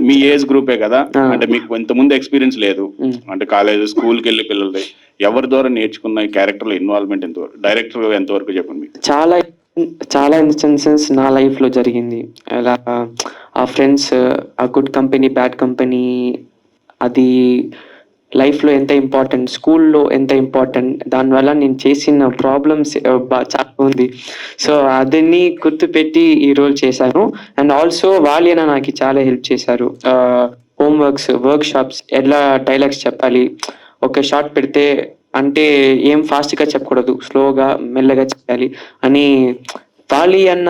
మీ ఏజ్ గ్రూపే కదా, అంటే మీకు ఇంతకుముందు ఎక్స్పీరియన్స్ లేదు, అంటే కాలేజ్ స్కూల్కి వెళ్ళి పిల్లలది ఎవరి ద్వారా నేర్చుకున్న ఈ క్యారెక్టర్లో ఇన్వాల్వ్మెంట్ ఎంతవరకు? డైరెక్టర్ ఎంతవరకు చెప్పండి మీకు. చాలా ఇన్స్టెన్సెస్ నా లైఫ్లో జరిగింది. అలా ఆ ఫ్రెండ్స్, ఆ గుడ్ కంపెనీ, బ్యాడ్ కంపెనీ, అది లైఫ్లో ఎంత ఇంపార్టెంట్, స్కూల్లో ఎంత ఇంపార్టెంట్, దానివల్ల నేను చేసిన ప్రాబ్లమ్స్ చాలా ఉంది. సో అదన్నీ గుర్తుపెట్టి ఈ రోల్ చేశాను. అండ్ ఆల్సో వాళ్ళైనా నాకు చాలా హెల్ప్ చేశారు. హోంవర్క్స్, వర్క్ షాప్స్, ఎలా డైలాగ్స్ చెప్పాలి, ఒక షార్ట్ పెడితే అంటే ఏం ఫాస్ట్గా చెప్పకూడదు, స్లోగా మెల్లగా చెప్పాలి అని వాలి అన్న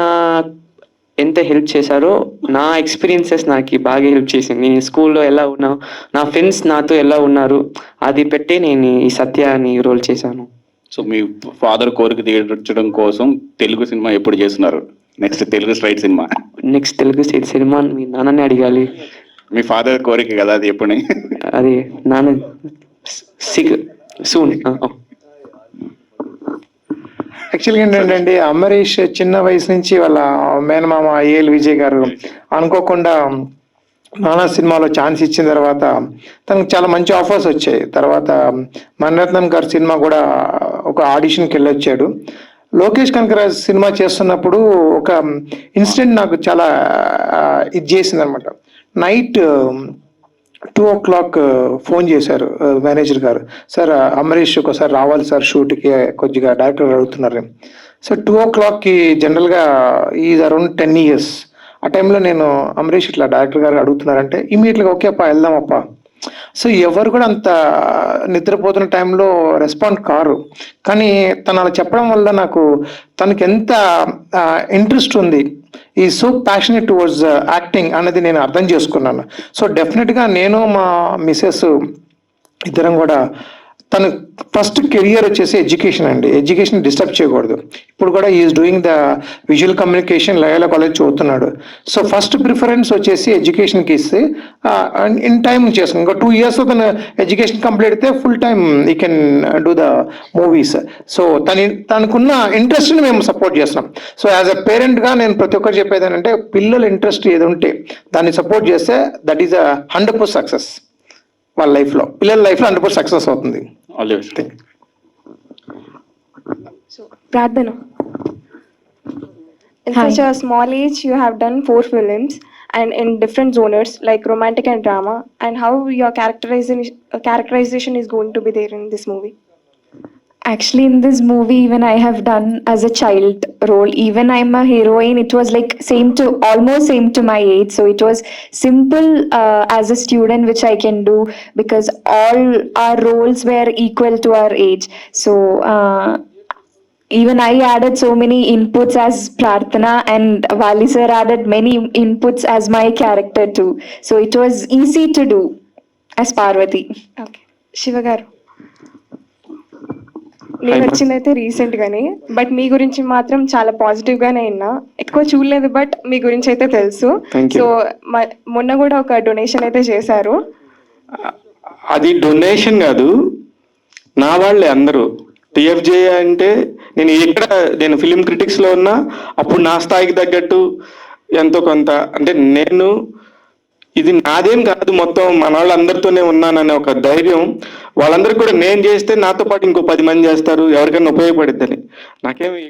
ఎంత హెల్ప్ చేశారో నా ఎక్స్పీరియన్సెస్ నాకు బాగా హెల్ప్ చేసింది. నేను స్కూల్లో ఎలా ఉన్నాను, నా ఫ్రెండ్స్ నాతో ఎలా ఉన్నారు, అది పెట్టి నేను ఈ సత్య అని రోల్ చేశాను. సో మీ ఫాదర్ కోరిక తీర్చడం కోసం తెలుగు సినిమా ఎప్పుడు చేస్తున్నారు? Next Telugu straight cinema? Next Telugu straight cinema మీ నాన్నని అడగాలి. మీ ఫాదర్ కోరిక కదా అది, ఎప్పుడు? అది నాన్న సూన్. యాక్చువల్గా ఏంటంటే అమరీష్ చిన్న వయసు నుంచి వాళ్ళ మేనమామ ఏఎల్ విజయ్ గారు అనుకోకుండా నానా సినిమాలో ఛాన్స్ ఇచ్చిన తర్వాత తనకు చాలా మంచి ఆఫర్స్ వచ్చాయి. తర్వాత మణిరత్నం గారి సినిమా కూడా ఒక ఆడిషన్కి వెళ్ళొచ్చాడు. లోకేష్ కనకరాజ్ సినిమా చేస్తున్నప్పుడు ఒక ఇన్సిడెంట్ నాకు చాలా ఇది చేసింది అనమాట. నైట్ 2 o'clock ఫోన్ చేశారు మేనేజర్ గారు, సార్ అమరీష్ ఒకసారి రావాలి సార్ షూట్కి, కొద్దిగా డైరెక్టర్ అడుగుతున్నారు. సో 2 o'clockకి జనరల్గా ఈజ్ అరౌండ్ 10 years. ఆ టైంలో నేను అమరీష్ ఇట్లా డైరెక్టర్ గారు అడుగుతున్నారంటే ఇమీడియట్గా ఓకే అప్ప వెళ్దామప్ప. సో ఎవరు కూడా అంత నిద్రపోతున్న టైంలో రెస్పాండ్ కారు. కానీ తను అలా చెప్పడం వల్ల నాకు తనకి ఎంత ఇంట్రెస్ట్ ఉంది, ఈ సో ప్యాషనేట్ టువర్డ్స్ యాక్టింగ్ అనేది నేను అర్థం చేసుకున్నాను. సో డెఫినెట్గా నేను మా మిసెస్ ఇద్దరం కూడా తను ఫస్ట్ కెరియర్ వచ్చేసి ఎడ్యుకేషన్ అండి. ఎడ్యుకేషన్ డిస్టర్బ్ చేయకూడదు. ఇప్పుడు కూడా is doing the visual communication Loyola college చదువుతున్నాడు. సో ఫస్ట్ ప్రిఫరెన్స్ వచ్చేసి ఎడ్యుకేషన్కి ఇస్తే ఇన్ టైం చేసుకుని ఇంకో 2 years తను ఎడ్యుకేషన్ కంప్లీట్ అయితే ఫుల్ టైమ్ ఈ can do the movies. So తనకున్న ఇంట్రెస్ట్ని మేము సపోర్ట్ చేస్తున్నాం. సో యాజ్ అ పేరెంట్గా నేను ప్రతి ఒక్కరు చెప్పేది ఏంటంటే పిల్లల ఇంట్రెస్ట్ ఏది ఉంటే దాన్ని సపోర్ట్ చేస్తే దట్ ఈస్ 100% సక్సెస్. వాళ్ళ లైఫ్లో పిల్లల లైఫ్లో 100% సక్సెస్ అవుతుంది. Pradhana. In such a small age, you have done 4 films and in different genres like romantic and drama. And how your characterization is going to be there in this movie? Actually, in this movie, even I have done as a child role. Even I'm a heroine. It was like almost same to my age. So it was simple as a student, which I can do because all our roles were equal to our age. So even I added so many inputs as Prarthana, and Vali sir added many inputs as my character too. So it was easy to do as Parvati. Okay. Shiva garu. నేను వచ్చిందైతే రీసెంట్గానే, but మీ గురించి మాత్రం చాలా పాజిటివ్గానే విన్నా. ఎక్కువ చూడలేదు but మీ గురించి అయితే తెలుసు. సో మొన్న కూడా ఒక డొనేషన్ అయితే చేశారు. అది డొనేషన్ కాదు, నా వాళ్ళే అందరూ. టీఎఫ్జే అంటే నేను ఫిలిం క్రిటిక్స్లో ఉన్నా, అప్పుడు నా స్థాయికి తగ్గట్టు ఎంతో కొంత అంటే నేను ఇది నాదేం కాదు, మొత్తం మన వాళ్ళందరితోనే ఉన్నాననే ఒక ధైర్యం వాళ్ళందరికీ కూడా నేను చేస్తే నాతో పాటు ఇంకో 10 మంది చేస్తారు, ఎవరికైనా ఉపయోగపడిద్దని. నాకేమి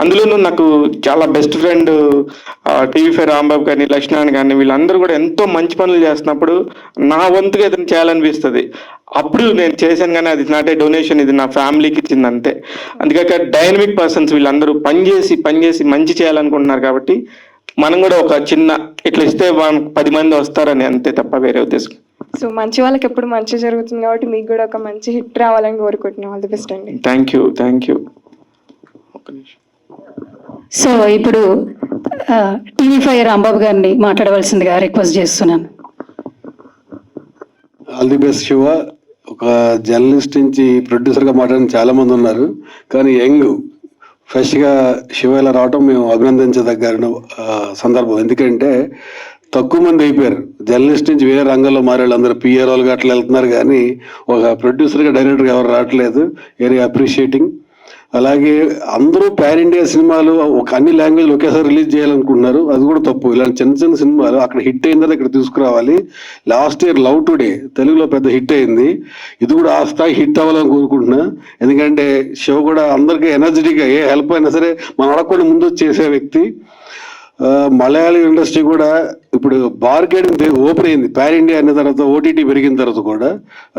అందులోనూ నాకు చాలా బెస్ట్ ఫ్రెండ్ టీవీ5 రాంబాబు కానీ లక్ష్మణ్ కానీ వీళ్ళందరూ కూడా ఎంతో మంచి పనులు చేస్తున్నప్పుడు నా వంతుగా ఏదైనా చేయాలనిపిస్తుంది. అప్పుడు నేను చేశాను, కానీ అది నాటే డొనేషన్, ఇది నా ఫ్యామిలీకి ఇచ్చింది అంతే. అందుకే డైనమిక్ పర్సన్స్ వీళ్ళందరూ పనిచేసి మంచి చేయాలనుకుంటున్నారు కాబట్టి మనం కూడా ఒక చిన్న ఇట్లా ఇస్తే 10 మంది వస్తారని అంతే తప్ప వేరే ఉద్దేశం. సో మంచి వాళ్ళకి ఎప్పుడు మంచి జరుగుతుంది కాబట్టి మీకు కూడా ఒక మంచి హిట్ రావాలని కోరుకుంటున్నాం. ఆల్ ది బెస్ట్ అండి. Thank you. సో ఇప్పుడు టీవీ5 రాంబాబు గారిని మాట్లాడవలసిందిగా రిక్వెస్ట్ చేస్తున్నాను. All the best Shiva. ఒక జర్నలిస్ట్ నుంచి ప్రొడ్యూసర్గా మాట్లాడిన చాలా మంది ఉన్నారు, కానీ యంగ్ ఫ్రెష్గా శివ ఇలా రావటం మేము అభినందించదగ్గ సందర్భం. ఎందుకంటే తక్కువ మంది అయిపోయారు జర్నలిస్ట్ నుంచి వేరే రంగంలో మారే వాళ్ళందరూ పిఆర్ఓలుగా అట్లా వెళ్తున్నారు, కానీ ఒక ప్రొడ్యూసర్గా డైరెక్టర్గా ఎవరు రావట్లేదు. Very appreciating. అలాగే అందరూ పాన్ ఇండియా సినిమాలు ఒక అన్ని లాంగ్వేజ్లు ఒకేసారి రిలీజ్ చేయాలనుకుంటున్నారు, అది కూడా తప్పు. ఇలాంటి చిన్న సినిమాలు అక్కడ హిట్ అయిన తర్వాత ఇక్కడ తీసుకురావాలి. లాస్ట్ ఇయర్ లవ్ టుడే తెలుగులో పెద్ద హిట్ అయింది, ఇది కూడా ఆ స్థాయి హిట్ అవ్వాలని కోరుకుంటున్నా. ఎందుకంటే శివ కూడా అందరికీ ఎనర్జెటిక్గా ఏ హెల్ప్ అయినా సరే మనం అడగకుండా ముందు చేసే వ్యక్తి. మలయాళ ఇండస్ట్రీ కూడా ఇప్పుడు బార్గెట్ ఓపెన్ అయింది పాన్ ఇండియా అనే తర్వాత, ఓటీటీ పెరిగిన తర్వాత కూడా.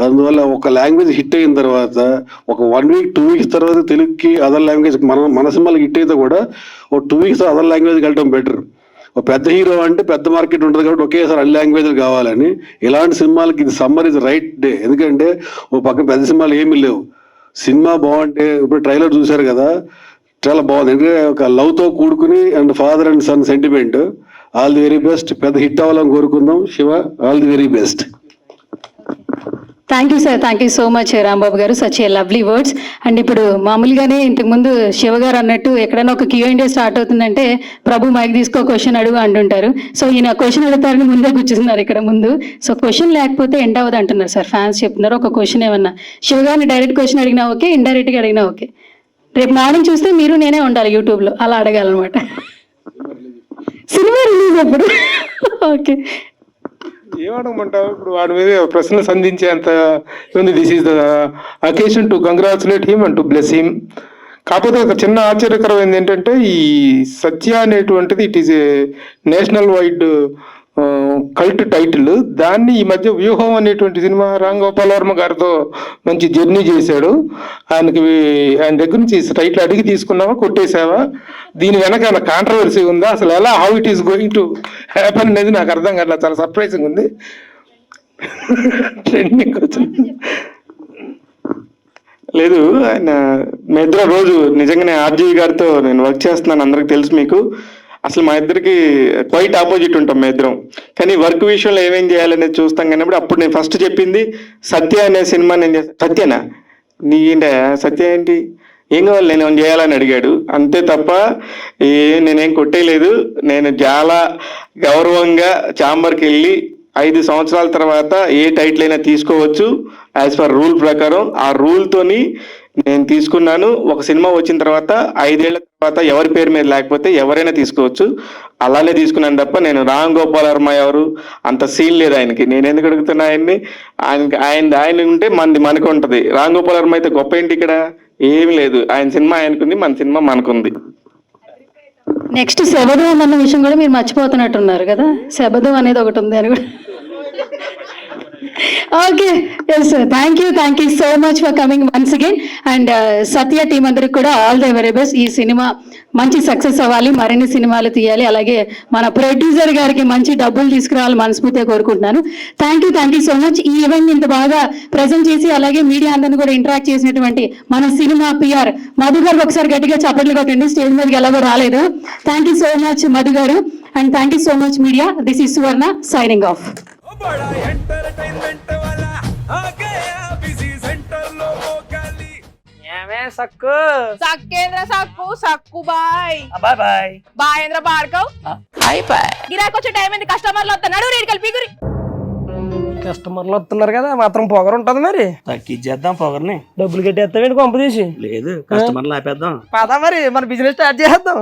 అందువల్ల ఒక లాంగ్వేజ్ హిట్ అయిన తర్వాత ఒక 1 week 2 weeks తర్వాత తెలుగుకి అదర్ లాంగ్వేజ్ మన సినిమాలకి హిట్ అయితే కూడా ఒక 2 weeks అదర్ లాంగ్వేజ్కి వెళ్ళడం బెటర్. ఒక పెద్ద హీరో అంటే పెద్ద మార్కెట్ ఉంటుంది కాబట్టి ఒకేసారి అన్ని లాంగ్వేజ్లు కావాలని. ఇలాంటి సినిమాలకి ఇది సమ్మర్ ఇస్ రైట్ డే. ఎందుకంటే ఓ పక్కన పెద్ద సినిమాలు ఏమీ లేవు, సినిమా బాగుంటే ఇప్పుడు ట్రైలర్ చూశారు కదా, చాలా బాగుంది. ఎందుకంటే ఒక లవ్తో కూడుకుని and father and son sentiment. All the very best. పెద్ద హిట్ అవ్వాలని కోరుకుందాం Shiva. All the very best. Thank you sir, thank you so much Rambabu garu, such a lovely words. And ఇప్పుడు మామూలుగానే ఇంతకుముందు శివ గారు అన్నట్టు ఎక్కడైనా ఒక Q&A స్టార్ట్ అవుతుందంటే ప్రభు మైక్ తీసుకో క్వశ్చన్ అడుగు అంటుంటారు. సో ఈయన క్వశ్చన్ అడుగుతారని ముందే కూర్చున్నారు ఇక్కడ ముందు. సో క్వశ్చన్ లేకపోతే ఎండ్ అవ్వదు అంటున్నారు సార్, ఫ్యాన్స్ చెప్తున్నారు. ఒక క్వశ్చన్ ఏమన్నా శివ గారిని డైరెక్ట్ క్వశ్చన్ అడిగినా ఓకే, ఇండైరెక్ట్గా అడిగినా ఓకే. రేపు మార్నింగ్ చూస్తే మీరు నేనే ఉండాలి యూట్యూబ్లో, అలా అడగాలన్నమాట. సినిమా రిలీజ్ అప్పుడు ఓకే ఏమడగమంటావు? ఇప్పుడు వాడి మీద ప్రశ్నలు సంధించేంత ఉంది. This is the occasion to congratulate him and to bless him. కాకపోతే ఒక చిన్న ఆశ్చర్యకరమైనది ఏంటంటే ఈ సత్య అనేటువంటిది it is a national wide cult title. దాన్ని ఈ మధ్య వ్యూహం అనేటువంటి సినిమా రామ్ గోపాల్ వర్మ గారితో మంచి జర్నీ చేశాడు. ఆయన దగ్గర నుంచి టైటిల్ అడిగి తీసుకున్నావా, కొట్టేశావా? దీని వెనక ఏమైనా కాంట్రవర్సీ ఉందా? అసలు ఎలా how it is going to happen అనేది నాకు అర్థం కావట్లేదు. చాలా సర్ప్రైజింగ్ ఉంది. ట్రెండింగ్ వచ్చింది లేదు. ఆయన మెద్ర రోజు నిజంగానే ఆర్జీవి గారితో నేను వర్క్ చేస్తున్నాను, అందరికి తెలుసు మీకు. అసలు మా ఇద్దరికి క్వైట్ ఆపోజిట్ ఉంటాం మా ఇద్దరం. కానీ వర్క్ విషయంలో ఏమేం చేయాలనేది చూస్తాం. కానీ అప్పుడు నేను ఫస్ట్ చెప్పింది సత్య అనే సినిమా నేను చేస్తాను. సత్యనా సత్య ఏంటి ఏం కావాలి నేను ఏమైనా చేయాలని అడిగాడు, అంతే తప్ప నేనేం కొట్టేయలేదు. నేను చాలా గౌరవంగా ఛాంబర్కి వెళ్ళి 5 సంవత్సరాల తర్వాత ఏ టైటిల్ అయినా తీసుకోవచ్చు యాజ్ పర్ రూల్ ప్రకారం. ఆ రూల్తోని నేను తీసుకున్నాను. ఒక సినిమా వచ్చిన తర్వాత 5 ఏళ్ల తర్వాత ఎవరి పేరు మీద లేకపోతే ఎవరైనా తీసుకోవచ్చు, అలానే తీసుకున్నాను తప్ప నేను రామ్ గోపాల్ వర్మ ఎవరు అంత సీన్ లేదు ఆయనకి. నేను ఎందుకు అడుగుతున్నా ఆయన్ని? ఆయన ఉంటే మనకు ఉంటుంది. రామ్ గోపాల్ వర్మ అయితే గొప్ప ఏంటి ఇక్కడ? ఏమి లేదు. ఆయన సినిమా ఆయనకుంది, మన సినిమా మనకుంది. నెక్స్ట్ శబదం అన్న విషయం కూడా మీరు మర్చిపోతున్నట్టున్నారు కదా, శబదం అనేది ఒకటి ఉంది అని కూడా. Okay, yes, thank you so much for coming once again. And Satya team అందరికి కూడా ఆల్ ద వెరీ బెస్ట్. ఈ సినిమా మంచి సక్సెస్ అవ్వాలి, మరిన్ని సినిమాలు తీయాలి, అలాగే మన ప్రొడ్యూసర్ గారికి మంచి డబ్బులు తీసుకురావాలి మనస్ఫూర్తిగా కోరుకుంటున్నాను. Thank you so much. ఈ ఈవెంట్ ఇంత బాగా ప్రజెంట్ చేసి అలాగే మీడియా అందరిని కూడా ఇంటరాక్ట్ చేసినటువంటి మన సినిమా పిఆర్ మధు గారికి ఒకసారి గట్టిగా చప్పట్లు కొట్టండి, స్టేజ్ మీదకి ఎలాగో రాలేదు. Thank you so much Madhu garu, and thank you so much media. This is Suvarna signing off. సక్కు సక్కేంద్ర సక్కు సక్కు బాయ్ బాయ్ బాయ్ బాయేంద్ర భార్గవ్ బాయ్ బాయ్. గిరాకి వచ్చే టైం ఏంది, కస్టమర్లు వస్తున్నాడు, రేటు కలిపి గురి. కస్టమర్లు వస్తున్నారు కదా, మాత్రం పొగరు ఉంటది మరి. తగ్గించేద్దాం పొగర్ని. డబ్బులు కట్టేస్తావేంటి కొంప తీసి? లేదు, కస్టమర్లు ఆపేద్దాం. పదా మరి మన బిజినెస్ స్టార్ట్ చేద్దాం.